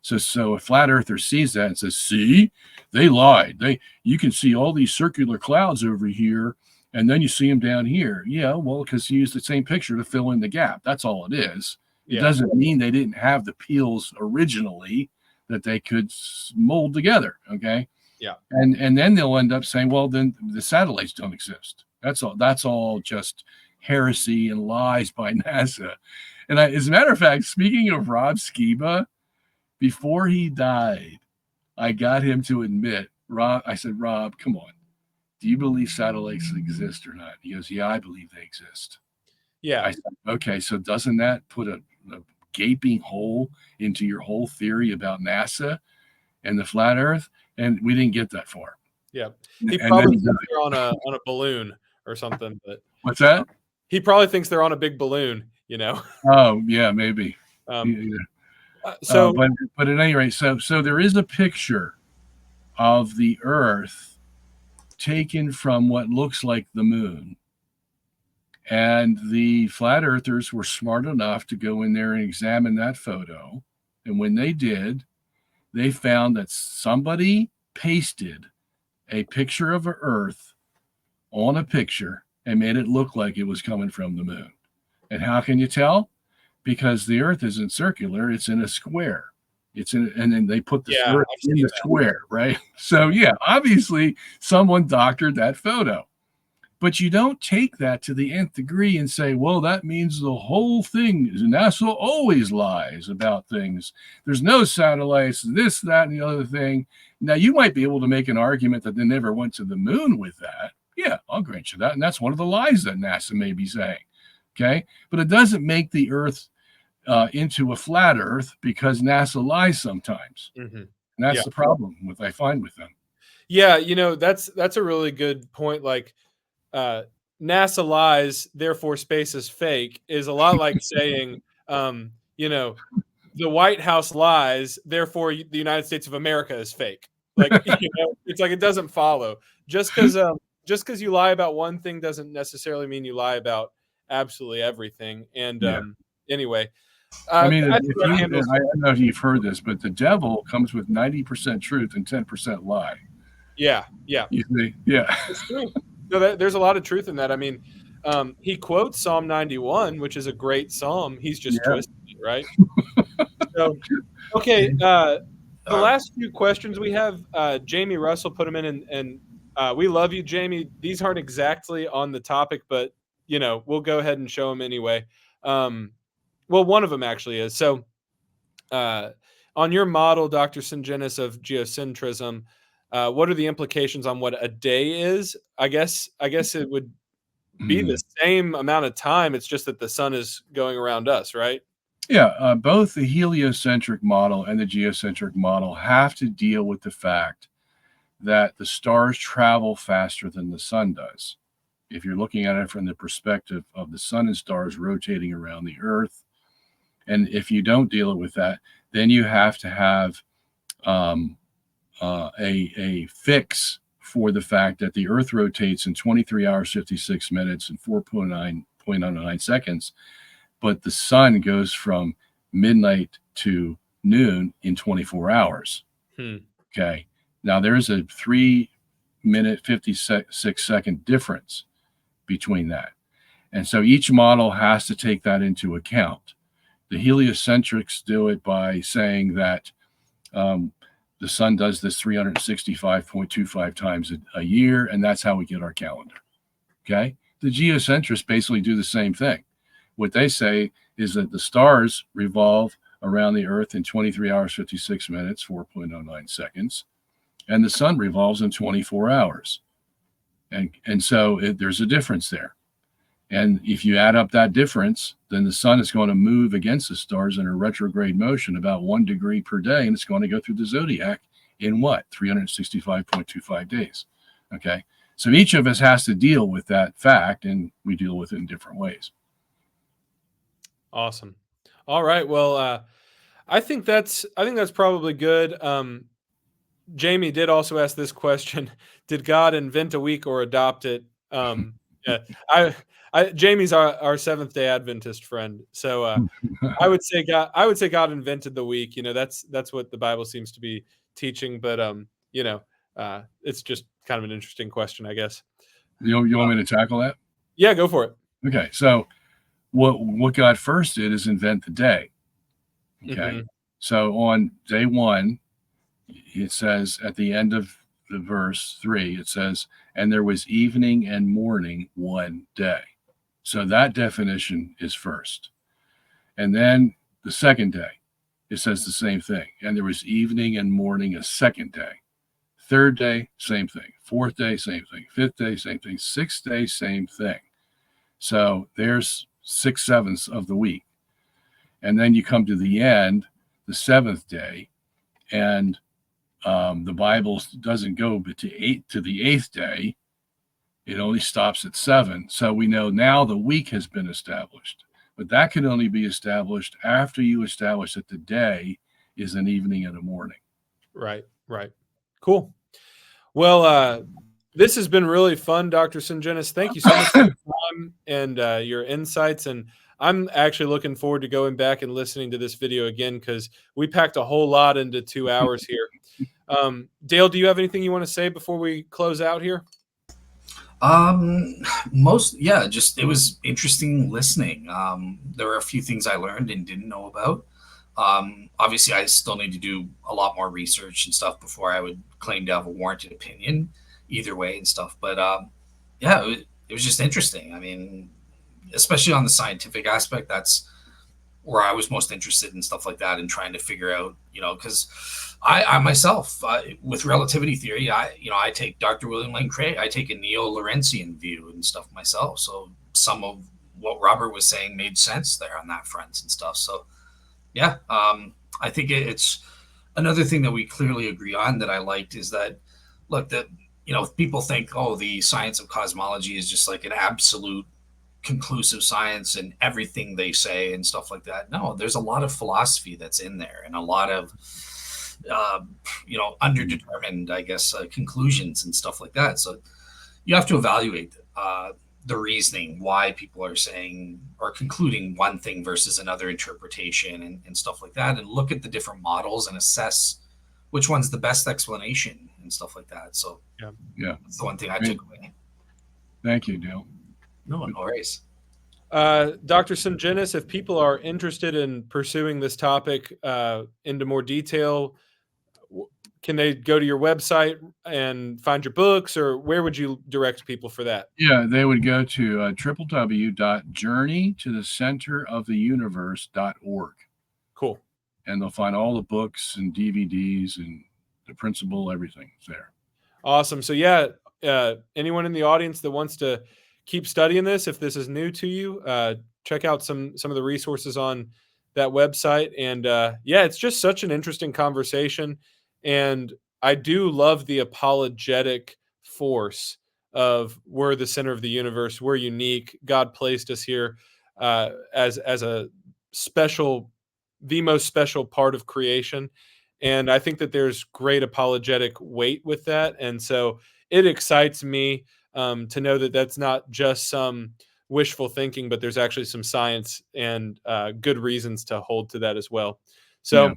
So a flat earther sees that and says, "See, they lied. You can see all these circular clouds over here, and then you see them down here." Yeah, well, because you used the same picture to fill in the gap. That's all it is. It doesn't mean they didn't have the peels originally that they could mold together. Okay. Yeah. And then they'll end up saying, well, then the satellites don't exist. That's all just heresy and lies by NASA. And as a matter of fact, speaking of Rob Skiba, before he died, I got him to admit, I said, Rob, come on. Do you believe satellites exist or not? He goes, yeah, I believe they exist. Yeah. I said, okay, so doesn't that put a gaping hole into your whole theory about NASA and the flat Earth? And we didn't get that far. Yeah. He probably thinks they're on a balloon or something. But what's that? He probably thinks they're on a big balloon, Oh, yeah, maybe. But at any rate, so there is a picture of the Earth taken from what looks like the moon. And the flat earthers were smart enough to go in there and examine that photo. And when they did, they found that somebody pasted a picture of an Earth on a picture and made it look like it was coming from the moon. And how can you tell? Because the Earth isn't circular, it's in a square. And then they put the Earth in the square, right? So yeah, obviously someone doctored that photo. But you don't take that to the nth degree and say, well, that means the whole thing, NASA always lies about things. There's no satellites, this, that, and the other thing. Now, you might be able to make an argument that they never went to the moon with that. Yeah, I'll grant you that. And that's one of the lies that NASA may be saying. Okay. But it doesn't make the Earth into a flat Earth, because NASA lies sometimes. Mm-hmm. And that's the problem I find with them. Yeah. That's a really good point. Like, NASA lies, therefore space is fake, is a lot like saying, the White House lies, therefore the United States of America is fake. Like, it's like, it doesn't follow. Just because you lie about one thing doesn't necessarily mean you lie about absolutely everything. And anyway, I don't know if you've heard this, but the devil comes with 90% truth and 10% lie. Yeah. You see? Yeah. It's true. No, there's a lot of truth in that. I mean, he quotes Psalm 91, which is a great psalm. He's just twisted it, right? So, okay. The last few questions we have, Jamie Russell put them in, and we love you, Jamie. These aren't exactly on the topic, but we'll go ahead and show them anyway. Well, one of them actually is. So, on your model, Dr. Sungenis, of geocentrism, what are the implications on what a day is? I guess it would be the same amount of time. It's just that the sun is going around us, right? Yeah. Both the heliocentric model and the geocentric model have to deal with the fact that the stars travel faster than the sun does. If you're looking at it from the perspective of the sun and stars rotating around the Earth, and if you don't deal with that, then you have to have a fix for the fact that the Earth rotates in 23 hours, 56 minutes, and 4.9 seconds, but the sun goes from midnight to noon in 24 hours. Okay. Now, there's a 3-minute, 56-second difference between that. And so each model has to take that into account. The heliocentrics do it by saying that the sun does this 365.25 times a year, and that's how we get our calendar. Okay. The geocentrists basically do the same thing. What they say is that the stars revolve around the Earth in 23 hours, 56 minutes, 4.09 seconds. And the sun revolves in 24 hours. And so there's a difference there. And if you add up that difference, then the sun is going to move against the stars in a retrograde motion about 1 degree per day. And it's going to go through the zodiac in what? 365.25 days. Okay. So each of us has to deal with that fact, and we deal with it in different ways. Awesome. All right. Well, I think that's probably good. Jamie did also ask this question: did God invent a week or adopt it? Yeah, Jamie's our Seventh Day Adventist friend, so I would say God invented the week. That's what the Bible seems to be teaching. But it's just kind of an interesting question, I guess. You want me to tackle that? Yeah, go for it. Okay. So what God first did is invent the day. Okay. Mm-hmm. So on day one, it says at the end of the verse 3, it says, and there was evening and morning one day. So that definition is first. And then the second day, it says the same thing. And there was evening and morning a second day. Third day, same thing. Fourth day, same thing. Fifth day, same thing. Sixth day, same thing. So there's 6/7 of the week. And then you come to the end, the seventh day, and the Bible doesn't go but to the eighth day. It only stops at 7. So we know now the week has been established. But that can only be established after you establish that the day is an evening and a morning. Right. Cool. Well, this has been really fun, Dr. Sungenis. Thank you so much for your time and your insights. And I'm actually looking forward to going back and listening to this video again, because we packed a whole lot into 2 hours here. Dale, do you have anything you want to say before we close out here? Just it was interesting listening. There were a few things I learned and didn't know about. Obviously, I still need to do a lot more research and stuff before I would claim to have a warranted opinion either way and stuff. But it was just interesting. I mean, especially on the scientific aspect, that's where I was most interested in stuff like that, and trying to figure out, because I myself, with relativity theory, I take Dr. William Lane Craig, I take a neo-Lorentzian view and stuff myself. So some of what Robert was saying made sense there on that front and stuff. So yeah, I think it's another thing that we clearly agree on that I liked is that, look, that, people think, oh, the science of cosmology is just like an absolute conclusive science and everything they say and stuff like that. No, there's a lot of philosophy that's in there, and a lot of underdetermined, I guess, conclusions and stuff like that. So you have to evaluate the reasoning, why people are saying or concluding one thing versus another interpretation and stuff like that, and look at the different models and assess which one's the best explanation and stuff like that. So yeah, that's the one thing I took away. Thank you, Dale. No worries. Dr. Sungenis, if people are interested in pursuing this topic into more detail, can they go to your website and find your books, or where would you direct people for that? Yeah, they would go to www.journeytothecenteroftheuniverse.org. Cool. And they'll find all the books and DVDs and the principle, everything is there. Awesome. So yeah, anyone in the audience that wants to keep studying this, if this is new to you, check out some of the resources on that website. And it's just such an interesting conversation. And I do love the apologetic force of we're the center of the universe. We're unique. God placed us here as a special, the most special part of creation. And I think that there's great apologetic weight with that. And so it excites me to know that that's not just some wishful thinking, but there's actually some science and good reasons to hold to that as well. So,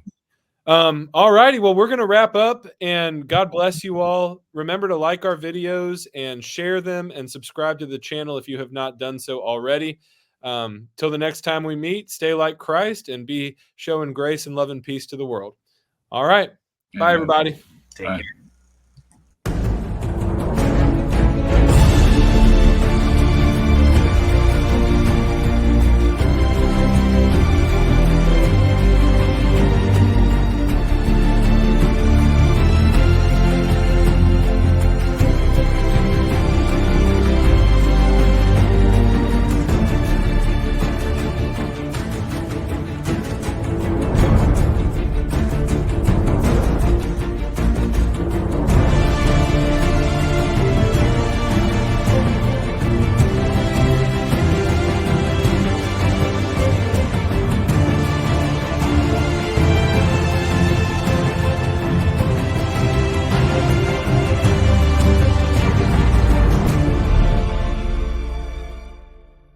all righty. Well, we're going to wrap up, and God bless you all. Remember to like our videos and share them and subscribe to the channel if you have not done so already. Till the next time we meet, stay like Christ and be showing grace and love and peace to the world. All right. Bye, everybody. Take care.